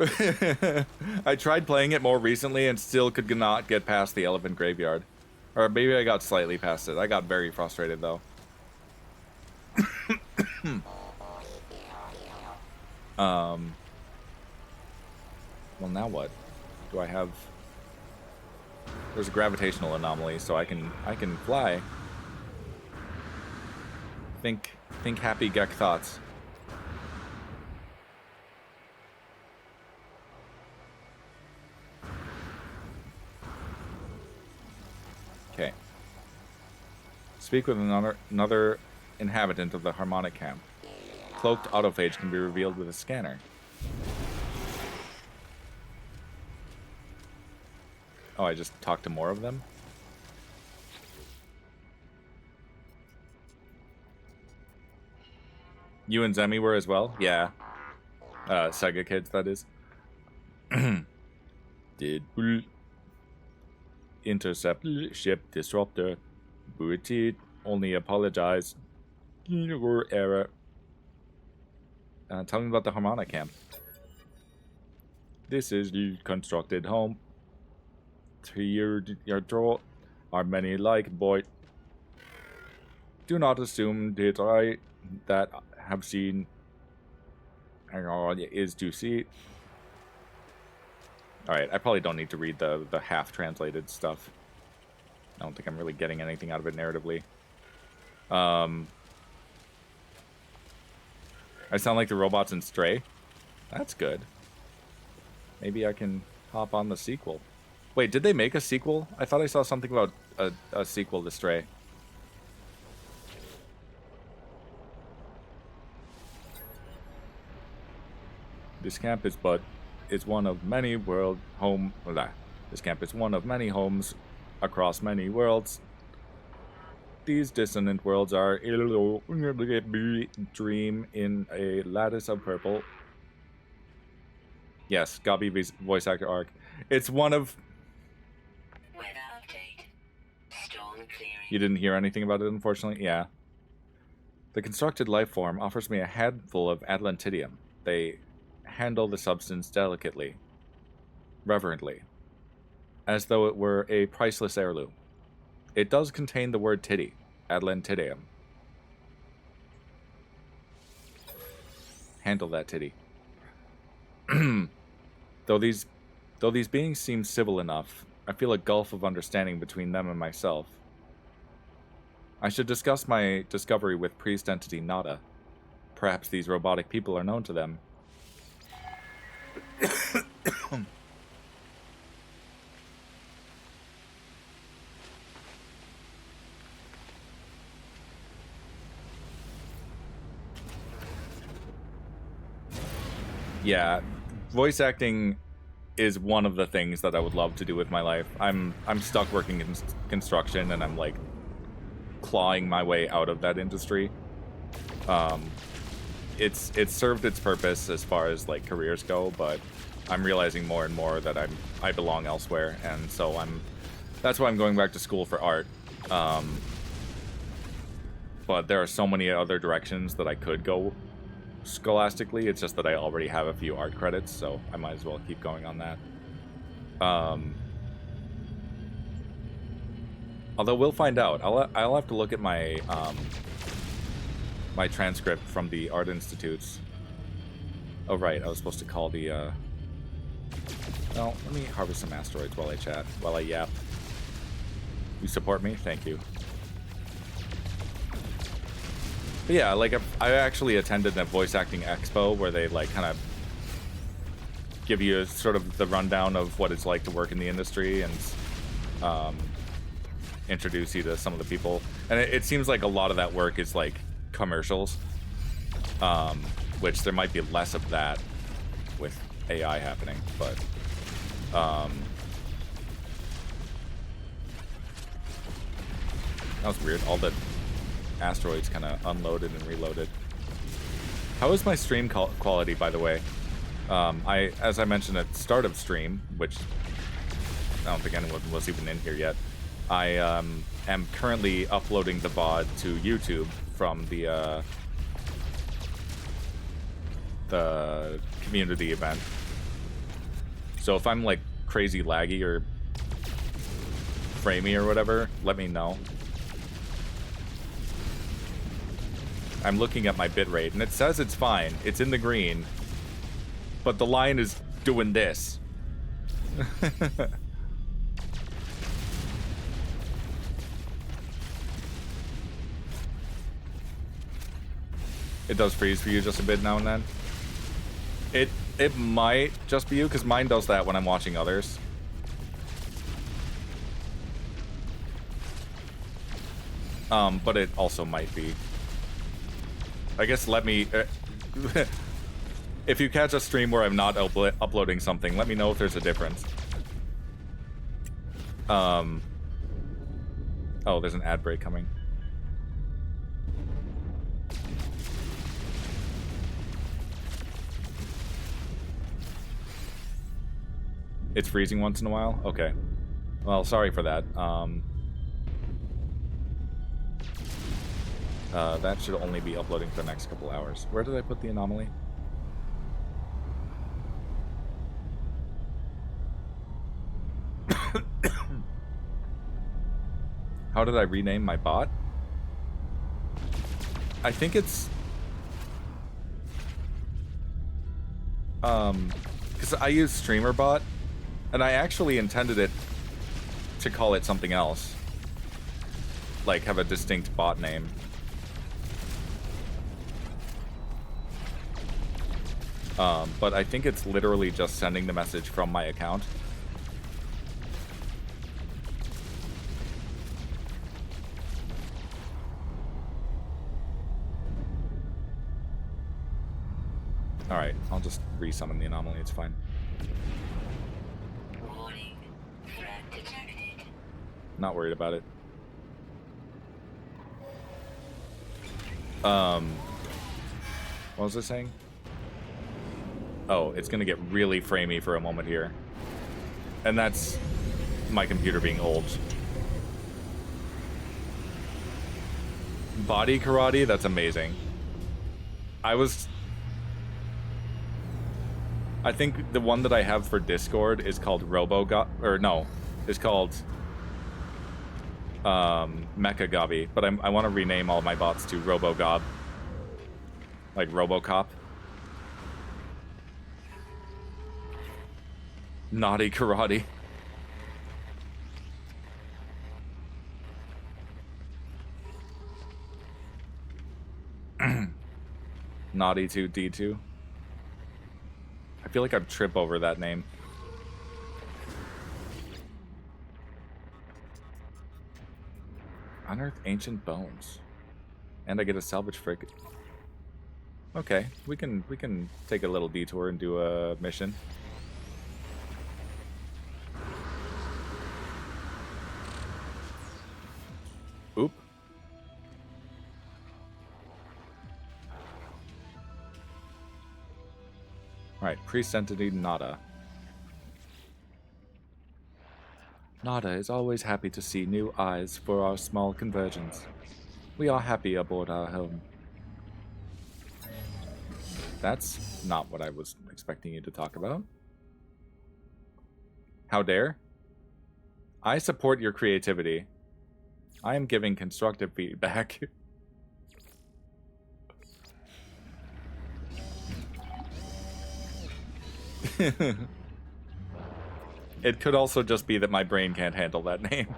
I tried playing it more recently and still could not get past the Elephant Graveyard. Or maybe I got slightly past it. I got very frustrated, though. Well, now what? Do I have... There's a gravitational anomaly, so I can fly. Think happy Gek thoughts. Okay. Speak with another inhabitant of the Harmonic Camp. Cloaked autophage can be revealed with a scanner. Oh, I just talked to more of them? You and Zemi were as well? Yeah. Sega kids, that is. Did intercept ship disruptor. Booted. Only apologize. Error. Tell me about the Harmonic Camp. This is the constructed home. To your draw are many like boy. Do not assume that have seen and all is to see. Alright, I probably don't need to read the half-translated stuff. I don't think I'm really getting anything out of it narratively. I sound like the robots in Stray? That's good. Maybe I can hop on the sequel. Wait, did they make a sequel? I thought I saw something about a sequel to Stray. This camp is one of many This camp is one of many homes across many worlds. These dissonant worlds are dream in a lattice of purple. Yes, GGobbie voice actor arc. It's one of... Weather update. Storm clearing. You didn't hear anything about it, unfortunately? Yeah. The constructed life form offers me a handful of Atlantidium. They handle the substance delicately, reverently, as though it were a priceless heirloom. It does contain the word titty, Atlantidium. Handle that titty. Though these beings seem civil enough, I feel a gulf of understanding between them and myself. I should discuss my discovery with priest entity Nada. Perhaps these robotic people are known to them. Yeah, voice acting is one of the things that I would love to do with my life. I'm stuck working in construction, and I'm like clawing my way out of that industry. It's served its purpose as far as like careers go, but I'm realizing more and more that I belong elsewhere, and so that's why I'm going back to school for art. But there are so many other directions that I could go scholastically. It's just that I already have a few art credits, so I might as well keep going on that. Although we'll find out. I'll have to look at my my transcript from the art institutes Oh, right. I was supposed to call the, Well, let me harvest some asteroids while I chat, while I yap. You support me? Thank you. But yeah, like, I actually attended a voice acting expo where they, like, kind of give you sort of the rundown of what it's like to work in the industry and introduce you to some of the people. And it seems like a lot of that work is, like, commercials, which there might be less of that with AI happening, but... that was weird. All the asteroids kind of unloaded and reloaded. How is my stream quality, by the way? As I mentioned at the start of stream, which I don't think anyone was even in here yet, I am currently uploading the VOD to YouTube from the community event. So if I'm like crazy laggy or framey or whatever, let me know. I'm looking at my bitrate, and it says it's fine. It's in the green. But the line is doing this. It does freeze for you just a bit now and then. It might just be you, because mine does that when I'm watching others. But it also might be. I guess let me... if you catch a stream where I'm not uploading something, let me know if there's a difference. Oh, there's an ad break coming. It's freezing once in a while? Okay. Well, sorry for that. That should only be uploading for the next couple hours. Where did I put the anomaly? How did I rename my bot? I think it's... because I use StreamerBot, and I actually intended it to call it something else. Like, have a distinct bot name. But I think it's literally just sending the message from my account. Alright, I'll just resummon the anomaly, it's fine. Warning. Threat detected. Not worried about it. What was I saying? Oh, it's gonna get really framey for a moment here. And that's my computer being old. Body karate, that's amazing. I think the one that I have for Discord is called is called GGobbie, but I want to rename all my bots to RoboGob. Like RoboCop. Naughty karate. Naughty 2D2. I feel like I'd trip over that name. Unearth ancient bones. And I get a salvage frigate. Okay, we can take a little detour and do a mission. Oop. Alright, Priest Entity Nada. Nada is always happy to see new eyes for our small conversions. We are happy aboard our home. That's not what I was expecting you to talk about. How dare? I support your creativity. I am giving constructive feedback. It could also just be that my brain can't handle that name.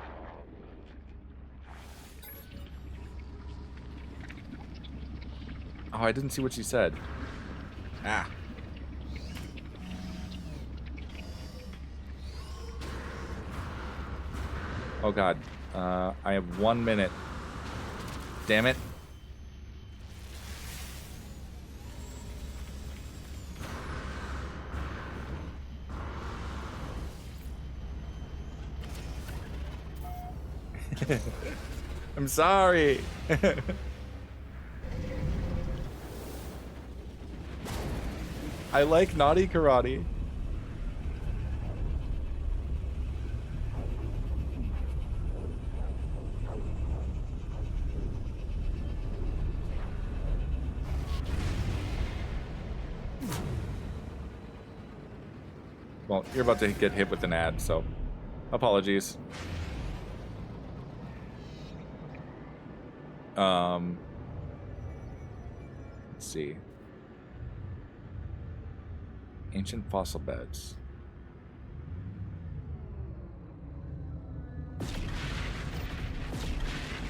Oh, I didn't see what she said. Ah. Oh god. I have 1 minute. Damn it. I'm sorry. I like naughty karate. Well, you're about to get hit with an ad, so apologies. Let's see. Ancient fossil beds.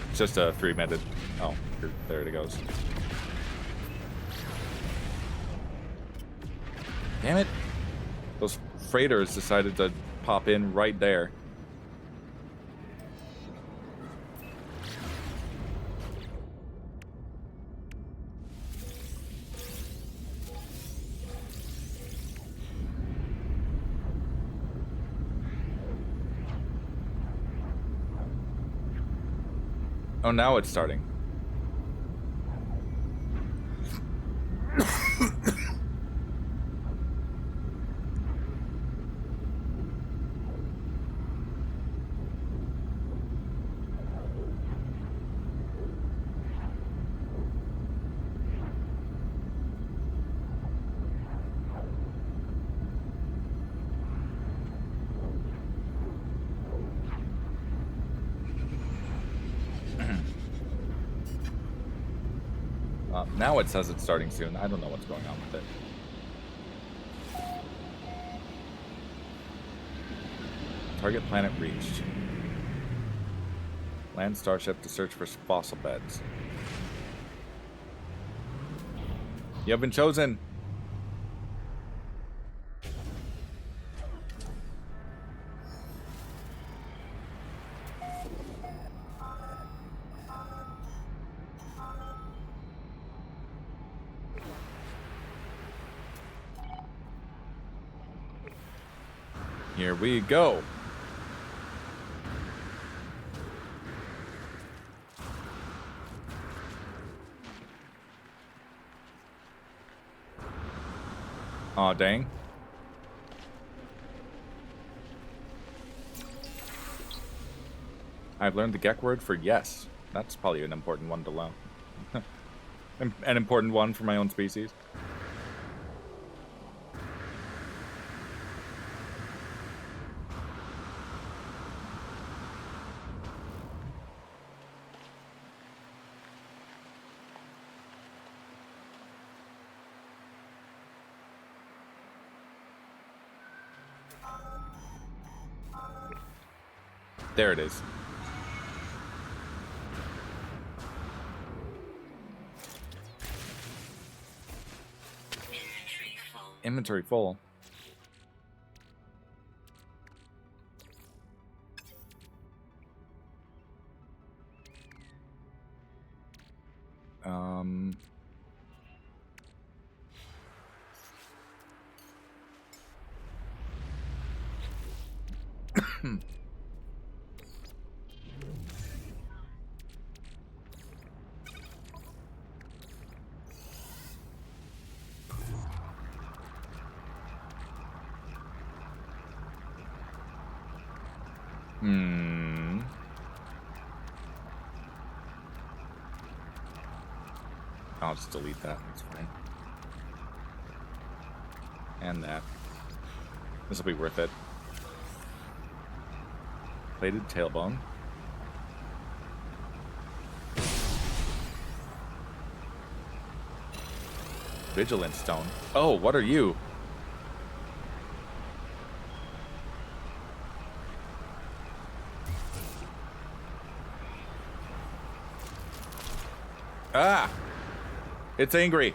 It's just a 3-minute. Oh, there it goes. Damn it! Those freighters decided to pop in right there. Oh, now it's starting. Now it says it's starting soon. I don't know what's going on with it. Target planet reached. Land starship to search for fossil beds. You have been chosen. Here we go. Aw, dang. I've learned the Gek word for yes. That's probably an important one to learn. An important one for my own species. There it is. Inventory full. I'll just delete that. That's fine. And that. This will be worth it. Plated tailbone. Vigilant stone. Oh, what are you? Ah! It's angry.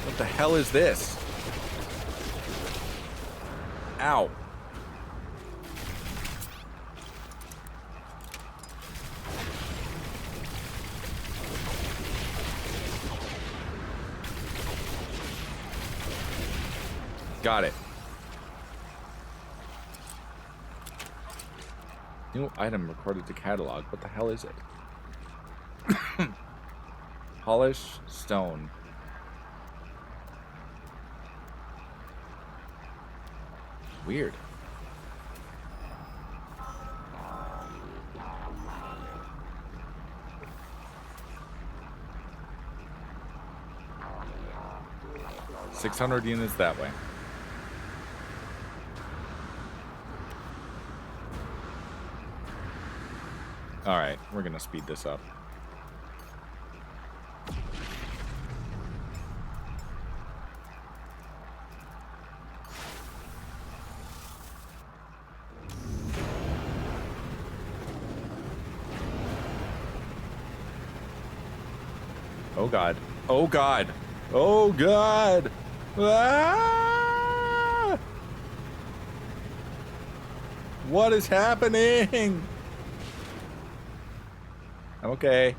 What the hell is this? Ow. Got it. New item recorded to catalog. What the hell is it? Polish stone. Weird. $600 units that way. Alright, we're gonna speed this up. Oh god. Oh god. Oh god. Ah! What is happening? Okay.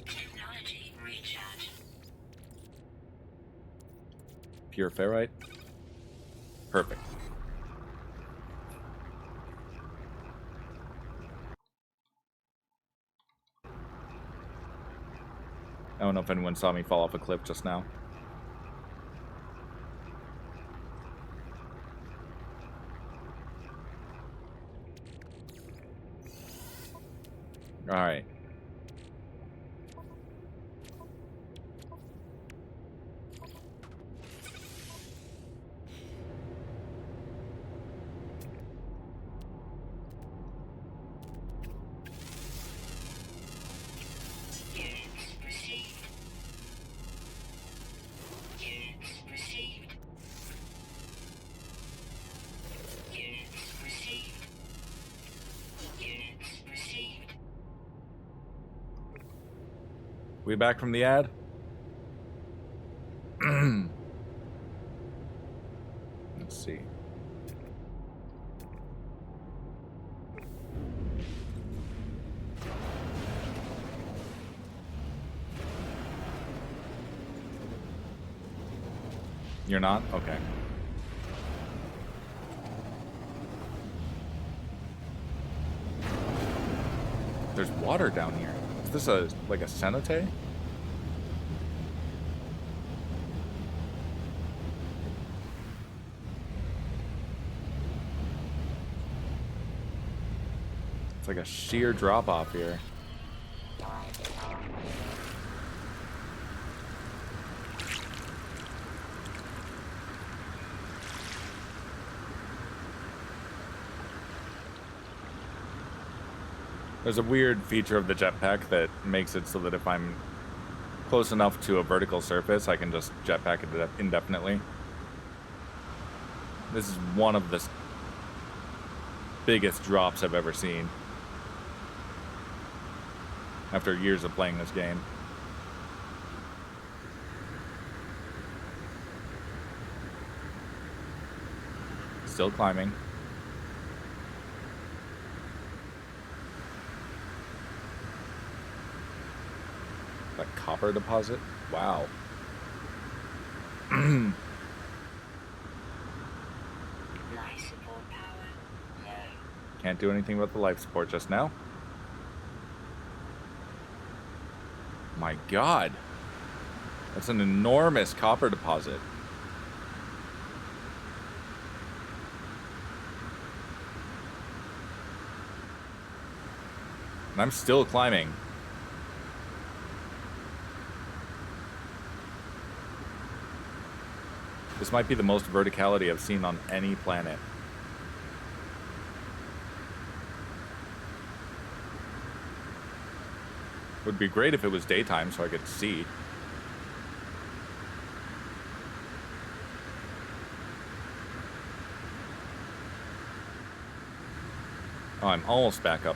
Technology recharge. Pure ferrite. Perfect. I don't know if anyone saw me fall off a cliff just now. All right. Units received. Units received. Units received. Units received. We back from the ad? Let's see. You're not? Okay. There's water down here. Is this like a cenote? It's like a sheer drop off here. There's a weird feature of the jetpack that makes it so that if I'm close enough to a vertical surface, I can just jetpack it indefinitely. This is one of the biggest drops I've ever seen after years of playing this game. Still climbing. A copper deposit? Wow. Life support power. No. Can't do anything about the life support just now. My god. That's an enormous copper deposit. And I'm still climbing. This might be the most verticality I've seen on any planet. Would be great if it was daytime so I could see. Oh, I'm almost back up.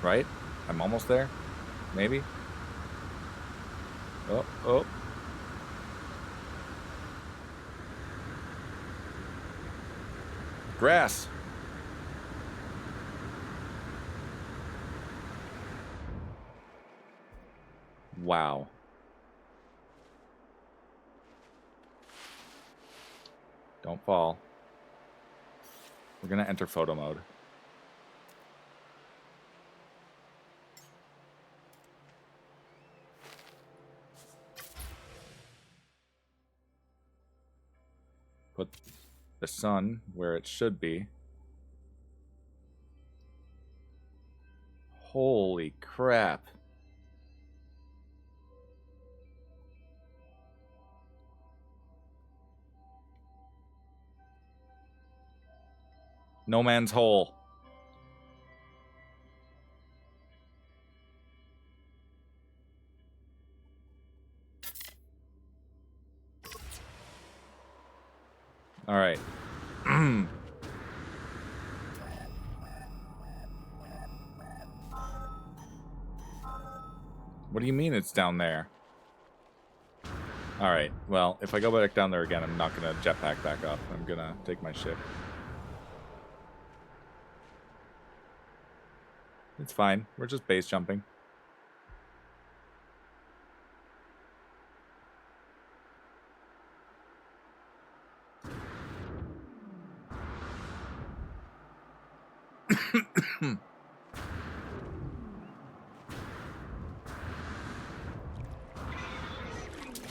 Right? I'm almost there? Maybe? Oh, oh. Grass. Wow. Don't fall. We're gonna enter photo mode. Put the sun where it should be. Holy crap. No man's hole. All right. What do you mean it's down there? All right. Well, if I go back down there again, I'm not going to jetpack back up. I'm going to take my ship. It's fine. We're just base jumping.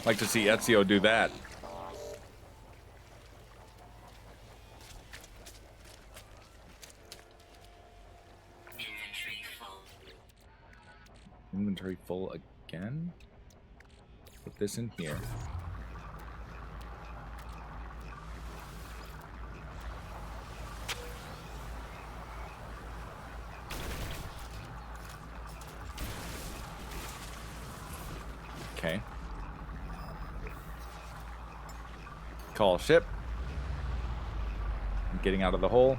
Like to see Ezio do that. Inventory full. Inventory full again? Put this in here. Okay. Call ship. I'm getting out of the hole.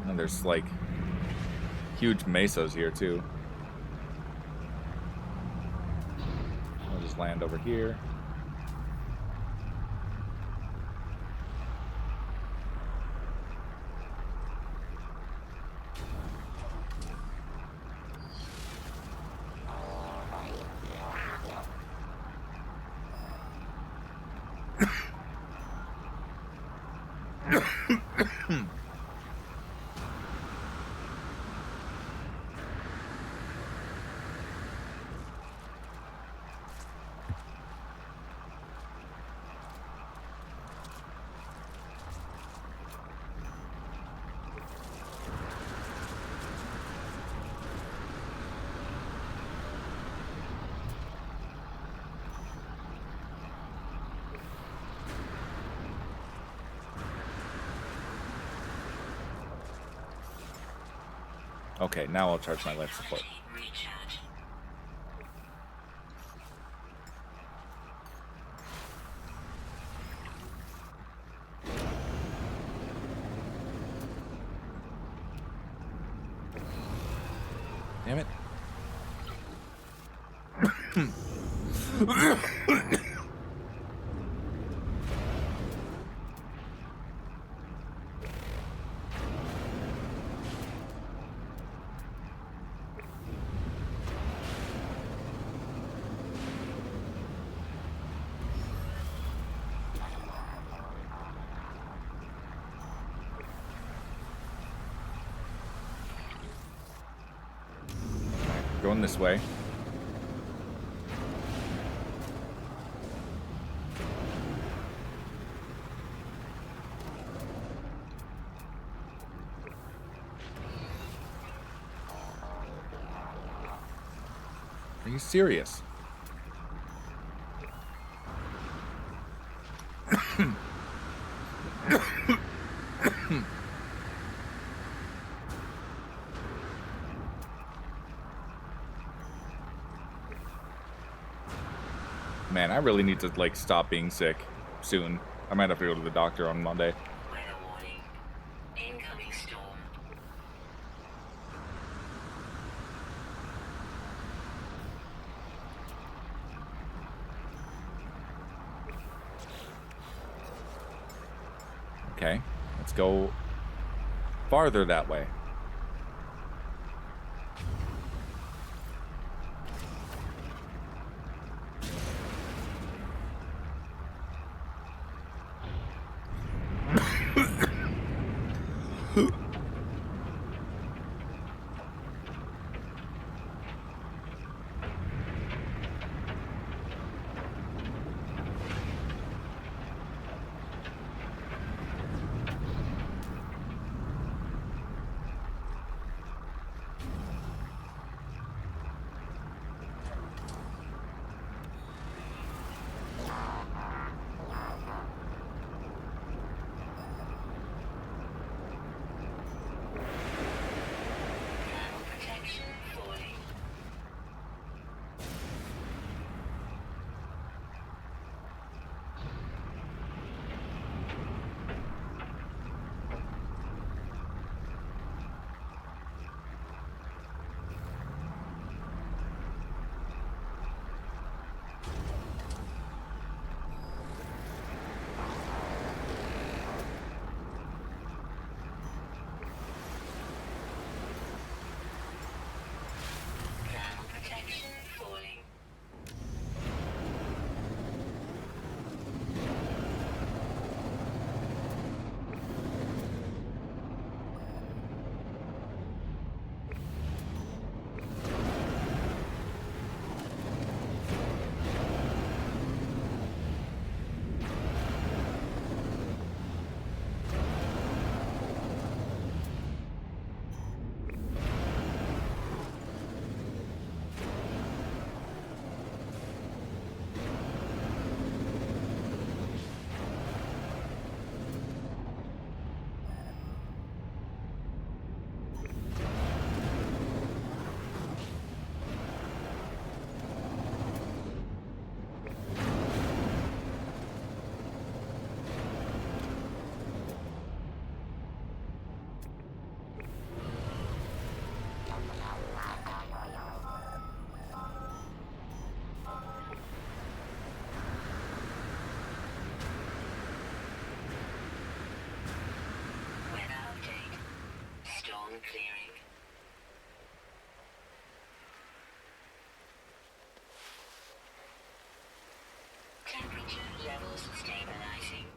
And there's like huge mesas here too. I'll just land over here. Okay, now I'll charge my life support. Recharge. Damn it. going this way. Are you serious? Man, I really need to, like, stop being sick soon. I might have to go to the doctor on Monday. Weather warning. Incoming storm. Okay, let's go farther that way. Thermal protection falling. Thermal protection falling. Weather update. Storm clearing. Temperature levels stabilizing.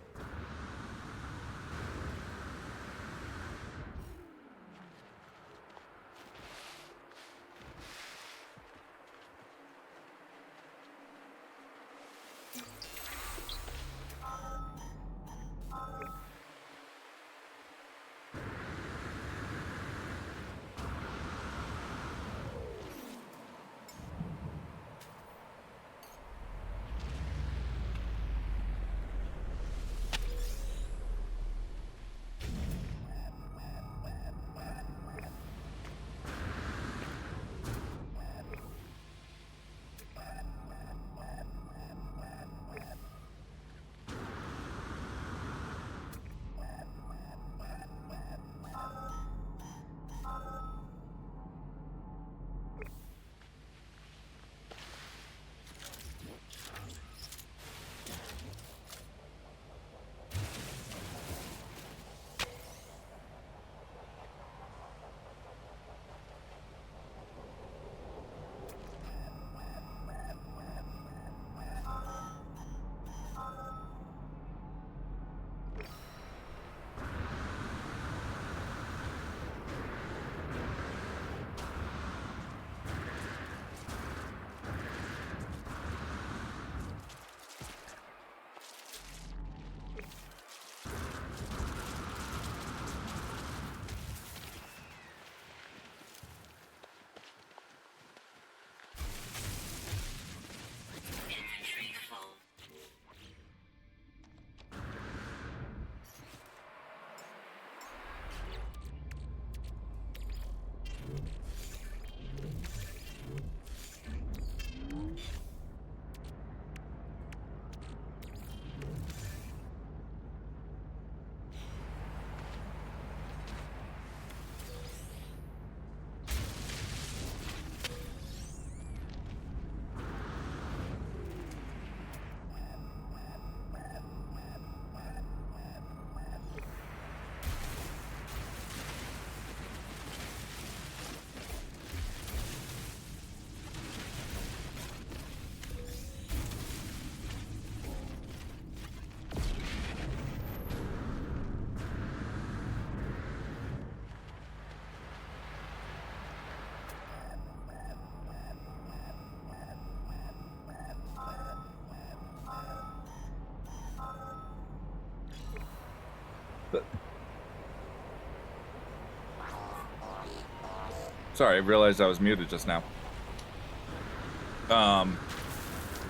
Sorry, I realized I was muted just now.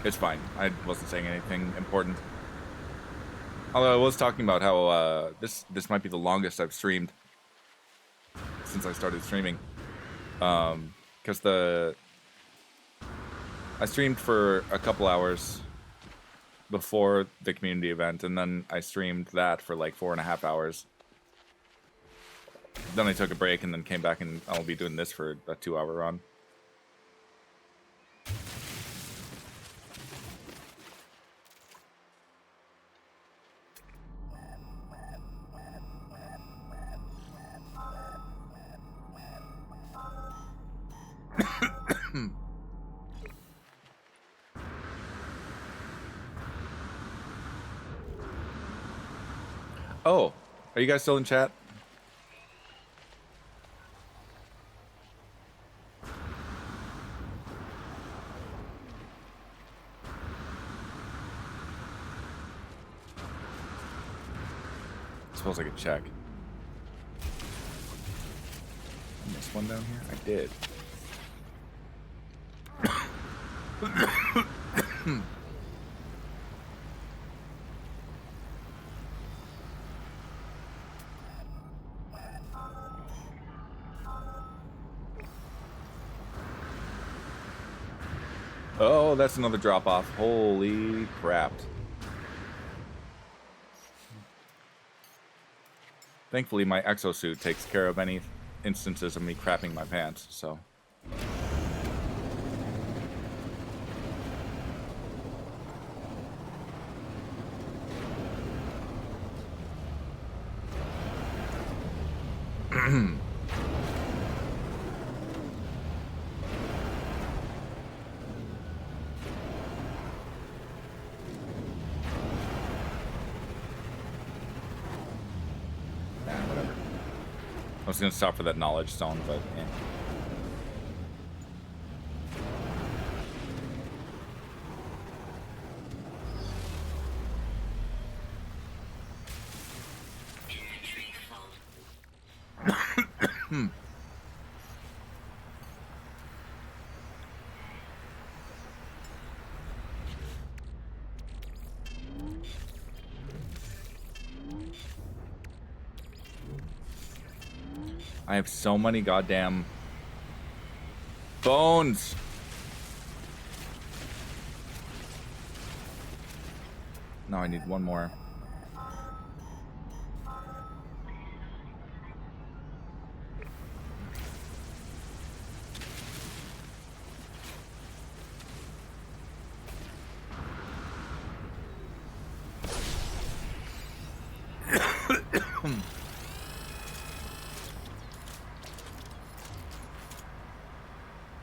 It's fine. I wasn't saying anything important. Although I was talking about how this might be the longest I've streamed since I started streaming. Because I streamed for a couple hours before the community event, and then I streamed that for like 4.5 hours. Then I took a break and then came back, and I'll be doing this for a 2-hour run. Oh, are you guys still in chat? I suppose I could check. I missed one down here? I did. Oh, that's another drop off. Holy crap. Thankfully, my exosuit takes care of any instances of me crapping my pants, so. I was going to stop for that knowledge stone, but yeah. I have so many goddamn bones. Now I need one more.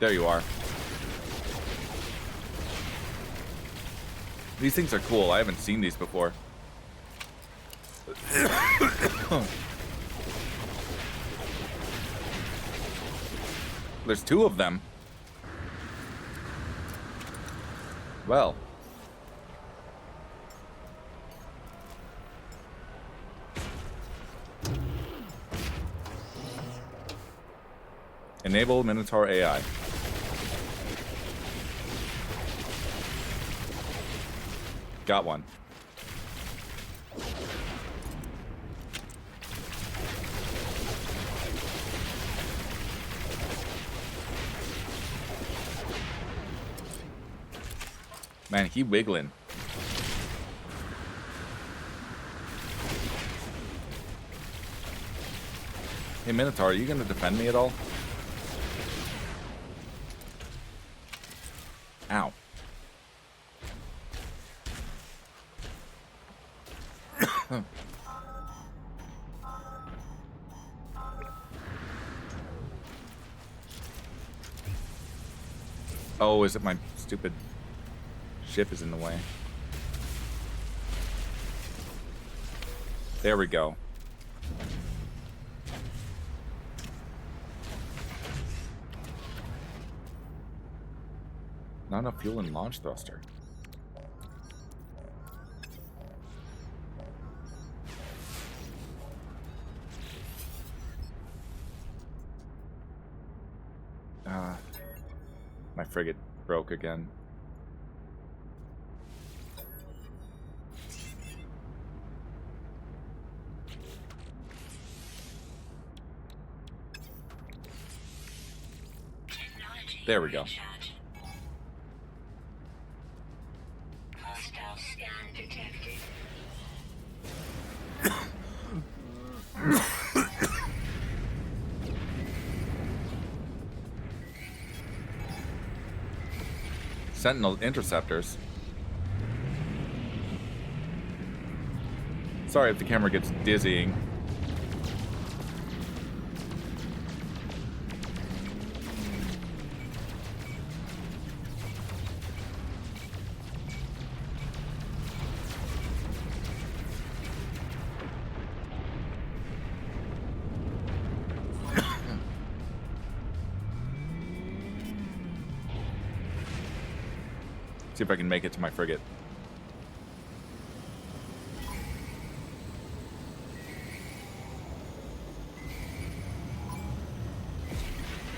There you are. These things are cool. I haven't seen these before. There's 2 of them. Well. Enable Minotaur AI. Got one. Man, he wiggling. Hey Minotaur, are you gonna defend me at all? Ow. Oh, is it my stupid ship is in the way? There we go. Not enough fuel in launch thruster. My frigate broke again. There we go. Hostile scan detected. Sentinel interceptors. Sorry if the camera gets dizzying. See if I can make it to my frigate.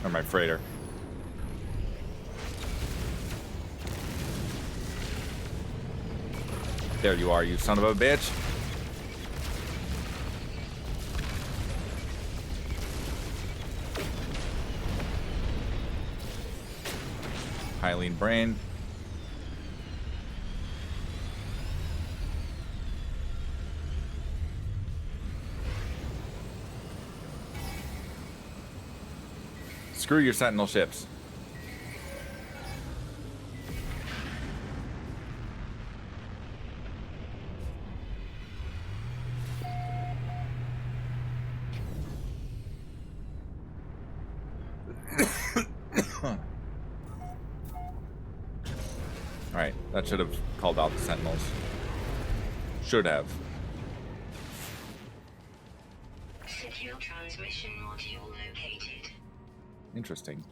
Or my freighter. There you are, you son of a bitch. Hylian brain. Screw your sentinel ships. Alright, that should have called out the sentinels. Should have. Secure transmission module located. Interesting.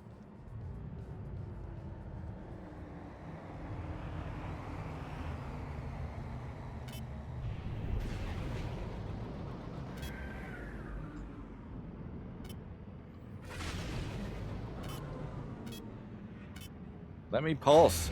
Let me pulse.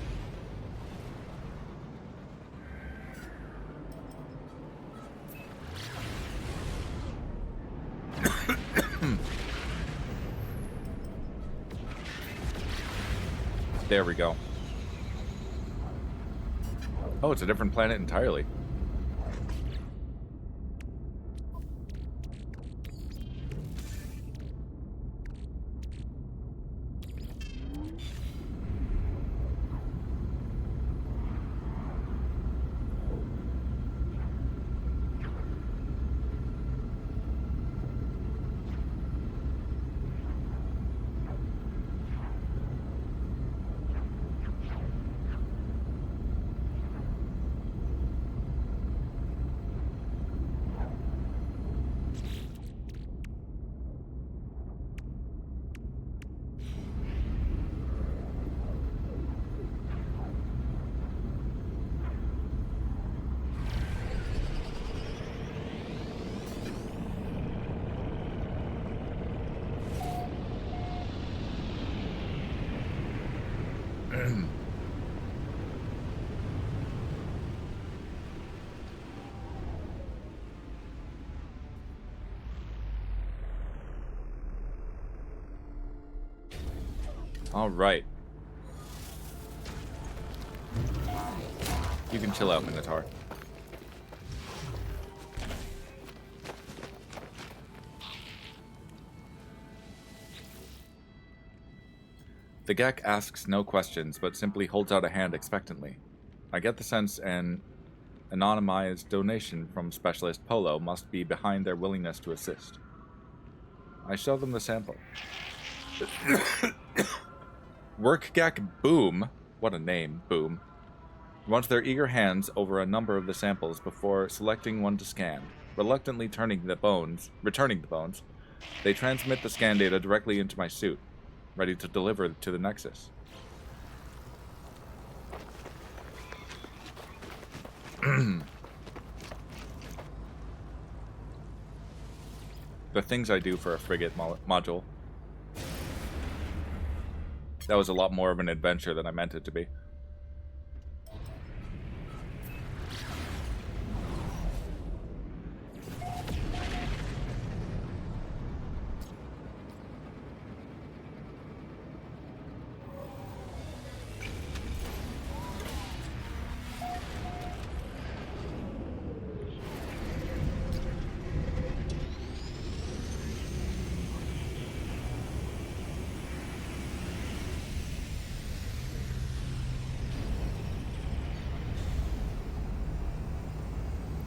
There we go. Oh, it's a different planet entirely. All right. You can chill out, Minotaur. The Gek asks no questions, but simply holds out a hand expectantly. I get the sense an anonymized donation from Specialist Polo must be behind their willingness to assist. I show them the sample. Work Gek Boom, what a name, Boom, runs their eager hands over a number of the samples before selecting one to scan. Reluctantly returning the bones, they transmit the scan data directly into my suit, ready to deliver to the Nexus. The things I do for a frigate module. That was a lot more of an adventure than I meant it to be.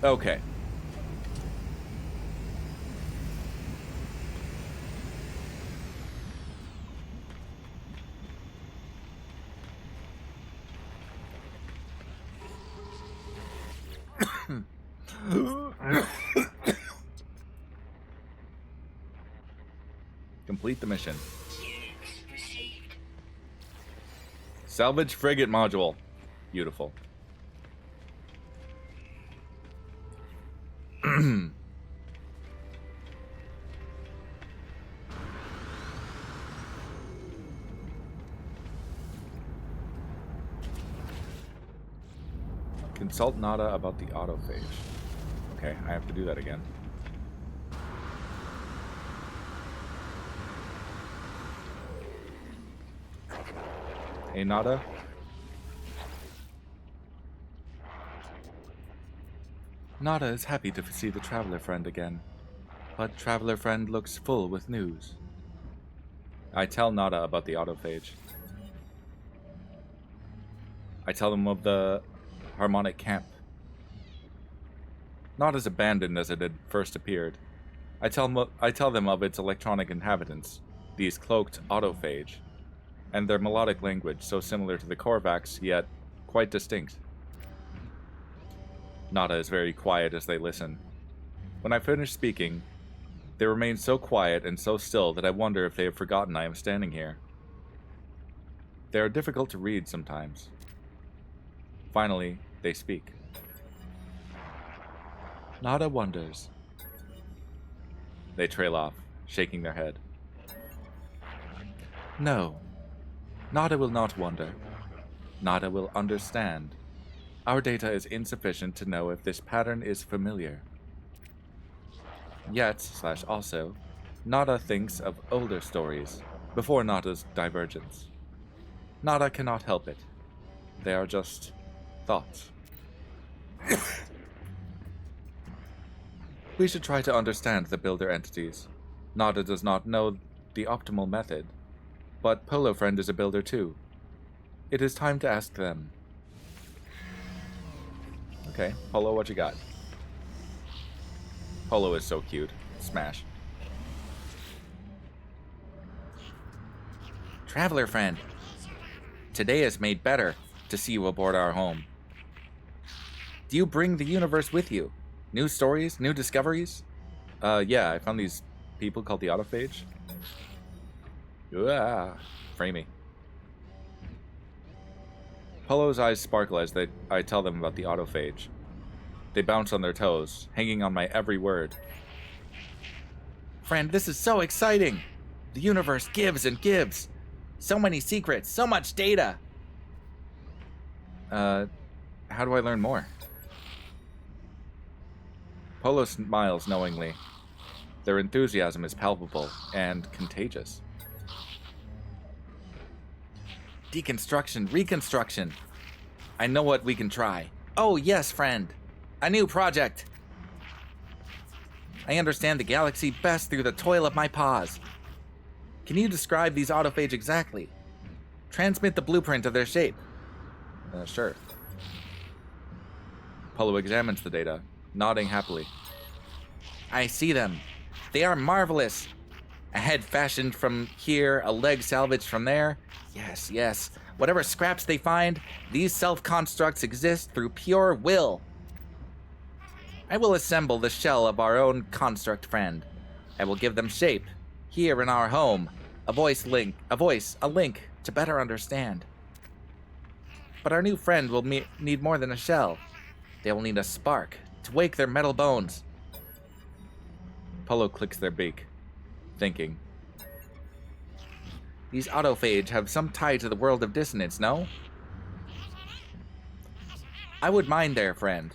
Okay. Complete the mission. Units received. Salvage frigate module. Beautiful. Consult Nada about the autophage. Okay, I have to do that again. Hey, Nada? Nada is happy to see the traveler friend again, but traveler friend looks full with news. I tell Nada about the autophage. I tell them of the harmonic camp. Not as abandoned as it had first appeared. I tell them of its electronic inhabitants, these cloaked autophage, and their melodic language so similar to the Korvax, yet quite distinct. Nada is very quiet as they listen. When I finish speaking, they remain so quiet and so still that I wonder if they have forgotten I am standing here. They are difficult to read sometimes. Finally, they speak. Nada wonders. They trail off, shaking their head. No. Nada will not wonder. Nada will understand. Our data is insufficient to know if this pattern is familiar. Yet, also, Nada thinks of older stories, before Nada's divergence. Nada cannot help it. They are just thoughts. We should try to understand the builder entities. Nada does not know the optimal method, but Polo Friend is a builder too. It is time to ask them. Okay, Polo, what you got? Polo is so cute. Smash. Traveler friend, today is made better to see you aboard our home. Do you bring the universe with you? New stories? New discoveries? Yeah, I found these people called the autophage. Framey. Polo's eyes sparkle as I tell them about the autophage. They bounce on their toes, hanging on my every word. Friend, this is so exciting! The universe gives and gives. So many secrets, so much data. How do I learn more? Polo smiles knowingly. Their enthusiasm is palpable and contagious. Deconstruction, reconstruction. I know what we can try. Oh, yes, friend. A new project. I understand the galaxy best through the toil of my paws. Can you describe these autophage exactly? Transmit the blueprint of their shape. Sure. Polo examines the data, nodding happily. I see them. They are marvelous. A head fashioned from here, a leg salvaged from there. Yes, yes. Whatever scraps they find, these self-constructs exist through pure will. I will assemble the shell of our own construct friend. I will give them shape, here in our home. A link to better understand. But our new friend will need more than a shell. They will need a spark to wake their metal bones. Polo clicks their beak, thinking. These autophage have some tie to the world of dissonance, no? I would mind there, friend.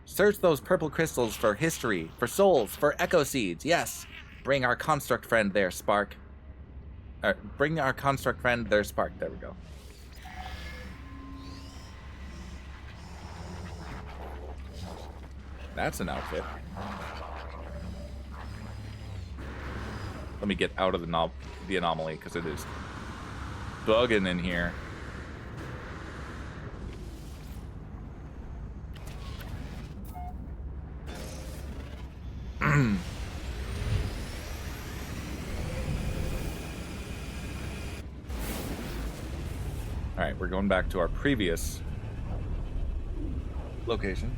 Search those purple crystals for history, for souls, for echo seeds, yes. Bring our construct friend there, Spark. Bring our construct friend there, Spark. There we go. That's an outfit. Let me get out of the anomaly, because it is bugging in here. Alright, we're going back to our previous location.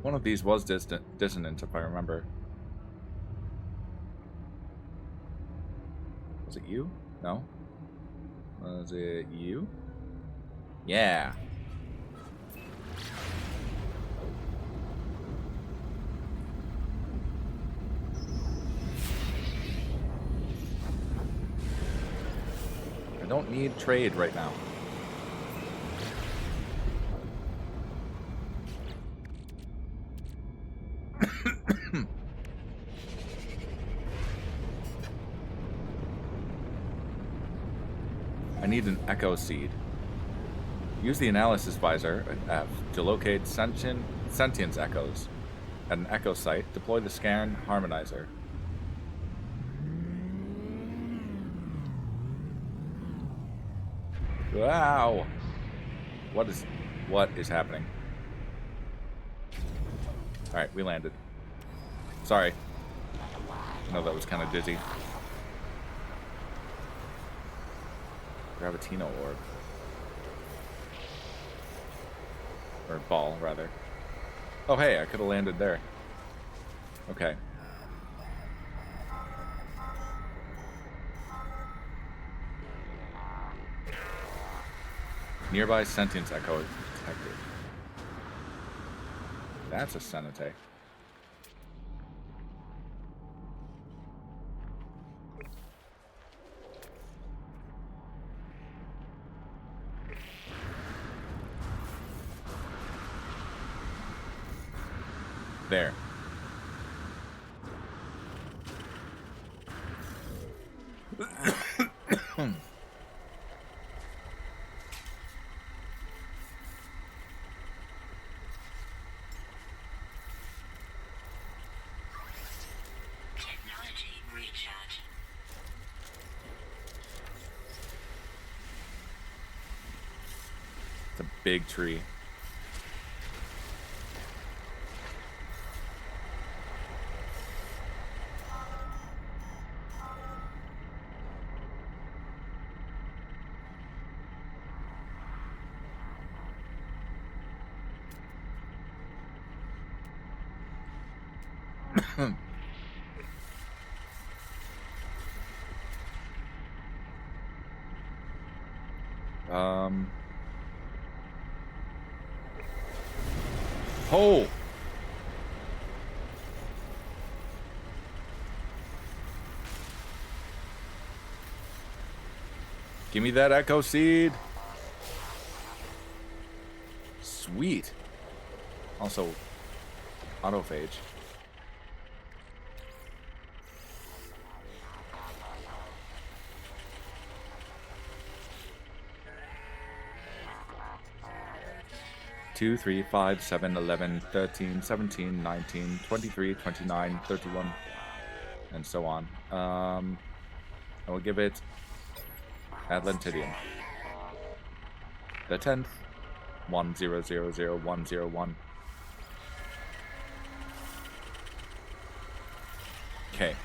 One of these was dissonant, if I remember. Was it you? No? Was it you? Yeah. I don't need trade right now. I need an echo seed. Use the analysis visor at F to locate sentience echoes. At an echo site, deploy the scan harmonizer. Wow! What is happening? Alright, we landed. Sorry. I know that was kind of dizzy. Gravitino orb. Or ball, rather. Oh, hey, I could have landed there. Okay. Nearby sentience echo detected. That's a Senate. There. Technology recharge. It's a big tree. Oh! Give me that echo seed. Sweet. Also, autophage. Two, 3, 5, 7, 11, 13, 17, 19, 23, 29, 31, and so on. I will give it Atlantidium. The 10th. 1000101. Okay.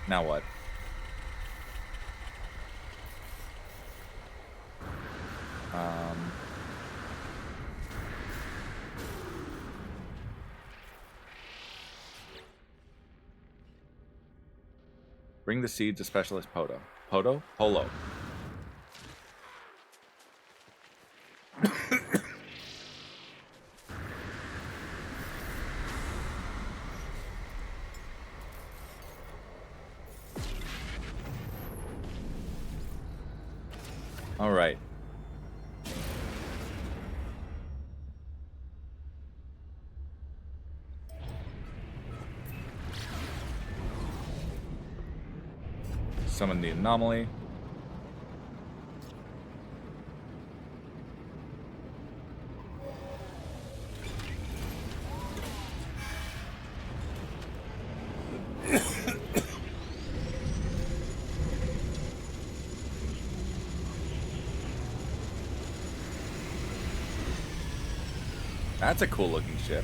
Now what? Bring the seed to Specialist Poto. Poto? Polo. All right. Summon the anomaly. That's a cool looking ship.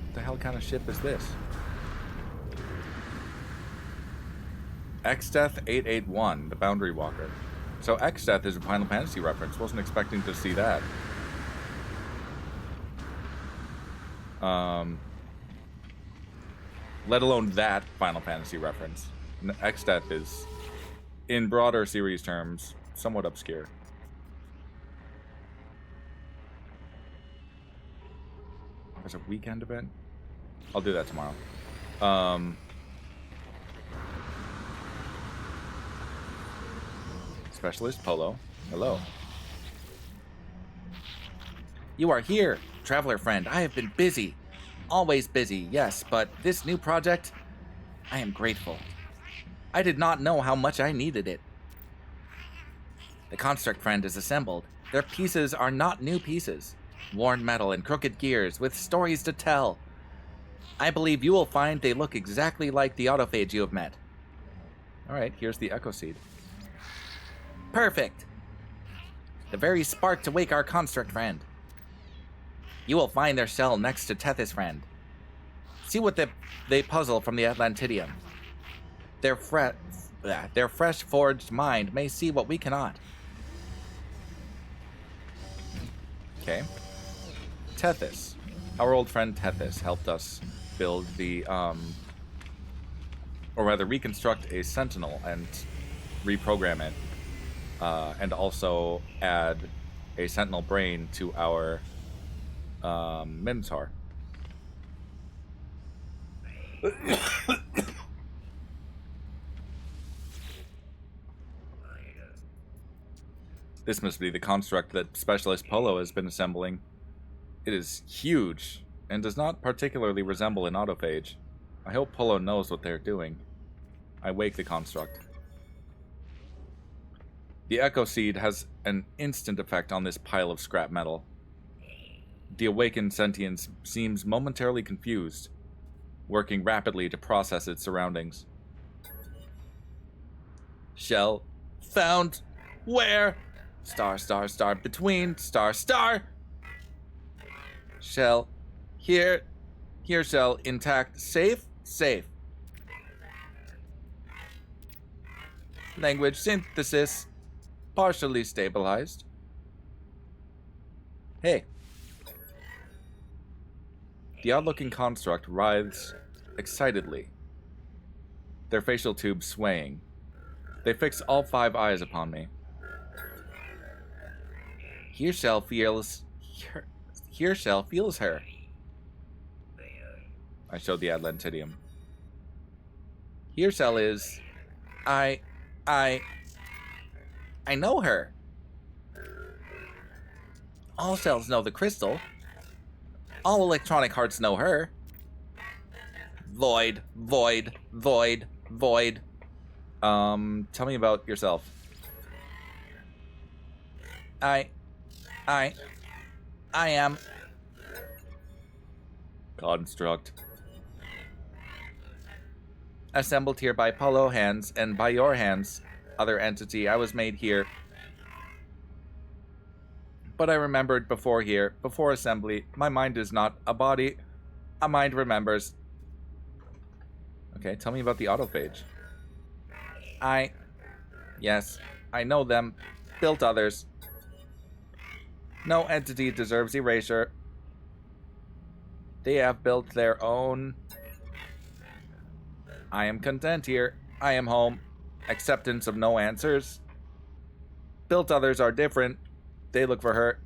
What the hell kind of ship is this? X-Death 881, the Boundary Walker. So X-Death is a Final Fantasy reference. Wasn't expecting to see that. Let alone that Final Fantasy reference. X-Death is, in broader series terms, somewhat obscure. There's a weekend event? I'll do that tomorrow. Specialist Polo. Hello. You are here, traveler friend. I have been busy. Always busy, yes, but this new project, I am grateful. I did not know how much I needed it. The construct friend is assembled. Their pieces are not new pieces. Worn metal and crooked gears with stories to tell. I believe you will find they look exactly like the autophage you have met. Alright, here's the Echo Seed. Perfect! The very spark to wake our construct friend. You will find their shell next to Tethys friend. See what they puzzle from the Atlantidium. Their fresh forged mind may see what we cannot. Okay. Tethys. Our old friend Tethys helped us build the, or rather reconstruct a sentinel and reprogram it. And also add a sentinel brain to our Minotaur. This must be the construct that Specialist Polo has been assembling. It is huge, and does not particularly resemble an autophage. I hope Polo knows what they're doing. I wake the construct. The Echo Seed has an instant effect on this pile of scrap metal. The awakened sentience seems momentarily confused, working rapidly to process its surroundings. Shell found. Where? Star, star, star, between, star, star. Shell. Here. Here, shell. Intact. Safe. Safe. Language synthesis. Partially stabilized. Hey. The odd-looking construct writhes excitedly, their facial tubes swaying. They fix all 5 eyes upon me. Here Shell feels her. I showed the Atlantidium. Here Shell is. I know her. All shells know the crystal. All electronic hearts know her. Void, void, void, void. Tell me about yourself. I am. Construct. Assembled here by Polo hands and by your hands, other entity. I was made here. But I remembered before here, before assembly, my mind is not a body. A mind remembers. Okay, tell me about the autophage. Yes, I know them. Built others. No entity deserves erasure. They have built their own. I am content here. I am home. Acceptance of no answers. Built others are different. They look for hurt.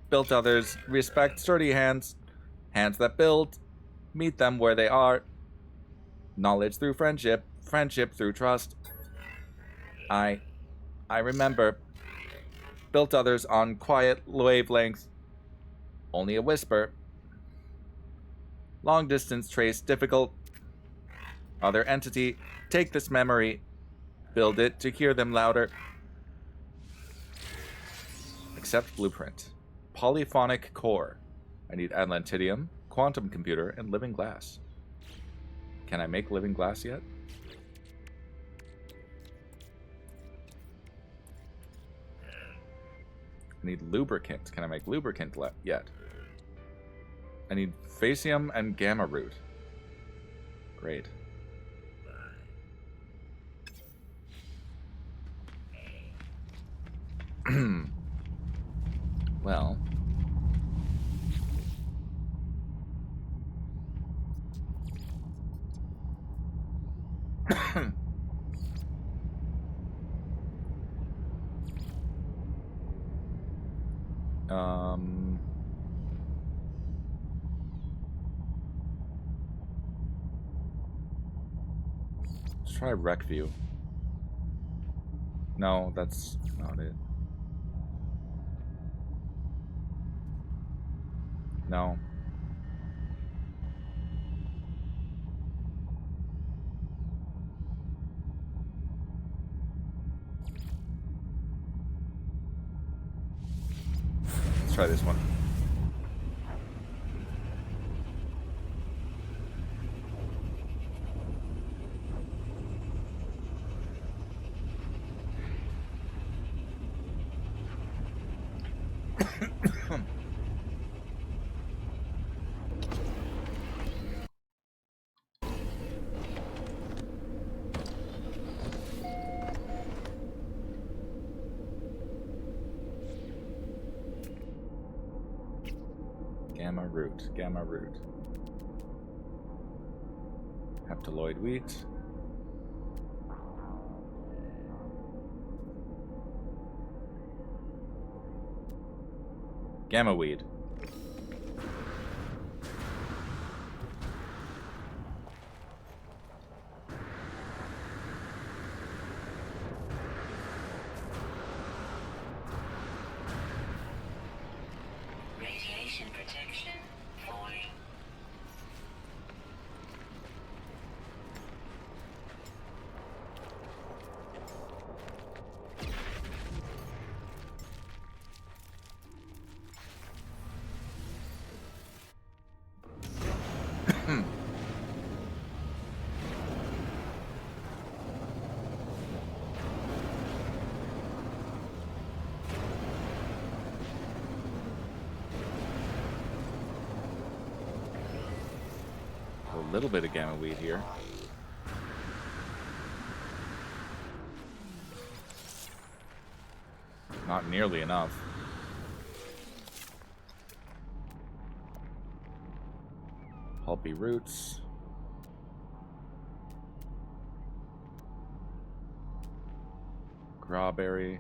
Built others respect sturdy hands. Hands that build. Meet them where they are. Knowledge through friendship. Friendship through trust. I remember. Built others on quiet wavelength. Only a whisper. Long distance trace difficult. Other entity, take this memory. Build it to hear them louder. Accept blueprint. Polyphonic core. I need Atlantidium, quantum computer, and living glass. Can I make living glass yet? I need lubricant. Can I make lubricant yet? I need Facium and Gamma Root. Great. Well. Let's try Rec View. No, that's not it. No. Let's try this one. Gamma root. Haptaloid wheat. Gamma weed. Radiation protection falling. A little bit of gamma weed here. Not nearly enough. Pulpy roots. Strawberry.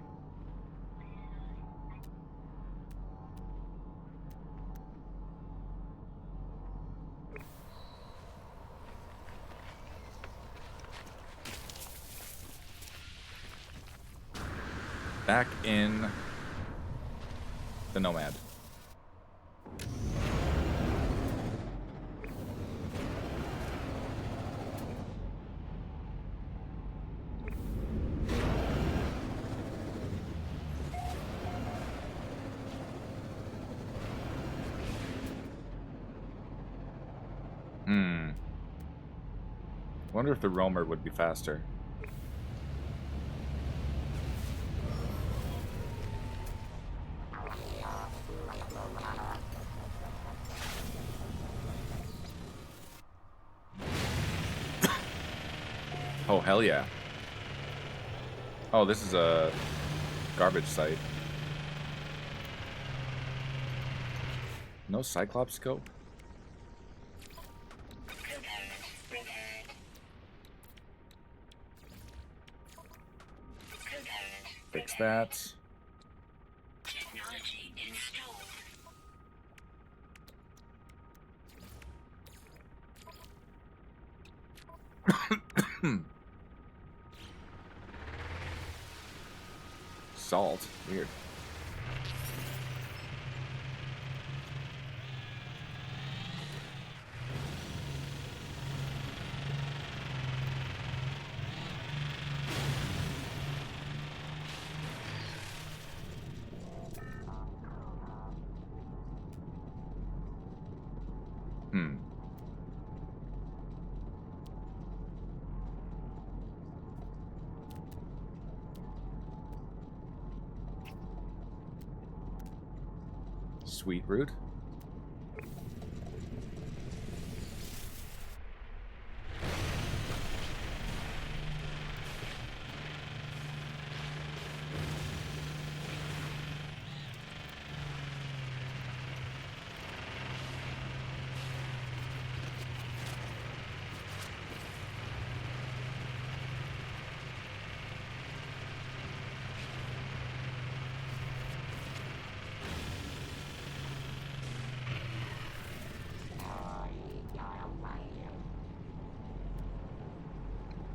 Back in the Nomad. Wonder if the roamer would be faster. Oh, hell yeah. Oh, this is a garbage site. No Cyclops scope? Component repaired. Component Fix repaired. that. Technology installed. Salt. Weird. Hmm. Sweet root.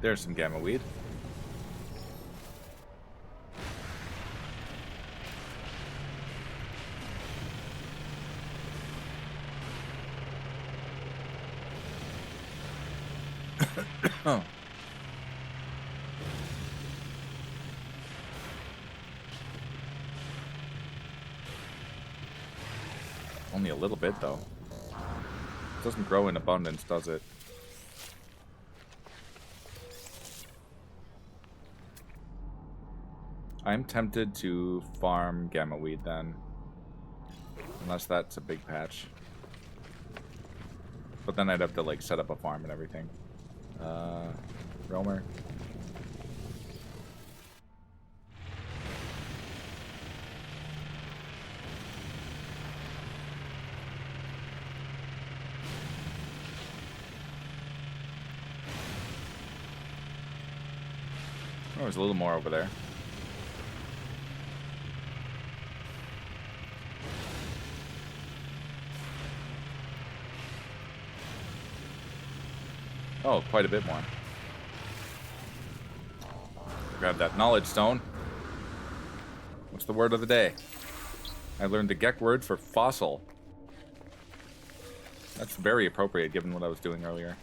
There's some gamma weed. Oh. Only a little bit, though. It doesn't grow in abundance, does it? I'm tempted to farm gamma weed then. Unless that's a big patch. But then I'd have to, like, set up a farm and everything. Roamer. Oh, there's a little more over there. Oh, quite a bit more. Grab that knowledge stone. What's the word of the day? I learned the Gek word for fossil. That's very appropriate given what I was doing earlier.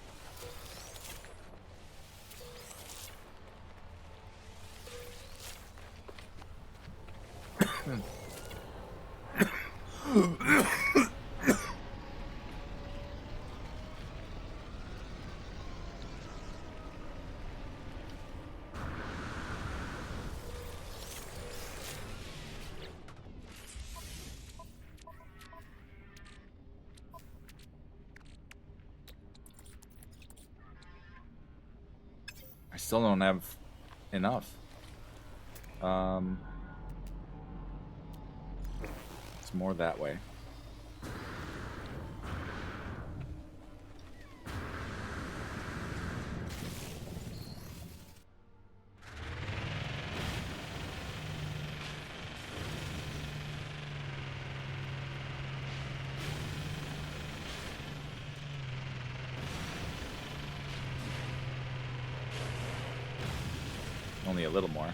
I still don't have enough. It's more that way. Only a little more.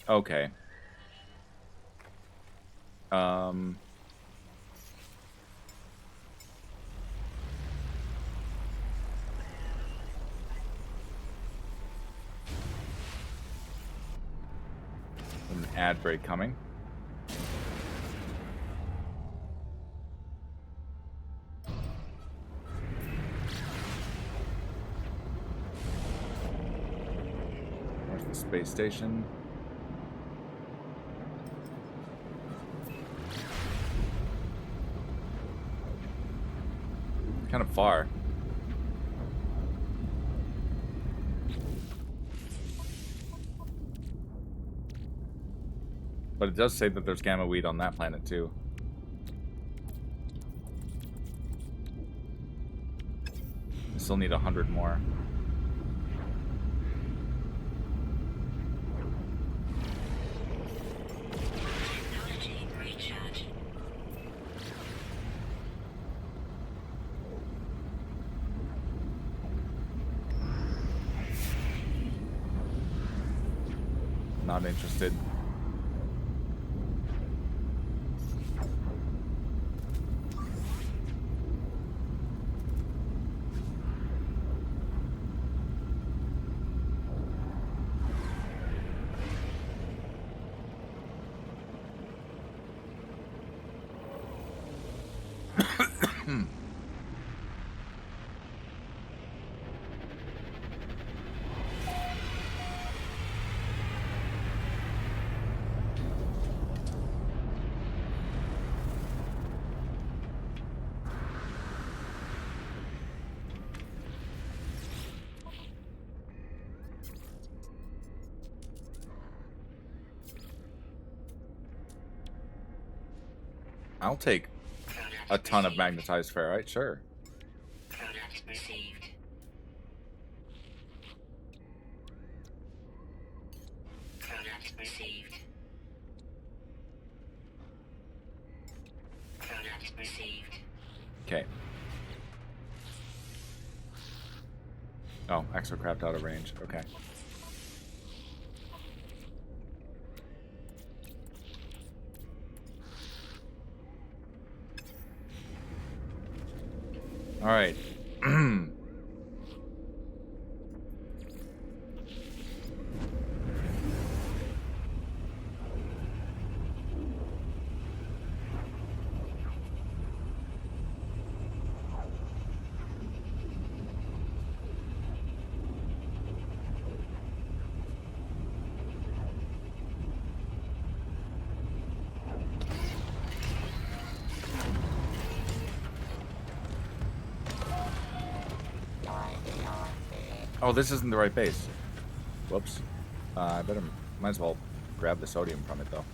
Okay. An ad break coming. space station. Kind of far. But it does say that there's gamma weed on that planet too. I still need 100 more. Technology recharge. Not interested. I'll take Product a ton of received. magnetized ferrite, sure. Product received. Product received. Product received. Okay. Oh, exocraft out of range. Okay. All right. Oh, this isn't the right base. Whoops. I might as well grab the sodium from it, though.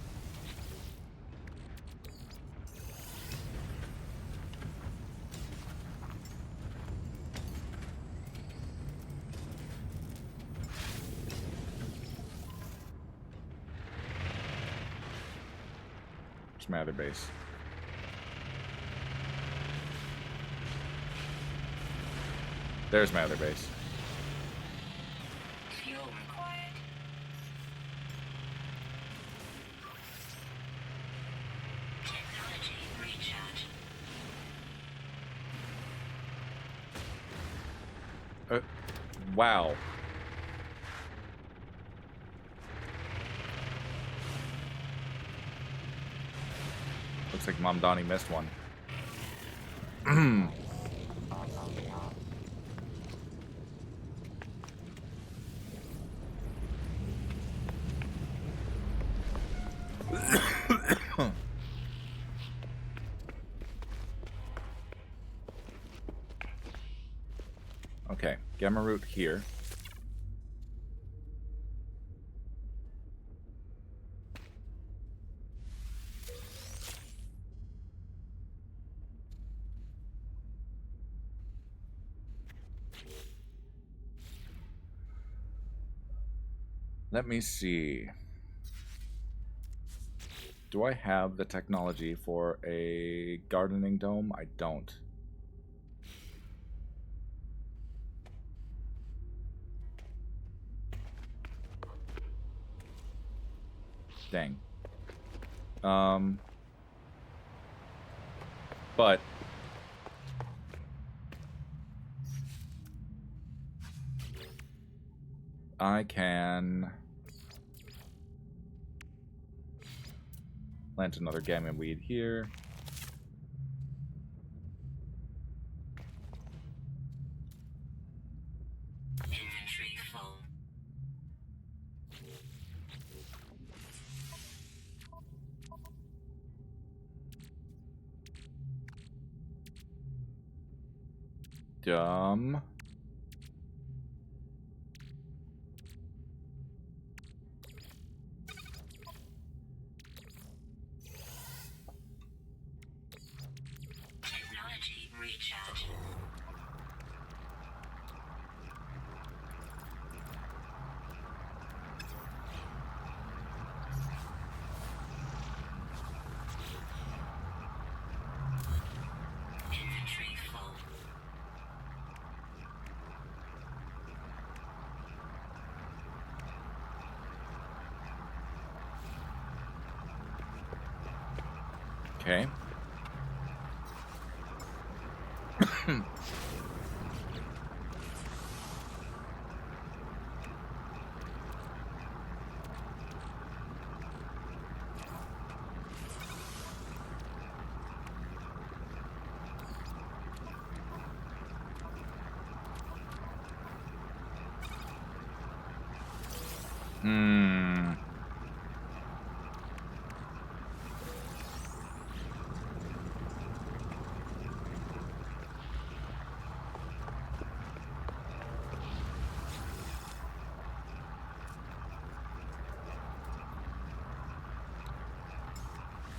Where's my other base? There's my other base. Fuel required. Technology recharge. Wow. Looks like Mom Donnie missed one. Okay, gamma root here. Let me see. Do I have the technology for a gardening dome? I don't. Dang. But I can plant another gamma weed here. Inventory full. Dumb. Technology recharge. Inventory full. Okay. Hmm.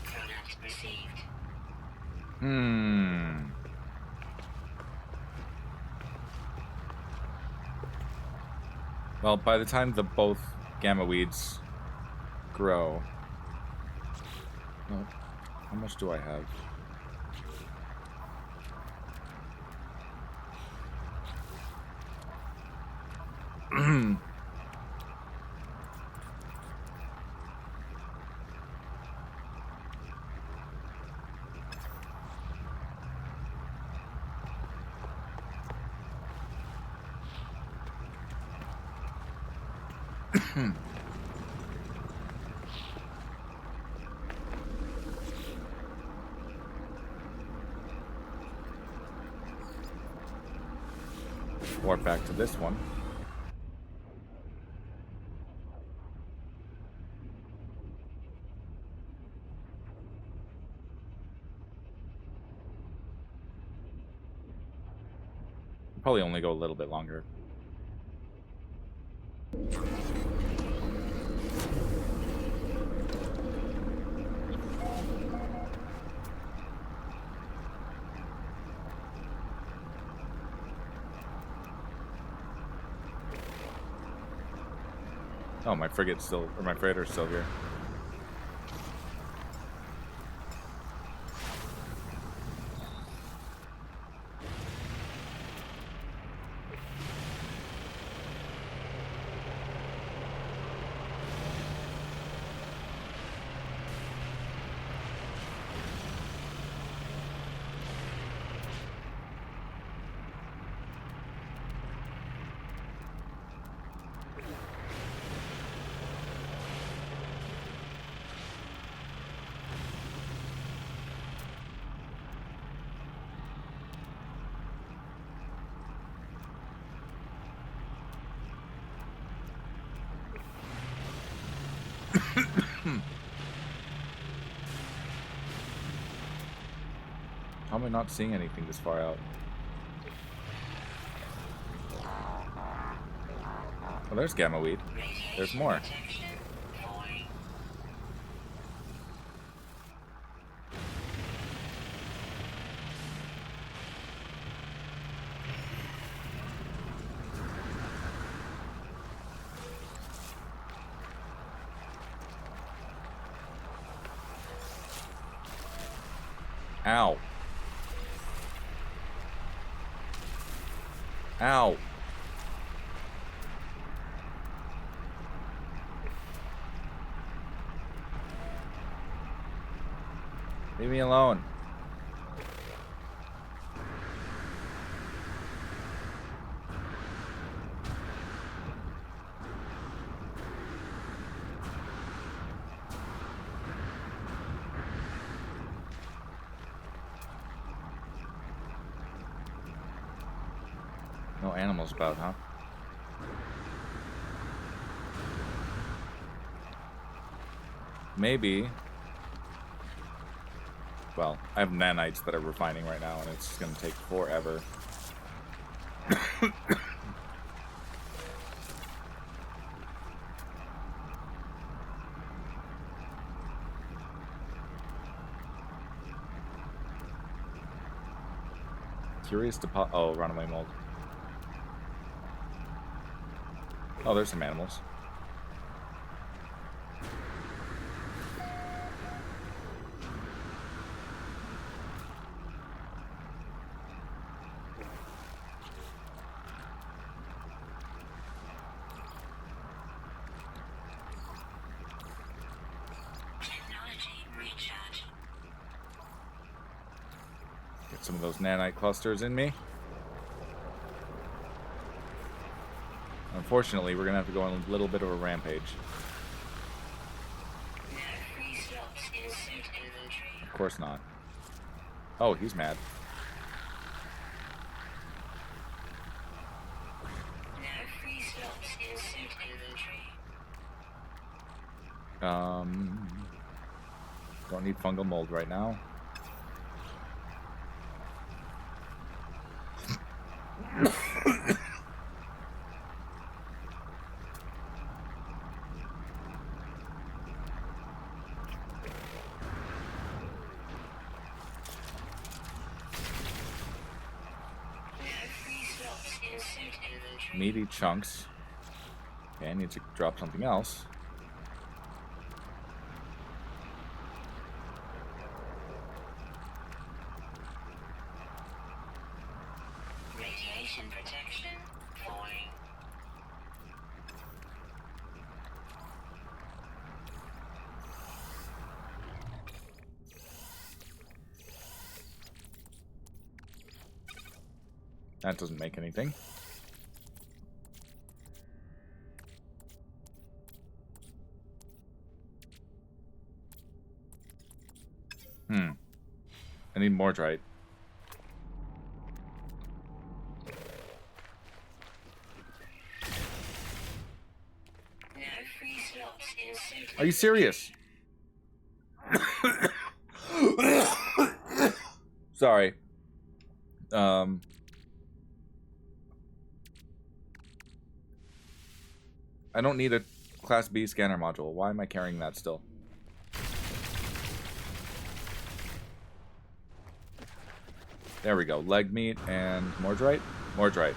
Product received. Hmm. Well, by the time the both gamma weeds grow... Oh, how much do I have? Warp back to this one. Probably only go a little bit longer. Oh, my frigate's still, or my freighter's still here. How am I not seeing anything this far out? Oh, there's gamma weed. There's more. Detection falling. Ow. Ow. Leave me alone. No animals about, huh? Maybe. Well, I have nanites that are refining right now, and it's just gonna take forever. Curious deposit. Oh, runaway mold. Oh, there's some animals. Technology recharge. Get some of those nanite clusters in me. Unfortunately, we're gonna have to go on a little bit of a rampage. No free slots in suit inventory. Of course not. Oh, he's mad. No free slots in suit inventory. Don't need fungal mold right now. Meaty chunks. Okay, I need to drop something else. Radiation protection falling. That doesn't make anything. I need more Mordrite. No free slots in suit. Are you serious? Sorry. I don't need a Class B scanner module. Why am I carrying that still? There we go. Leg meat and Mordrite? Mordrite.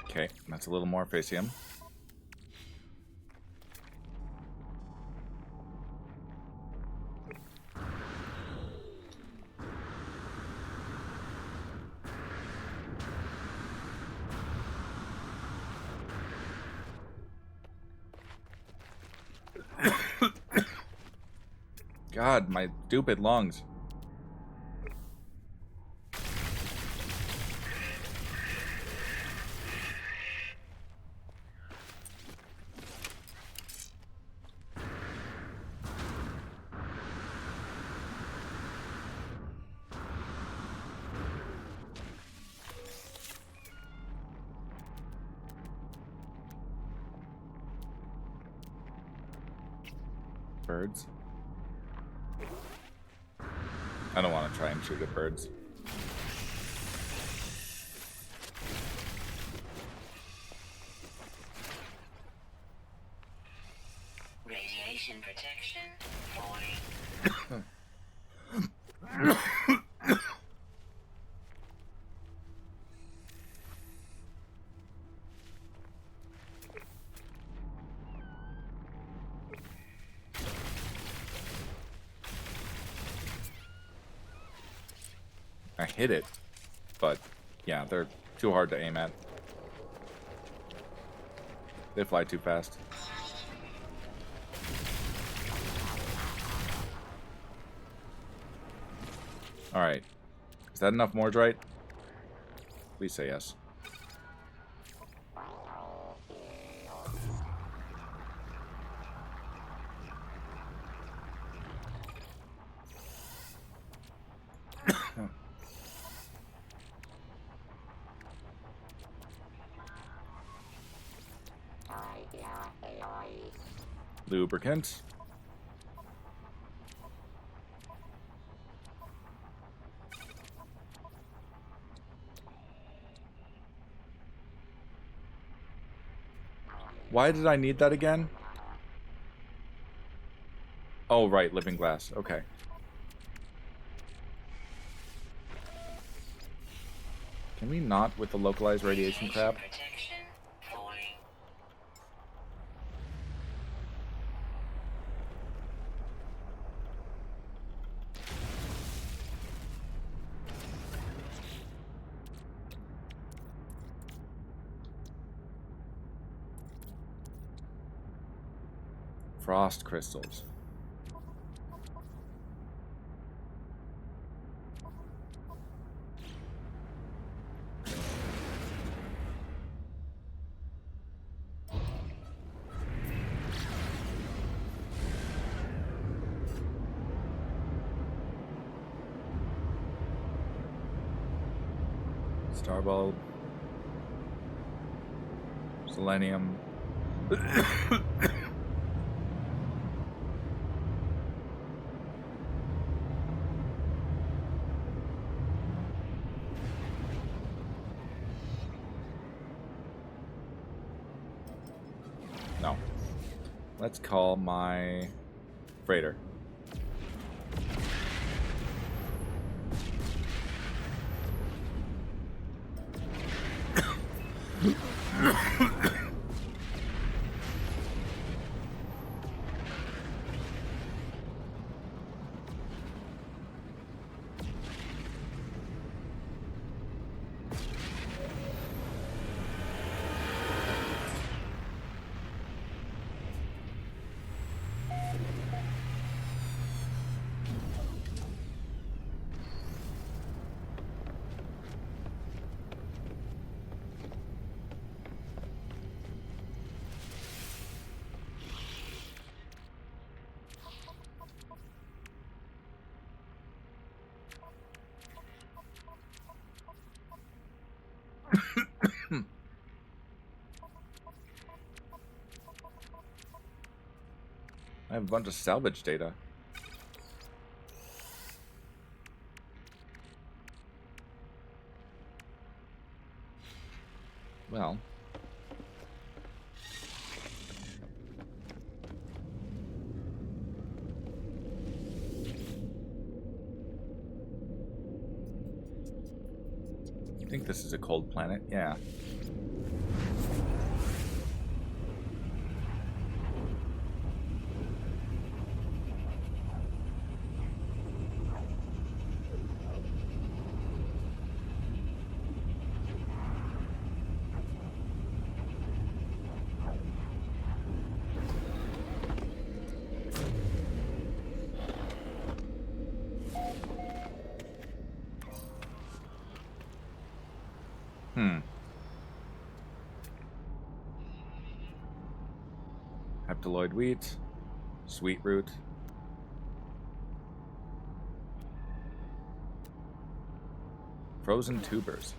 Okay, that's a little more Facium. God, my stupid lungs. Birds. I don't want to try and shoot at birds. Radiation protection falling. I hit it, but yeah, they're too hard to aim at. They fly too fast. Alright. Is that enough Mordrite? Please say yes. Lubricant. Why did I need that again? Oh, right, living glass. Okay. Can we not with the localized radiation crap? Protection falling. Frost crystals. Starbulb. Selenium. No. Let's call my freighter. I have a bunch of salvage data. Well. I think this is a cold planet, yeah. Haptaloid wheat, sweet root. Frozen tubers.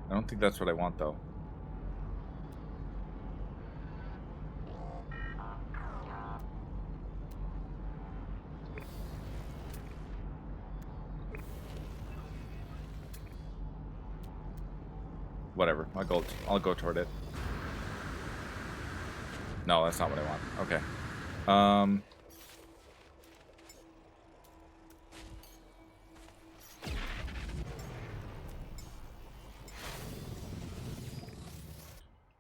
I don't think that's what I want, though. Whatever. I'll go toward it. No, that's not what I want. Okay.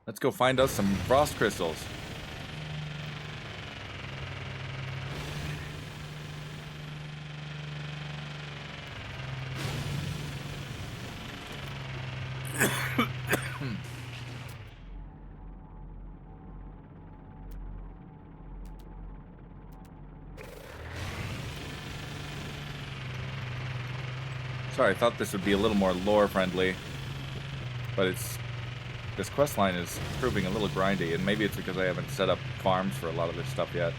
Let's go find us some frost crystals. Sorry, I thought this would be a little more lore-friendly, but this quest line is proving a little grindy, and maybe it's because I haven't set up farms for a lot of this stuff yet.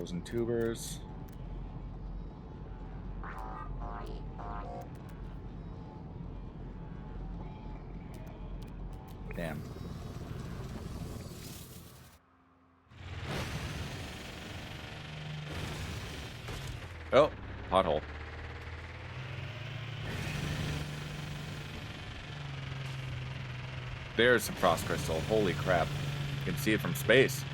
Frozen tubers. Damn. Oh, pothole. There's some frost crystal. Holy crap. You can see it from space.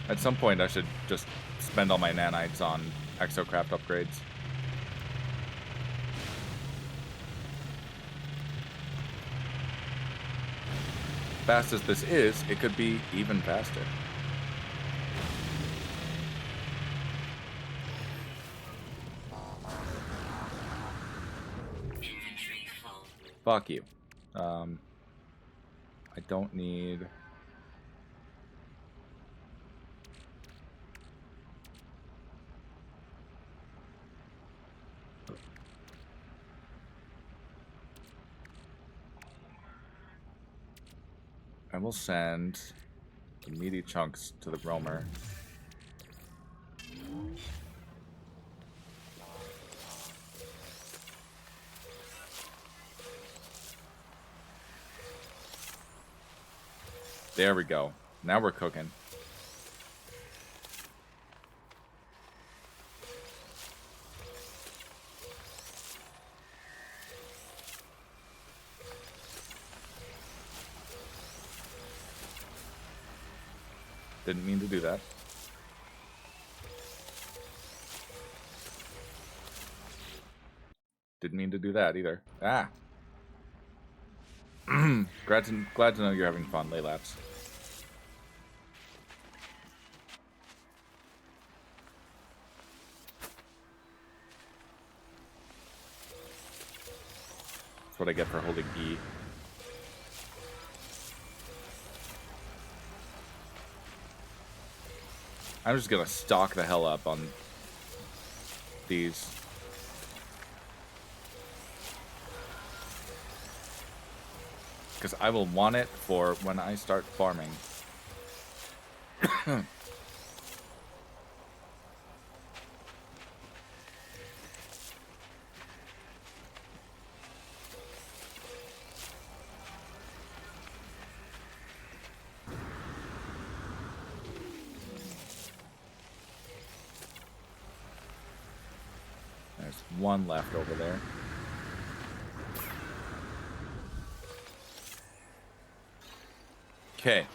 At some point, I should just spend all my nanites on exocraft upgrades. Fast as this is, it could be even faster. Inventory full. Fuck you. I don't need... I will send the meaty chunks to the roamer. There we go. Now we're cooking. Didn't mean to do that. Didn't mean to do that either. Ah! glad to know you're having fun, Laylaps. That's what I get for holding E. I'm just gonna stock the hell up on these. Because I will want it for when I start farming. There's one left over there. Okay.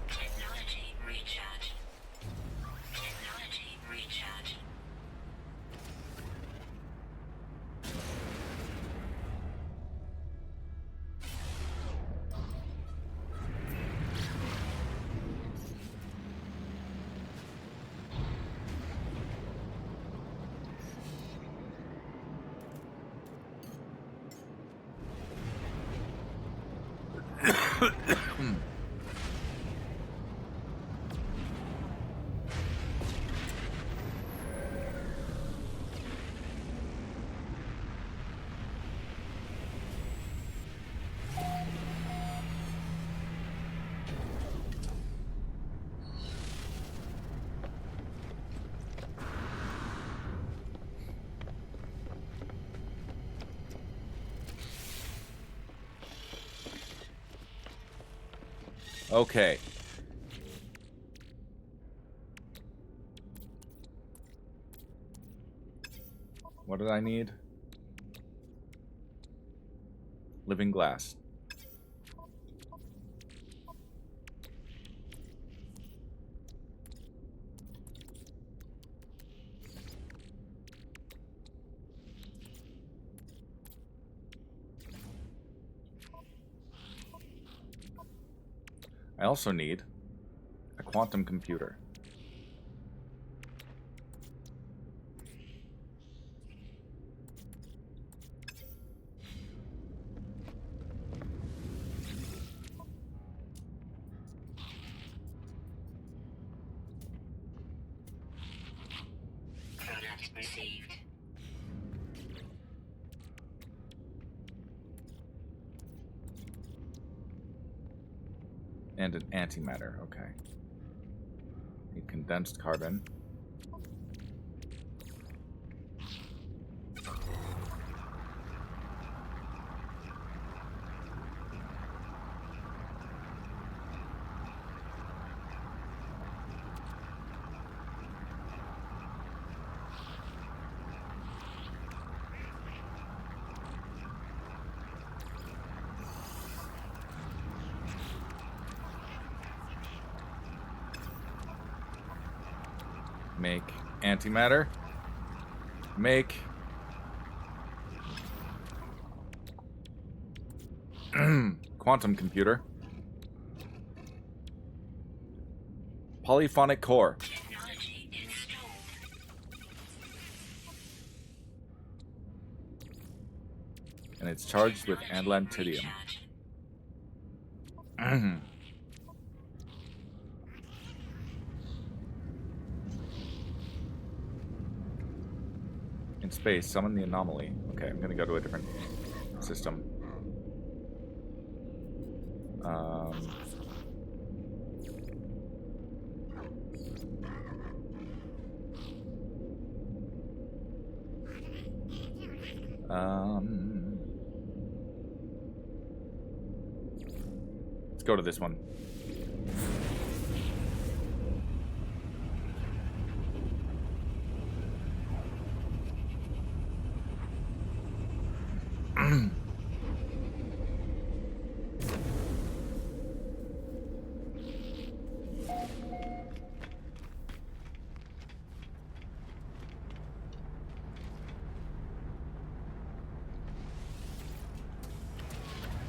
Technology recharge. Technology recharge. Okay. What did I need? Living glass. I also need a quantum computer. received. And an antimatter, okay. Need condensed carbon. Make antimatter. Make quantum computer. Polyphonic core. Technology installed. And it's charged with Technology atlantidium. recharge. In space, summon the anomaly. Okay, I'm gonna go to a different system. Let's go to this one.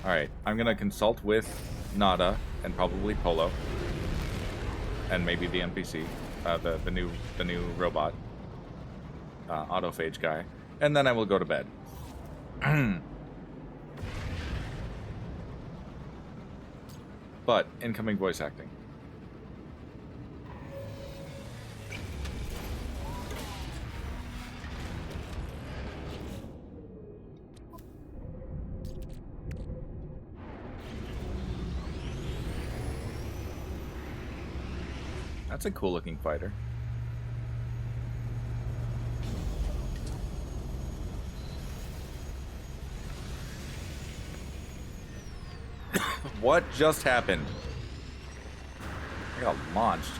Alright, I'm gonna consult with Nada and probably Polo. And maybe the NPC. The new robot. Autophage guy. And then I will go to bed. But, incoming voice acting. That's a cool looking fighter. What just happened? I got launched.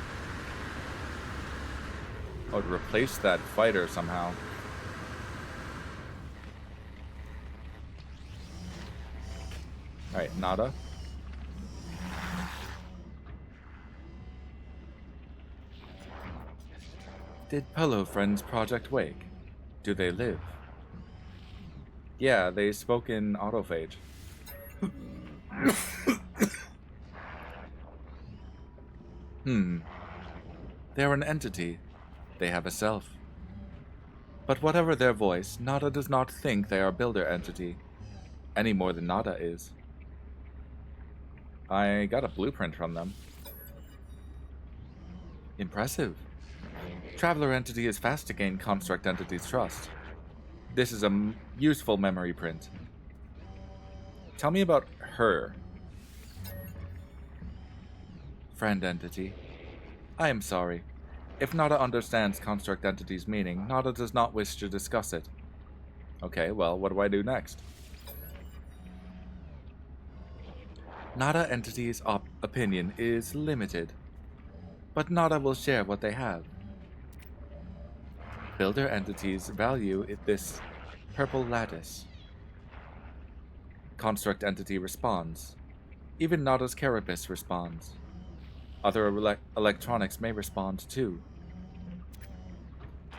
I would replace that fighter somehow. Alright, Nada. Did Polo Friends Project wake? Do they live? Yeah, they spoke in autophage. They're an entity. They have a self. But whatever their voice, Nada does not think they are builder entity, any more than Nada is. I got a blueprint from them. Impressive. Traveler entity is fast to gain construct entity's trust. This is a useful memory print. Tell me about her. Friend entity. I am sorry. If Nada understands construct entity's meaning, Nada does not wish to discuss it. Okay, well, what do I do next? Nada entity's opinion is limited, but Nada will share what they have. Builder entities value this purple lattice. Construct entity responds. Even Nada's carapace responds. Other electronics may respond too.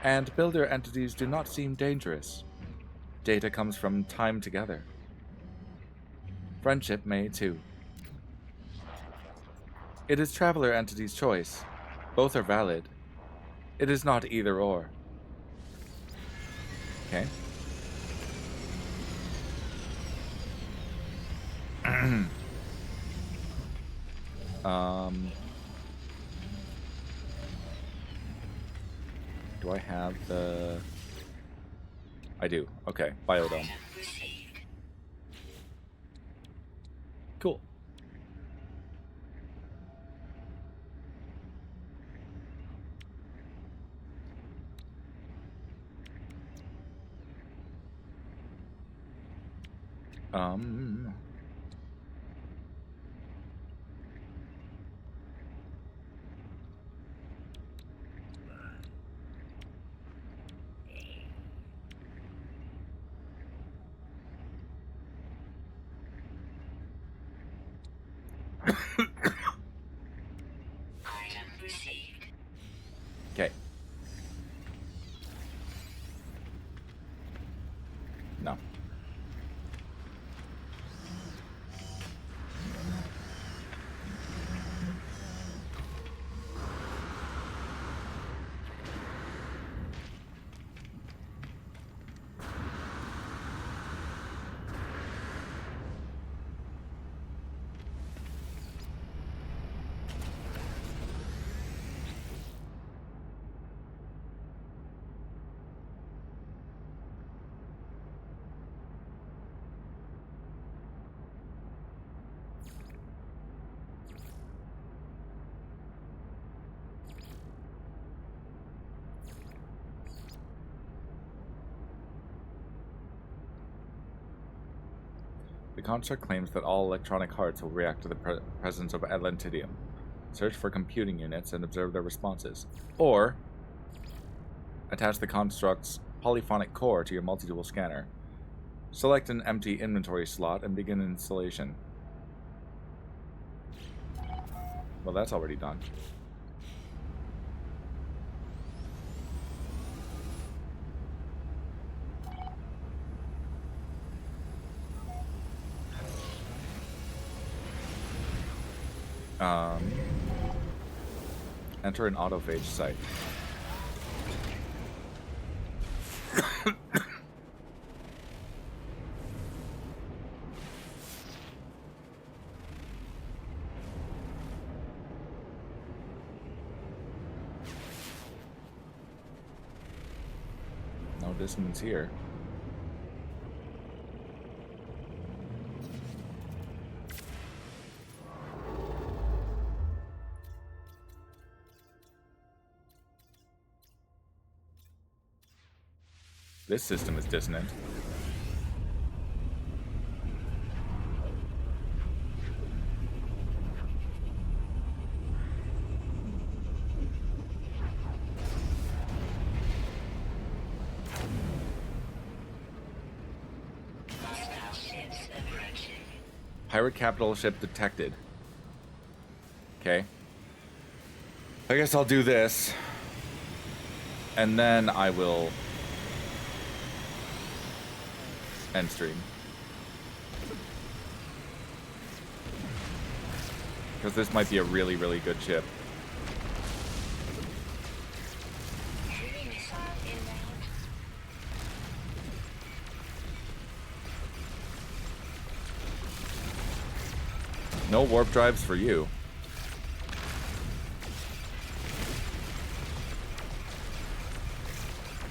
And builder entities do not seem dangerous. Data comes from time together. Friendship may too. It is traveler entity's choice. Both are valid. It is not either or. Okay. Do I have the I do. Okay, biodome. Item received. Cool. Um. Item received. Okay. No. The construct claims that all electronic hearts will react to the presence of Atlantidium. Search for computing units and observe their responses. Or, attach the construct's polyphonic core to your multi-tool scanner. Select an empty inventory slot and begin installation. Well, that's already done. Enter an autophage site. No dissonance here. This system is dissonant. Hostile ships approaching. Pirate capital ship detected. Okay. I guess I'll do this. And then I will end stream. Because this might be a really, really good ship. Heavy missile inbound. No warp drives for you.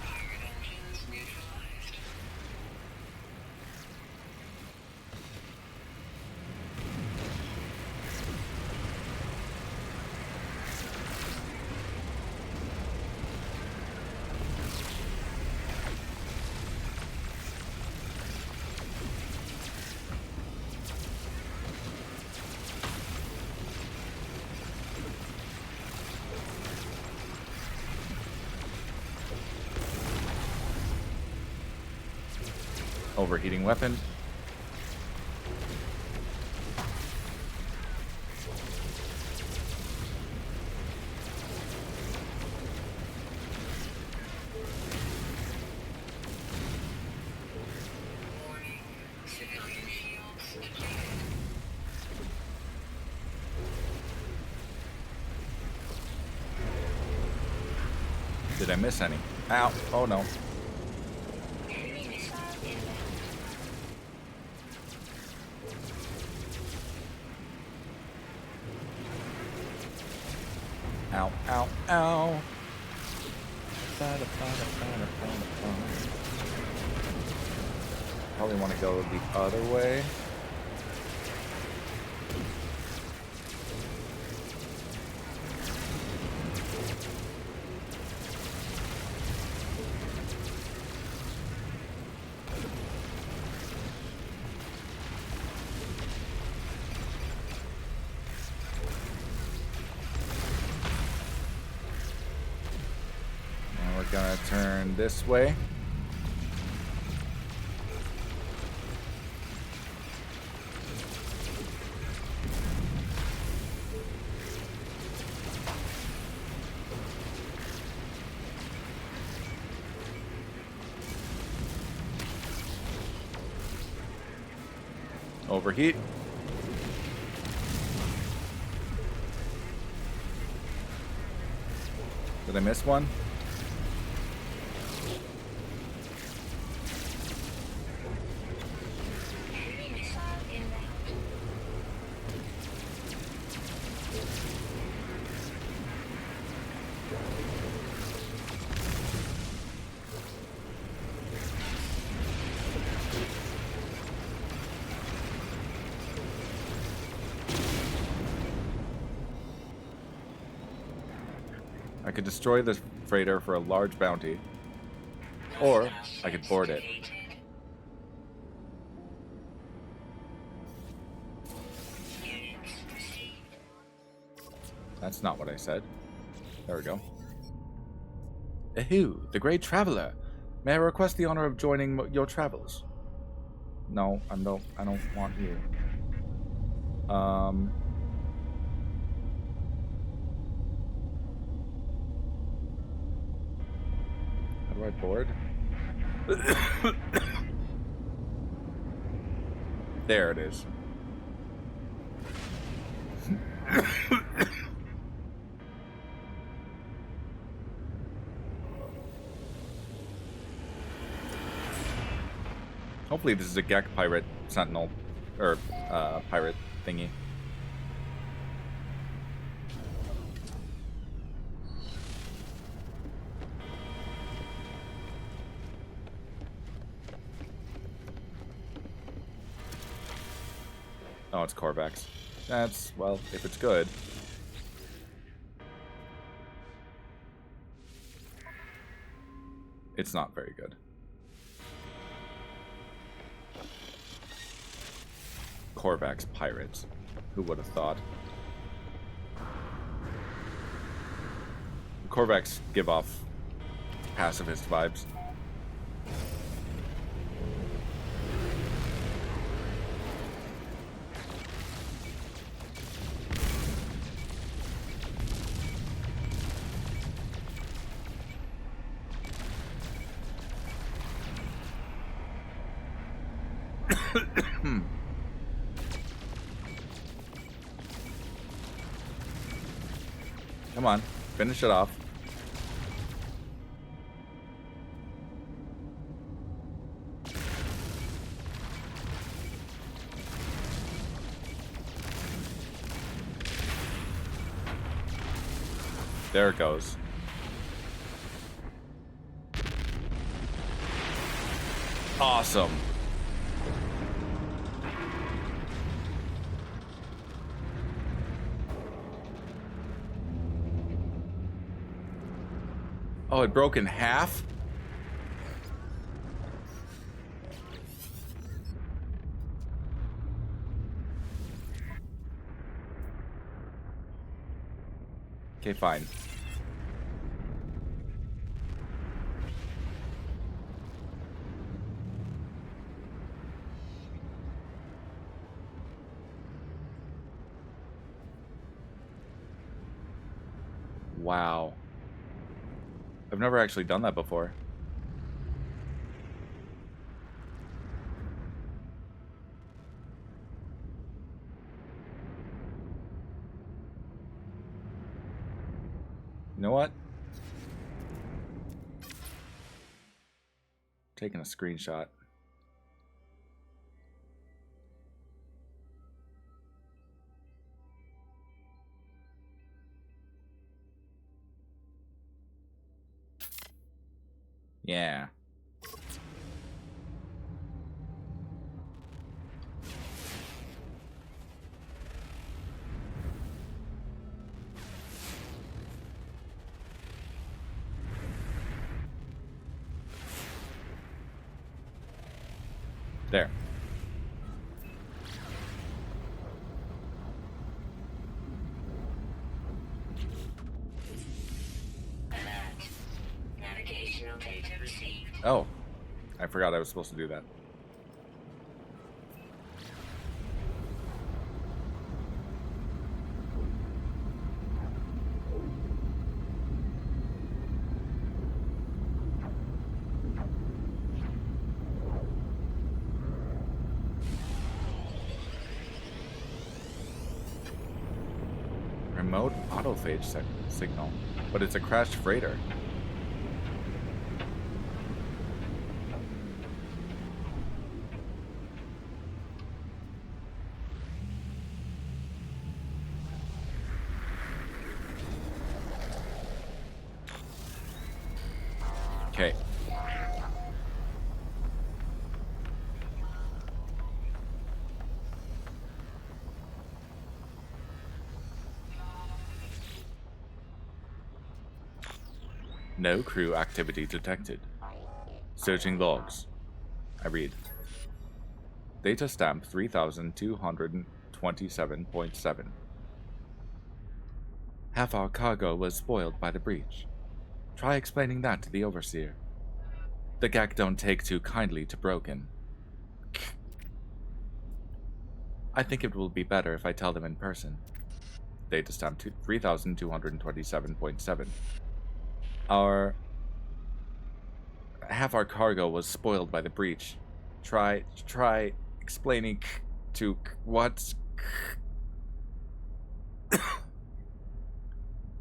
Pirate engines neutralized. Overheating weapon. Warning. Civilian shields depleted. Did I miss any? Ow. Oh no. Heavy missile inbound. Ow, ow, ow. Ba-da-ba-da-ba-da-ba-da-ba. Probably want to go the other way. And we're gonna turn this way. Overheat. Did I miss one? Enemy missile inbound. I could destroy this freighter for a large bounty, or I could board it. Defeated. Units received. That's not what I said. There we go. Ehu, the great traveler. May I request the honor of joining your travels? No, I don't want you. How do I board? There it is. Hopefully this is a Gek pirate sentinel or pirate thingy. Oh, it's Korvax. That's, well, if it's good. It's not very good. Korvax pirates. Who would have thought? Korvax give off pacifist vibes. Come on, finish it off. There it goes. Awesome. Oh, it broke in half? Okay, fine. Wow. I've never actually done that before. You know what? Taking a screenshot. Yeah. Oh, I forgot I was supposed to do that. Remote autophage signal, but it's a crashed freighter. Okay. No crew activity detected. Searching logs. I read. Data stamp 3227.7. Half our cargo was spoiled by the breach. Try explaining that to the overseer. The GAC don't take too kindly to broken. I think it will be better if I tell them in person. Data stamp 3227.7. Half our cargo was spoiled by the breach. Try explaining to what?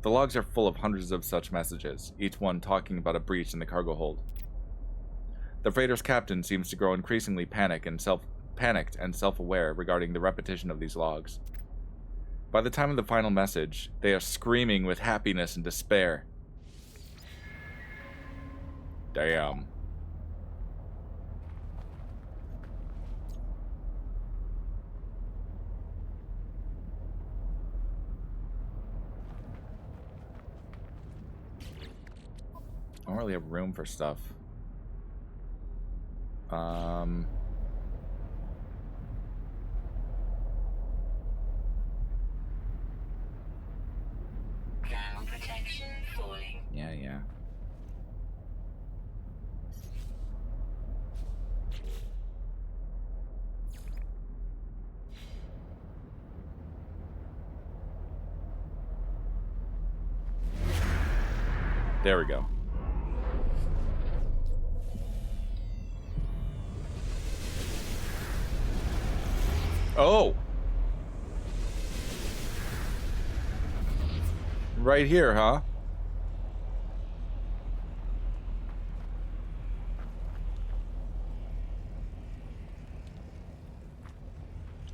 The logs are full of hundreds of such messages, each one talking about a breach in the cargo hold. The freighter's captain seems to grow increasingly panicked and self-aware regarding the repetition of these logs. By the time of the final message, they are screaming with happiness and despair. Damn. I don't really have room for stuff. Ground protection falling. Yeah. There we go. Oh! Right here, huh?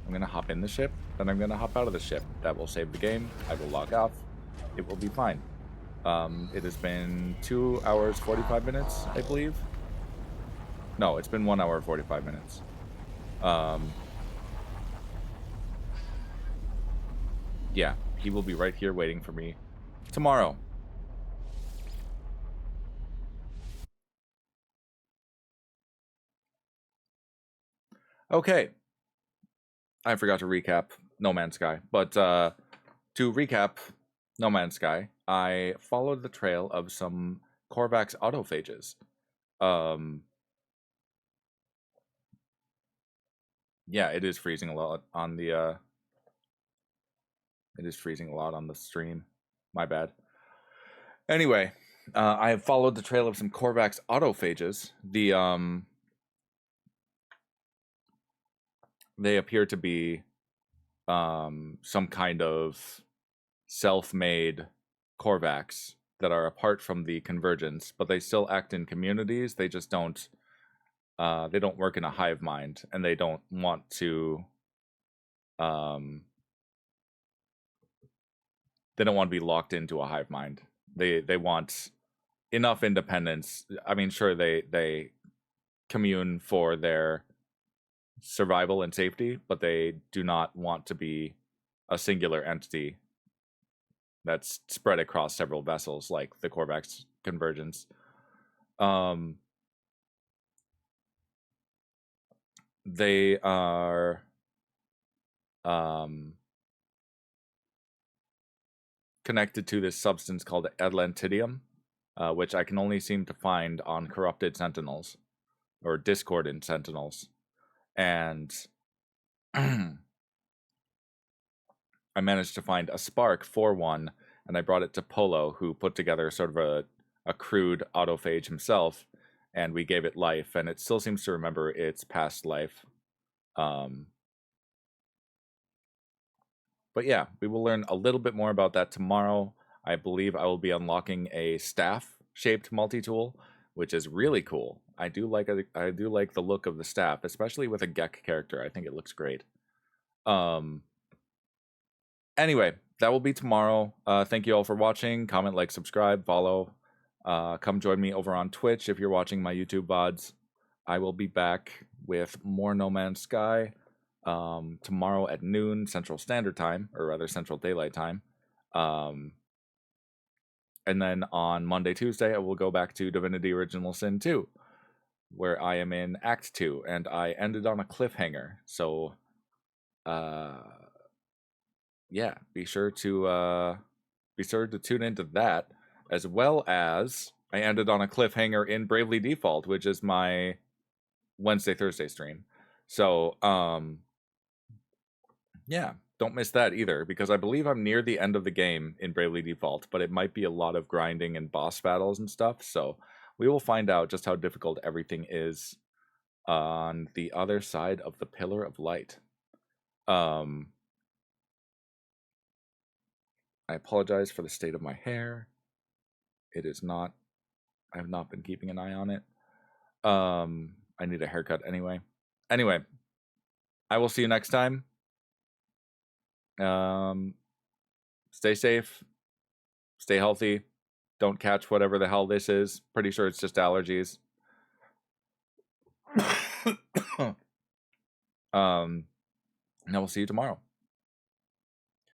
I'm gonna hop in the ship, then I'm gonna hop out of the ship. That will save the game. I will log off. It will be fine. It has been 2 hours 45 minutes, I believe. No, it's been 1 hour 45 minutes. Yeah, he will be right here waiting for me tomorrow. Okay. I forgot to recap No Man's Sky, but to recap No Man's Sky, I followed the trail of some Korvax autophages. Yeah, it is freezing a lot on the it is freezing a lot on the stream. My bad. Anyway, I have followed the trail of some Korvax autophages. They appear to be some kind of self-made Korvax that are apart from the convergence, but they still act in communities. They just don't they don't work in a hive mind, and they don't want to be locked into a hive mind. They want enough independence. I mean, sure, they commune for their survival and safety, but they do not want to be a singular entity that's spread across several vessels like the Korvax convergence. They are connected to this substance called Atlantidium, which I can only seem to find on corrupted sentinels or discordant sentinels. And I managed to find a spark for one, and I brought it to Polo, who put together sort of a crude autophage himself, and we gave it life, and it still seems to remember its past life. But yeah, we will learn a little bit more about that tomorrow. I believe I will be unlocking a staff-shaped multi-tool, which is really cool. I do like the look of the staff, especially with a Gek character. I think it looks great. Anyway, that will be tomorrow. Thank you all for watching. Comment, like, subscribe, follow. Come join me over on Twitch if you're watching my YouTube VODs. I will be back with more No Man's Sky tomorrow at noon Central Standard Time, or rather Central Daylight Time. And then on Monday, Tuesday, I will go back to Divinity Original Sin 2, where I am in Act 2, and I ended on a cliffhanger. So, yeah, be sure to tune into that, as well as I ended on a cliffhanger in Bravely Default, which is my Wednesday, Thursday stream. So, yeah, don't miss that either, because I believe I'm near the end of the game in Bravely Default, but it might be a lot of grinding and boss battles and stuff, so we will find out just how difficult everything is on the other side of the Pillar of Light. I apologize for the state of my hair. It is not... I have not been keeping an eye on it. I need a haircut anyway. Anyway, I will see you next time. Stay safe. Stay healthy. Don't catch whatever the hell this is. Pretty sure it's just allergies. And I will see you tomorrow.